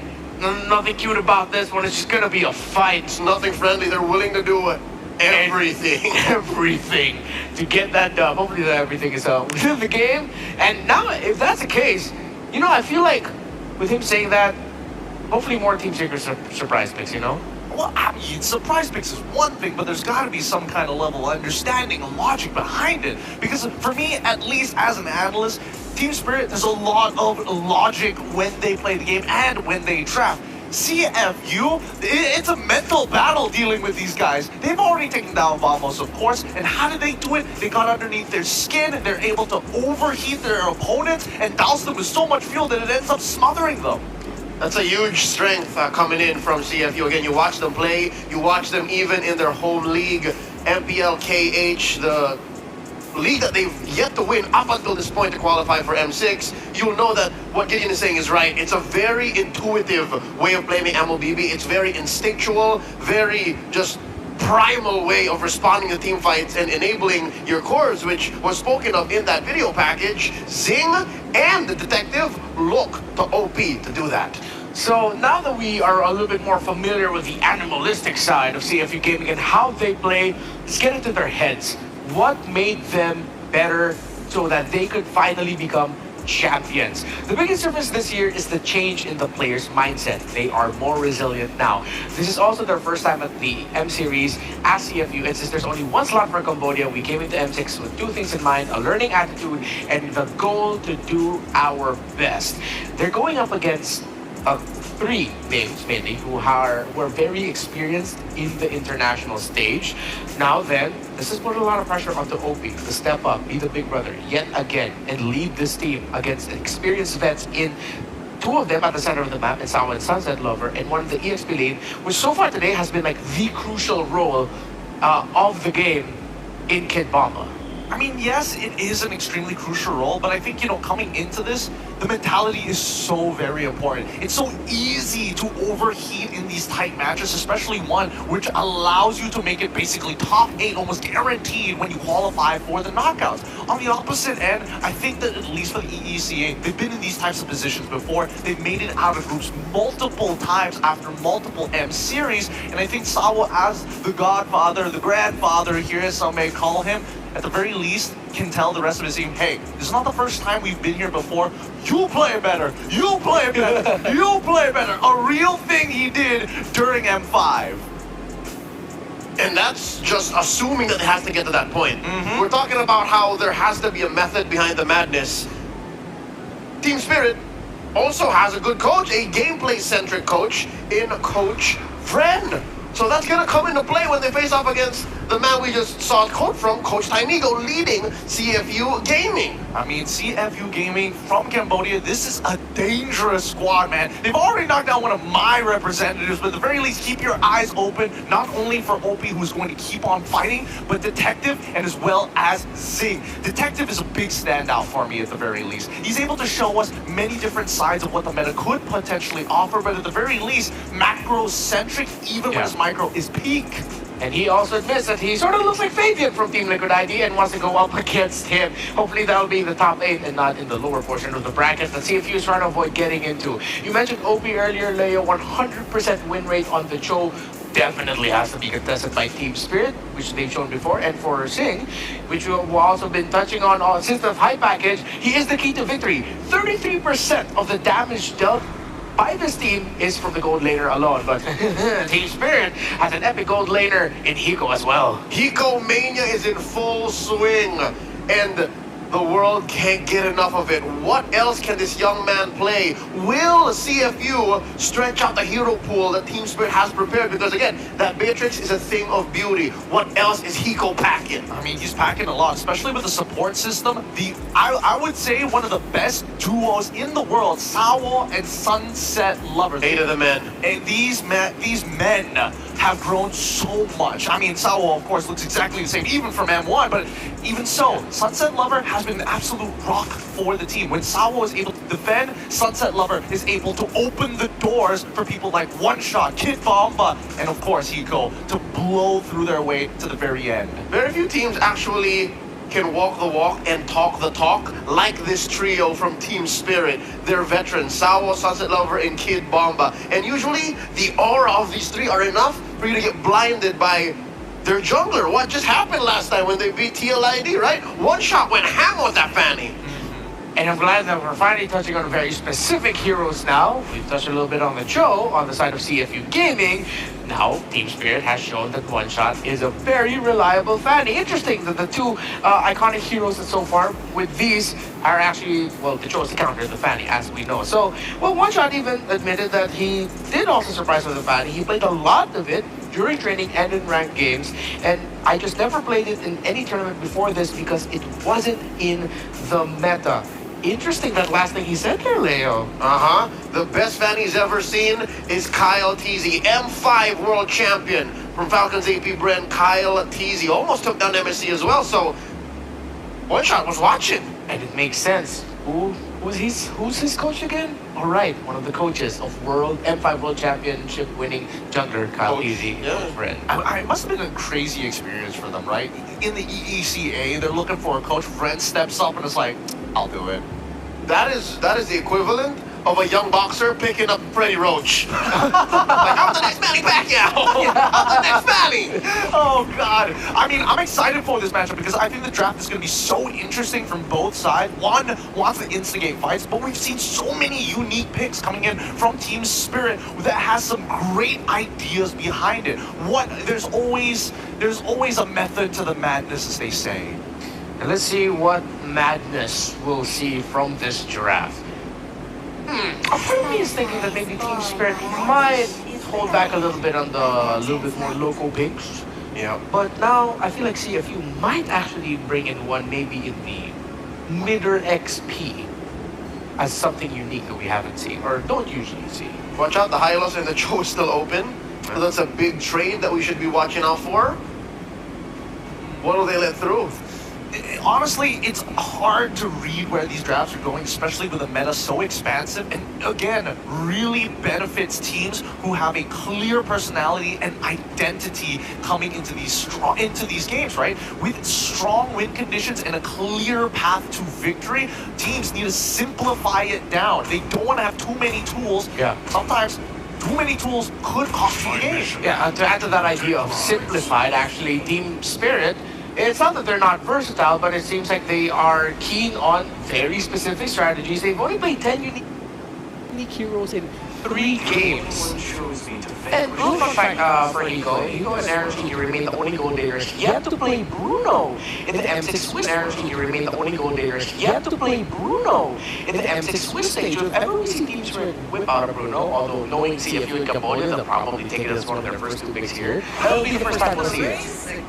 Nothing cute about this one. It's just gonna be a fight. It's nothing friendly. They're willing to do it. Everything. Everything to get that dub. Hopefully that everything is within the game. And now, if that's the case, you know, I feel like with him saying that, hopefully more Team Secret surprise picks, you know? Well, I mean, surprise picks is one thing, but there's got to be some kind of level of understanding and logic behind it. Because for me, at least as an analyst, Team Spirit, there's a lot of logic when they play the game and when they draft. CFU, it's a mental battle dealing with these guys. They've already taken down Vamos, of course, and how did they do it? They got underneath their skin, and they're able to overheat their opponents and douse them with so much fuel that it ends up smothering them. That's a huge strength coming in from CFU. Again, you watch them play, you watch them even in their home league, MPLKH, the league that they've yet to win up until this point to qualify for M6. You'll know that what Gideon is saying is right. It's a very intuitive way of playing MLBB. It's very instinctual, very just primal way of responding to team fights and enabling your cores, which was spoken of in that video package. Zing and the detective look to OP to do that. So now that we are a little bit more familiar with the animalistic side of CFU Gaming and how they play, let's get into their heads. What made them better so that they could finally become champions. The biggest difference this year is the change in the players' mindset. They are more resilient now. This is also their first time at the M Series as CFU, and since there's only one slot for Cambodia, we came into M6 with two things in mind: a learning attitude and the goal to do our best. They're going up against three names mainly who were very experienced in the international stage. Now then, this has put a lot of pressure onto OP to step up, be the big brother yet again, and lead this team against experienced vets in two of them at the center of the map, in Sawa and Sunset Lover, and one in the EXP lane, which so far today has been like the crucial role of the game in Kid Bomba. I mean, yes, it is an extremely crucial role, but I think, coming into this, the mentality is so very important. It's so easy to overheat in these tight matches, especially one which allows you to make it basically top 8, almost guaranteed when you qualify for the knockouts. On the opposite end, I think that at least for the EECA, they've been in these types of positions before. They've made it out of groups multiple times after multiple M series, and I think Sawa, as the godfather, the grandfather here, as some may call him, at the very least, can tell the rest of his team, hey, this is not the first time we've been here before. You play better. You play better. You play better. A real thing he did during M5. And that's just assuming that it has to get to that point. We're talking about how there has to be a method behind the madness. Team Spirit also has a good coach, a gameplay-centric coach in Coach Friend. So that's going to come into play when they face off against the man we just saw a quote from, Coach Taimigo, leading CFU Gaming. I mean, CFU Gaming from Cambodia, this is a dangerous squad, man. They've already knocked down one of my representatives, but at the very least, keep your eyes open, not only for OP, who's going to keep on fighting, but Detective and as well as Zing. Detective is a big standout for me at the very least. He's able to show us many different sides of what the meta could potentially offer, but at the very least, macro-centric, even when his micro is peak. And he also admits that he sort of looks like Fabian from Team Liquid ID and wants to go up against him. Hopefully that'll be in the top 8 and not in the lower portion of the bracket that CFU is trying to avoid getting into. You mentioned OP earlier, Leo, 100% win rate on the show. Definitely has to be contested by Team Spirit, which they've shown before, and for Singh, which we've also been touching on since the high package. He is the key to victory. 33% of the damage dealt by this team is from the gold laner alone, but Team Spirit has an epic gold laner in Hiko as well. Hiko Mania is in full swing, and the world can't get enough of it. What else can this young man play? Will CFU stretch out the hero pool that Team Spirit has prepared? Because again, that Beatrix is a thing of beauty. What else is Hiko packing? I mean, he's packing a lot, especially with the support system. I would say one of the best duos in the world, Sawo and Sunset Lover. 8 of the men. And these men have grown so much. I mean, Sawo, of course, looks exactly the same, even from M1, but even so, Sunset Lover has been an absolute rock for the team. When Sawo is able to defend, Sunset Lover is able to open the doors for people like One Shot, Kid Bomba, and of course Hiko to blow through their way to the very end. Very few teams actually can walk the walk and talk the talk like this trio from Team Spirit. They're veterans, Sawo, Sunset Lover, and Kid Bomba. And usually, the aura of these three are enough for you to get blinded by their jungler. What just happened last time when they beat TLID, right? One Shot went ham with that Fanny. And I'm glad that we're finally touching on very specific heroes now. We've touched a little bit on the show, on the side of CFU Gaming. Now, Team Spirit has shown that One Shot is a very reliable Fanny. Interesting that the two iconic heroes so far with these are actually, well, they chose to counter the Fanny, as we know. So, well, One Shot even admitted that he did also surprise with the Fanny. He played a lot of it during training and in ranked games, and I just never played it in any tournament before this because it wasn't in the meta. Interesting that last thing he said there, Leo. The best Fanny he's ever seen is Kyle Teasy, M5 world champion from Falcon's AP brand. Kyle Teasy almost took down MSC as well, so One Shot was watching. And it makes sense. Who's his coach again? All right, one of the coaches of M5 World Championship winning jungler Kyle Teasy, friend. It must have been a crazy experience for them, right? In the EECA, they're looking for a coach. Friend steps up and is like, I'll do it. That is the equivalent of a young boxer picking up Freddie Roach. Like, I'm the next Manny Pacquiao. I'm the next Manny. Oh, God. I mean, I'm excited for this matchup because I think the draft is going to be so interesting from both sides. One wants to instigate fights, but we've seen so many unique picks coming in from Team Spirit that has some great ideas behind it. There's always a method to the madness, as they say. And let's see what madness we'll see from this draft. A part of me is thinking that maybe Team Spirit might hold back a little bit on the little bit more local picks. Yeah. But now I feel like CFU might actually bring in one maybe in the midder XP as something unique that we haven't seen or don't usually see. Watch out, the Hylos and the Cho is still open. So that's a big trade that we should be watching out for. What will they let through? Honestly, it's hard to read where these drafts are going, especially with the meta so expansive, and again, really benefits teams who have a clear personality and identity coming into these games, right? With strong win conditions and a clear path to victory, teams need to simplify it down. They don't want to have too many tools. Yeah. Sometimes too many tools could cost you the game. Yeah, to add to that idea of simplified, actually, Team Spirit, it's not that they're not versatile, but it seems like they are keen on very specific strategies. They've only played 10 unique heroes in 3 games. And fun fact for Hiko and RNG remain the only gold layers yet to play Bruno in the M6 Swiss. RNG remain the only gold layers yet to play Bruno in the M6 Swiss stage. If ever we see Team Spirit whip out of Bruno, although knowing CFU and Cambodia, they'll probably take it as one of their first 2 picks here. That'll be the first time we'll see it.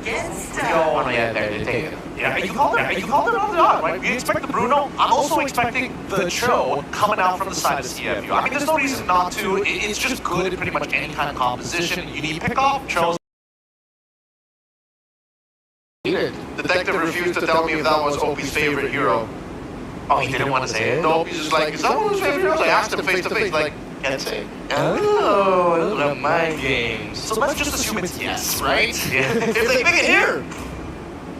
Oh, no, yeah, there, they take it. Yeah, you called it on the dot, right? We expect the Bruno. I'm also expecting the Cho coming out from the side of CFU. I mean, there's no reason not to. It's just good in pretty much any kind of composition. You need pickoff, Cho's. Detective refused to tell me if that was OP's favorite hero. Oh, he didn't want to say it? No, he's just like, is that one of his favorite heroes? I asked him face to face, like, can't say. Oh, little mind games. So let's just assume it's yes, right? Yeah. If they pick it here.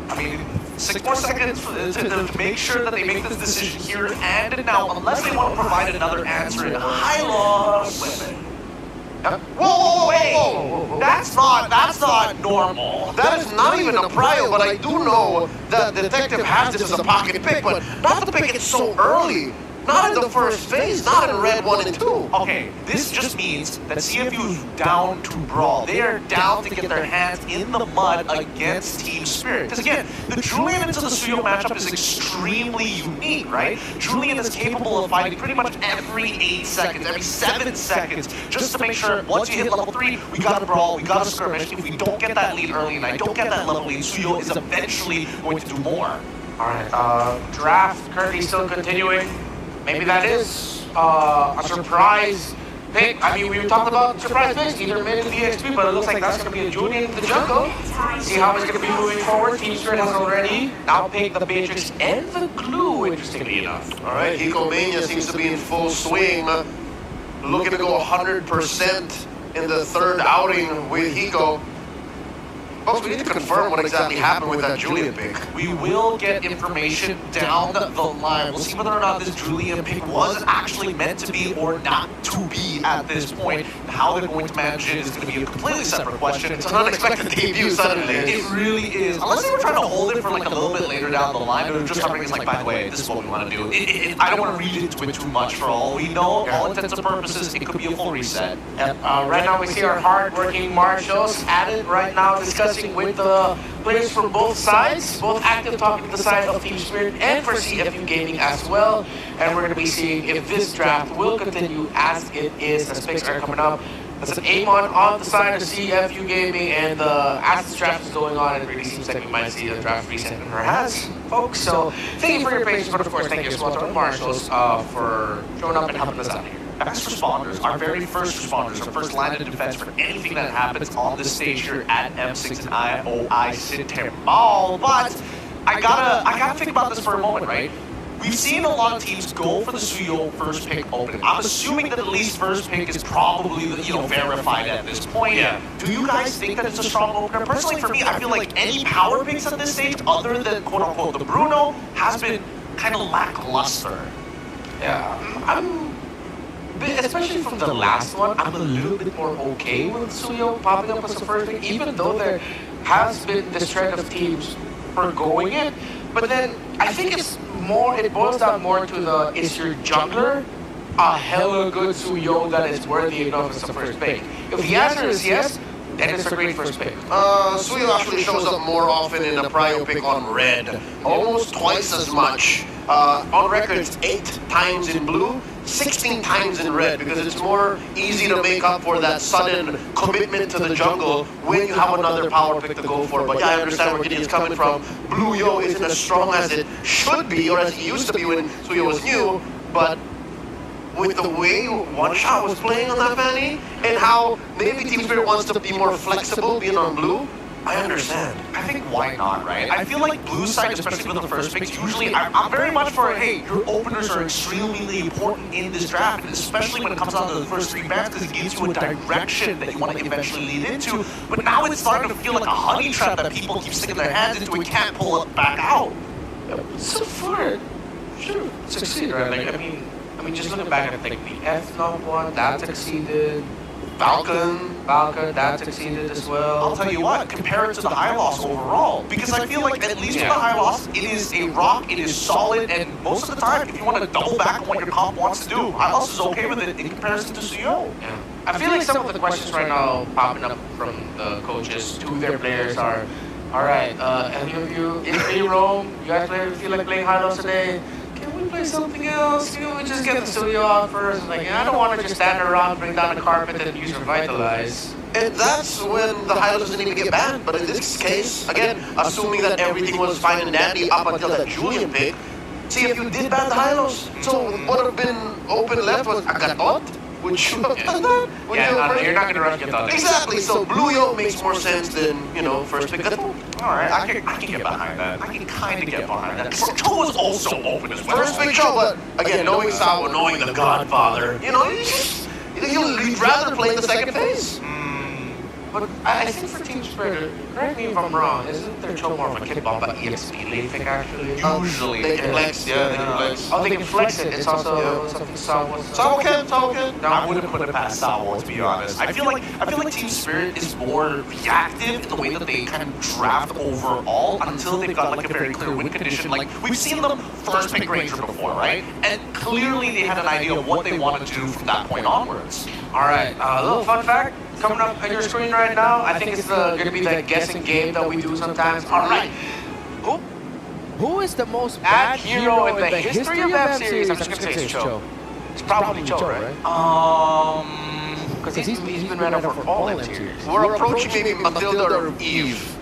I mean, 6 more seconds to make sure that they make this decision here and now, unless they want to provide another answer in high loss. Whoa! That's not normal. That is not even a prio, but I do know that the detective has this as a pocket pick, but not to pick it so early. Not in the first phase, not in red 1 and 2. Okay, this just means that CFU is down to brawl. They are down to get their hands in the mud against Team Spirit. Because again, the Julian into the Suyo matchup is extremely unique, right? Julian is capable of fighting pretty much every 8 seconds, every 7 seconds, just to make sure once you hit level 3, we gotta brawl, we gotta skirmish. If we don't get that lead early and I don't get that level lead, Suyo is eventually going to do more. Alright, draft currently still continuing. Maybe that is a surprise pick. I mean, we talked about surprise picks, either mid in the EXP, but it looks like that's going to be a Julian in the jungle. See how it's going to be moving forward. Team Spirit has already now picked the Matrix and the Glue, interestingly enough. All right, Hiko Mania seems to be in full swing. Looking to go 100% in the 3rd outing with Hiko. Folks, we need to confirm what exactly happened with that Julian pick. We will get information down the line. We'll see whether or not this Julian pick was actually meant to be or not to be at this point. How they're going to manage it is going to be a completely separate question. It's an unexpected debut suddenly. It really is. Unless they were trying to hold it for like a little bit later down the line, or just something is like, by the way, this is what we want to do. I don't want to read into it too much for all we know. All intents and purposes, it could be a full reset. Right now we see our hard-working marshals at it right now, discussing with the players from both sides, both active talking to the side of Team Spirit and for CFU Gaming as well. And we're going to be seeing if this draft will continue as it is, as picks are coming up. That's an Amon on the side of CFU Gaming, and as this draft is going on, it really seems like we might see the draft reset in her hands, folks. So thank you for your patience, but of course thank you as well to our marshals for showing up and helping us out here. Fast responders, our very first responders, our first line of defense for anything that happens on this stage here at M6 and IOI Sinterball. But I gotta think about this for a moment, right? We've seen a lot of teams go for the Suyo first pick opening. I'm assuming that at least first pick is probably, verified at this point. Yeah. Do you guys think that it's a strong opener? Personally, for me, I feel like any power picks at this stage, other than quote-unquote the Bruno, has been kind of lackluster. Yeah, especially from the last one, I'm a little bit more okay with Suyo popping up as a first pick, even though there has been this trend of teams forgoing it. But then I think it boils down more to the, is your jungler a hella good Suyo that is worthy enough as a first pick? If the answer is yes, then it's a great first pick. Suyo actually shows up more often in a prio pick on red, almost twice as much. On record, it's 8 times in blue, 16 times in red, because it's more easy to make up for that sudden commitment to the jungle when you have another power pick to go for. But yeah, I understand where Gideon's coming from. Blue Yo isn't as strong as it should be, or as it used to be when Suyo was new, but with the way One Shot was playing on that Fanny, and how maybe Team Spirit wants to be more flexible being on blue, I understand. I think why not, right? I feel like blue side, especially with the first picks, usually I'm very much for, hey, your openers are extremely important in this draft, and especially when it comes down to the first 3 bans, because it gives you a direction that you want to eventually lead into. But now it's starting to feel like a honey trap that people keep sticking their hands into and can't pull it back out. So far, sure, succeed, right? Like, I mean, just looking back at like the F-Knob one, that succeeded. Falcon, that succeeded as well. I'll tell you what, compare it to the high loss overall. Because I feel like at least with the high loss, it is a rock, it is solid, and most of the time, if you want to double back on what your comp wants to do, high loss is okay with it in comparison to Suyo. Yeah. I feel like some of the questions right now popping up from the coaches to their players are, alright, any of you in P-Rome, you guys feel like playing high loss today? Can we play something else? Can we just get the studio out first? Like, I don't want to just stand around, bring down the carpet, and use Revitalize. And that's when the highlights didn't even get banned. But in this case, again, assuming that everything was fine and dandy up until that Julian pick, see if you did ban the highlights. So what would have been open left was Agatot, which you're not going to rush Agatot. Exactly. So Blue Yo makes more sense than, first pick Agatot. Alright, I can get behind that. I can kind of get behind that. Cho was also open as well. First pick Cho, but again, knowing Sao, knowing the Godfather, you'd rather play the second phase. But I think for Team Spirit, correct me if I'm wrong, isn't their Cho more of a kit bomb, but EXP lane pick actually? Usually. They can flex, they can flex. Oh, they can flex it. It's also something Sao can. No, I wouldn't put it past Sao, to be honest. I feel like Team Spirit is more reactive in the way that they kind of draft overall until they've got like a very clear win condition. Like, we've seen them first pick Ranger before, right? And clearly they had an idea of what they wanted to do from that point onwards. Alright, a little fun fact coming up on your screen right now. I think it's going to be that guessing game that we do sometimes. Alright, who is the most bad hero in the history of that series? I'm just going to say it's Cho. It's probably Cho, right? Because he's been ran over for all M series. We're approaching maybe Matilda or Eve.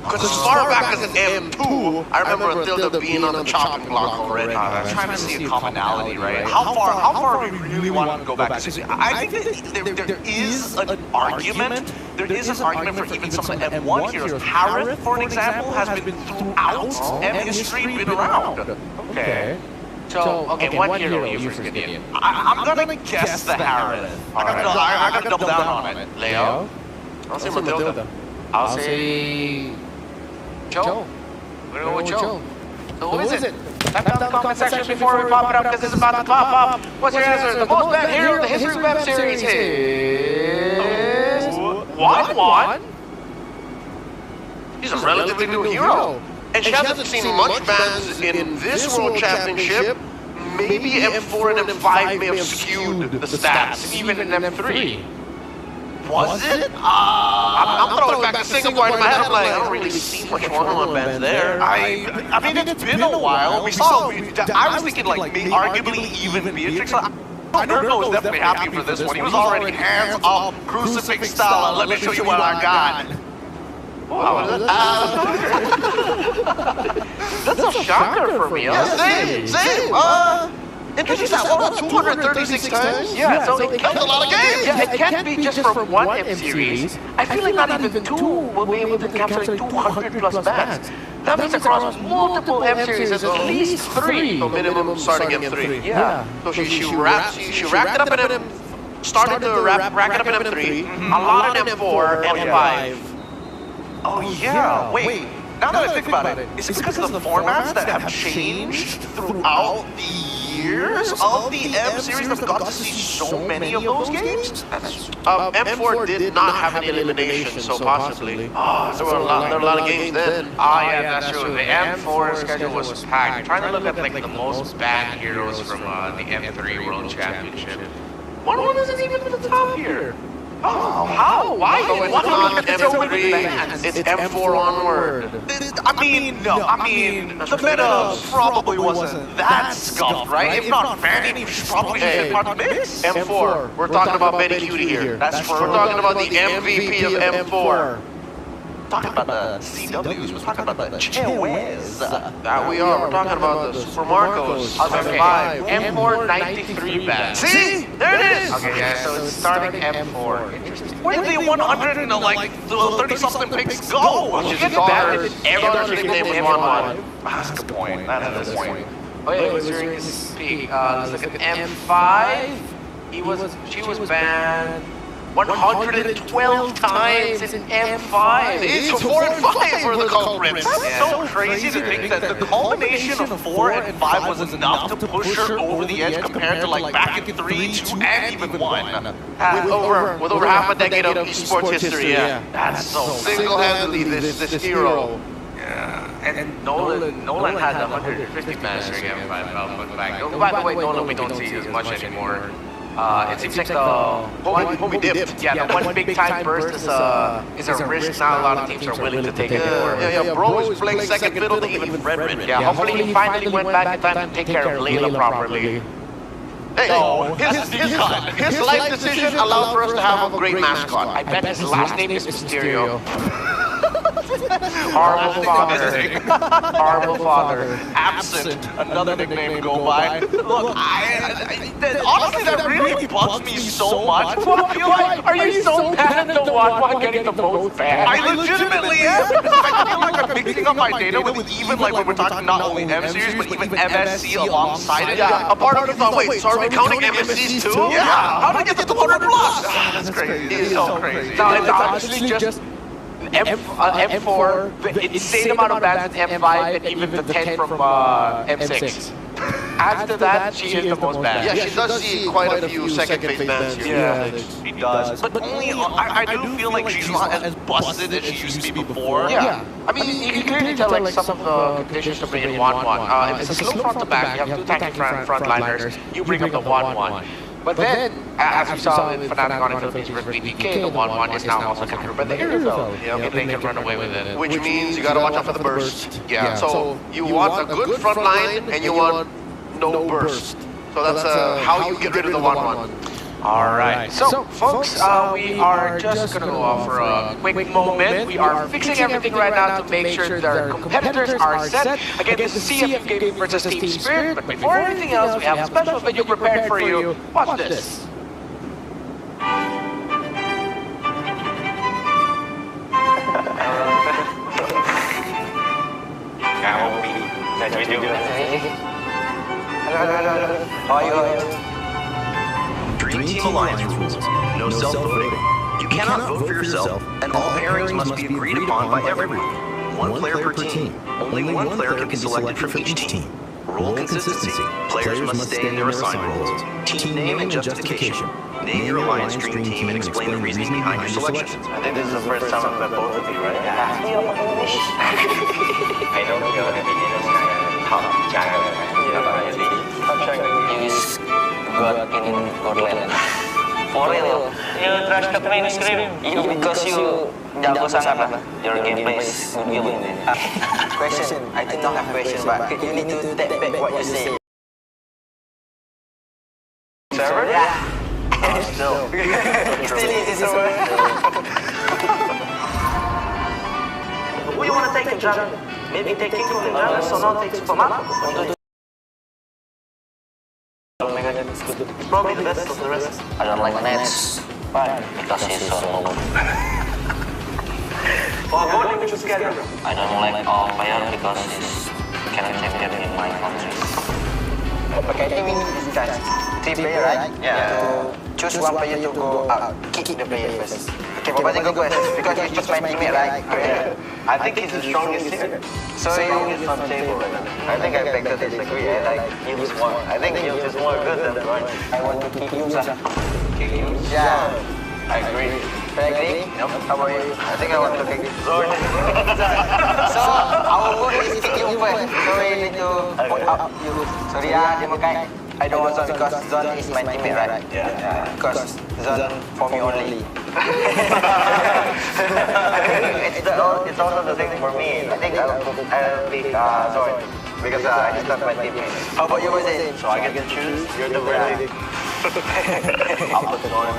Because as far back as an M2, I remember Matilda being on the chopping block already. I'm trying to see a commonality, right? How far do we really want to go back? I think that there is an argument. There is an argument for even some of the M1 heroes. Harith, for an example, has been throughout M history, been around. Okay. So, okay, one hero you for Gideon. I'm gonna guess the Harith. I gotta double down on it. Leo? I'll say Matilda. I'll say Joe. We're gonna go with Joe. So who is it? Type down in the comment section before we pop it up because it's about to pop up. What's your answer? The most bad hero in the history of web series is... One? He's a relatively new hero. And she hasn't seen much bans in this World Championship. Maybe M4 and M5 may have skewed the stats, and even in M3. Was it? I'm throwing back a single point in my head. I'm like, I don't really see much one-on-one bans there. I mean, it's been a while. We saw. I was thinking like arguably even Beatrix. Nurgle was definitely happy for this one. He was already hands up, crucifix style. Let me show you what I got. Wow, that's a shocker for me. Yeah, same. Interesting, that's about 236 times? Yeah, so that's a lot of games. Yeah, it can't be just from one M series. I feel like not even two will be able to capture 200 plus bans. That means across multiple M series, at least 3. So minimum starting M3. Yeah. So she racked it up in M, started to rack it up in M3, a lot in M4, M5. Oh yeah, wait. now that I think about it, is it because of the formats that have changed throughout the years of the M series that we've got to see so many of those games? M4 did not have an elimination, so possibly. Oh, there were a lot of games then. Yeah, that's true. The M4 schedule was packed. I'm trying to look at like the most banned heroes from the M3 World Championship. One isn't even at the top here. Oh, how? Why? It's M4 onward. I mean, the meta probably wasn't that scuffed, right? If not banning, probably should have part of the mix. M4. We're talking about Betty Cutie here. That's for We're talking about the MVP of M4. Talking about the CWs, we're talking about the Chewes. That we are. We're talking about the Super Marcos of M5. M4 93 banned. See? There it is! Okay, yeah, so it's starting M4. Interesting. Where did the 100 and like 30-something picks go? Which is banned. Everyone's nickname was 1-1. That's a good point. That is a good point. Oh yeah, during his peak. Let's look at M5. She was banned 112 times in M5. It's 4 and 5 for the culprits. That's so crazy to think that the combination of 4 and 5 was enough to push her over the edge compared to like back in 3, 2, and even 1. With over half a decade of esports history, yeah. That's so single-handedly this hero. Yeah, and Nolan had 150 bans during M5 Falcon back. By the way, Nolan we don't see as much anymore. It seems like the homie dipped. Yeah, the one big time burst is a risk not a lot of teams are willing to take anymore. Yeah, bro is playing second fiddle to even Fredrin. Yeah, hopefully he finally went back in time to take care of Layla properly. Hey, his life decision allowed for us to have a great mascot. I bet his last name is Mysterio. Horrible father. Horrible father. Absent. Another nickname go by. Look, honestly, that really bugs me so much. Are you so mad at the one getting the most bad? I legitimately am. I feel like I'm mixing up my data with even like when we're talking not only M series but even MSC alongside it. Yeah, a part of me thought, wait, so are we counting MSCs too? Yeah. How did I get to 200 plus? That's crazy. It's so crazy. No, it's honestly just M4, the insane amount of bans in M5, and even the 10 from M6. After that, she is the most banned. Yeah, she does see quite a few second phase bans here. Yeah, she does. But only, I do feel like she's not as busted as she used to be before. Yeah. I mean, you can clearly tell like some of the conditions to bring in 1-1. If it's a slow front to back, you have 2 tanky frontliners, you bring up the 1-1. But then, as we saw in Fnatic on Philippines versus BDK, the 1-1 is now also countered by the Aerial. If they can run away with it. Which means you gotta watch out for the burst. Yeah, so you want a good front line and you want no burst. So that's how you get rid of the 1-1. Alright, so folks, we are just gonna go off for a quick moment. We are fixing everything right now to make sure that our competitors are set. Again, this is CF versus Team Spirit, but before anything else, we have a special video prepared for you. Watch this. Dream Team Alliance rules. No self-voting. You cannot vote for yourself, and all pairings must be agreed upon by everyone. One player per team. Only one player can be selected from each team. Role consistency. Players must stay in their assigned roles. Team name and justification. Name your Alliance Dream Team and explain the reasoning behind your selection. I think this is the first time I've met both of you, right? Yeah. I know you're going to be top channel. You is good in Goodland. For real? You trash talk mainstream. Because you jago sangat lah. Your gameplay is good. Question. I don't have question, but you need to take back what you say. Server? Yeah. Still. Still easy server. Who you want to take in jungle? Maybe take King from the jungle, so not take Supermarket. It's probably the best of the rest. I don't like Nets. Why? Because he's so low. I don't like all players because he's cannot champion in my country. Okay, I think we need this chance. 3 players, right? Yeah. To choose one player to go out, kick the player first. Okay, Papa go first because you choose my teammate, right? Yeah. I think he's the strongest here. So you on the table. I think I beg to disagree. I like Yu's more. I think Yu is more good than Ryan. I want to kick you, sir. Kick you? Yeah. I agree. I agree? Nope. How about you? I think I want to kick Zord. So our vote is kick you first. So we need to put up you. Sorry, Demokai. I don't want Zon because Zon is my teammate, right? Yeah. Because Zon for me only. It's also the thing for me. I think I'll pick Zord because he's not my teammate. How about you, Jose? So I get to choose. You're the verdict. I'll put Zord.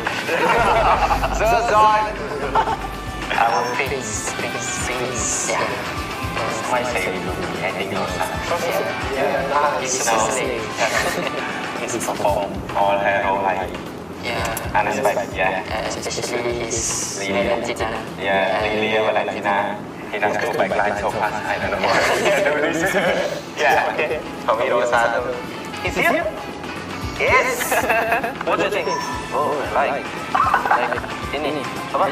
So Zon. I will pick yeah. My save. I think yeah. It's perform all high. Yeah. Unexpected, yeah. Especially his Valentina. Yeah, Lilia Valentina. He does go back line so fast. I don't know why. Yeah, okay. Tomato Sato. He's here? Yes! What do you think? Oh, I like. Ini. Apa?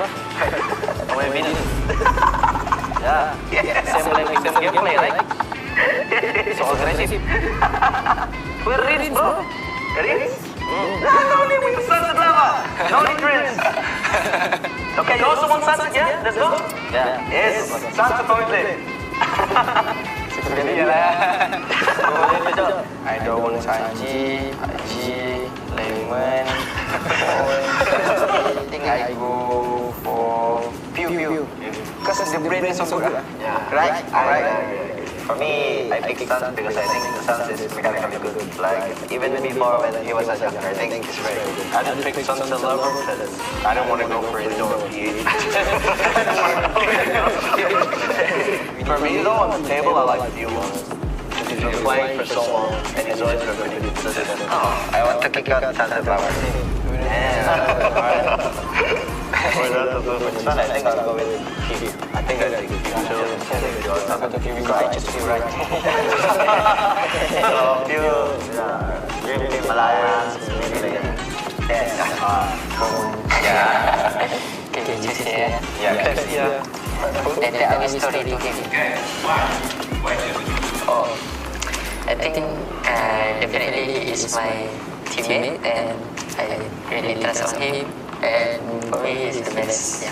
Kamu ini. Yeah. Same gameplay, right? So aggressive. We're ready, bro. Ready? No need with sunset lava. No need drills. Okay, you also want sunset, yeah? Let's go. Yeah. Yes. Sunset toilet. I don't want Sanji, Haji, Lemon. I think I go for Pew. Because the brain is so good. Yeah. Right? Alright. For me, I pick Sun because I think Sun is mechanically good. Like, even before when he was a younger, I think it's very good. I didn't pick Sunset Lover because I don't want to go for his own PH. For me, though, on the table, I like View ones. He's been playing for so long, and he's always been pretty consistent. I want to kick out Sunset Lover. Which one? I think I'll go with Kiwi. I think I'll take Kiwi. I'll go to Kiwi because I just feel right. So, few Dream Team Alliance, maybe like yeah. Okay, choose here. Yeah. And the other story to game. Oh, I think definitely he is my teammate and I really trust on him. And for me, he's the best. Yeah.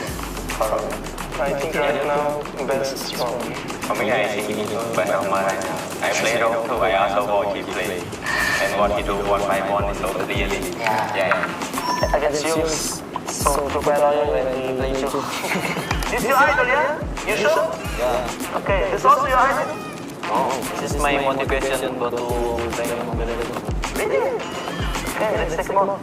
I think right now, best is strong. For me, I think he's better right now. I play Rome too, I also watch him play. And what he do, what my bond is so really. Yeah. Against you, so better when he plays you. This your idol, yeah? You sure? Yeah. Okay, this also your idol? Oh, this is my motivation go to play Mobile. Really? Okay, let's take him on.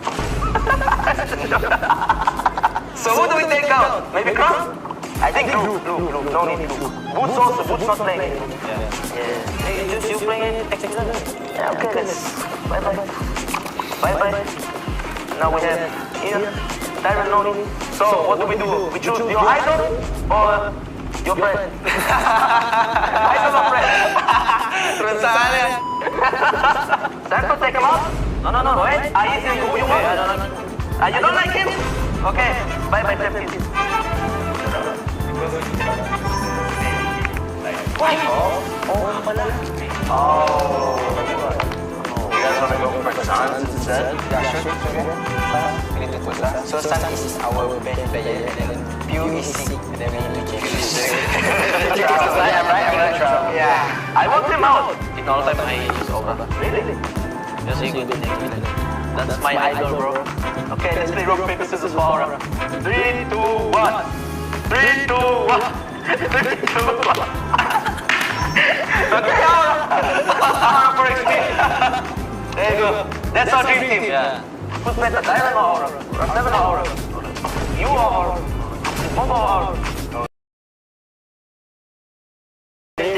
So who do we take out? Maybe Crown? I think Glip. No need Glip. Boots also. Boots not playing anymore. Yeah. Hey, just you playing excellent. Yeah, okay, let's. Bye-bye. Now we have here, Tyron Noni. So what do? We choose your idol or your friend? Idol or friend? Sarko, take him out? No, wait. I easy who you want. You don't like him? Okay, bye-bye, Jeff. You guys want to go for Sans instead? Yeah, sure. We need to put that. So San is our best player and then Pew is sick and then we need to keep him sick. Yeah. I want him out. In all time, I is over. Really? Just a good thing. That's my idol, bro. Okay, let's play rock, paper, scissors, for Aura. 3, 2, 1. 3, 2, 1. 3, 2, 1. Okay, Aura for XP. There you go. That's our dream team. Yeah. Who's better, Tyron or Aura? 7 or Aura? You or Aura? Both or Aura?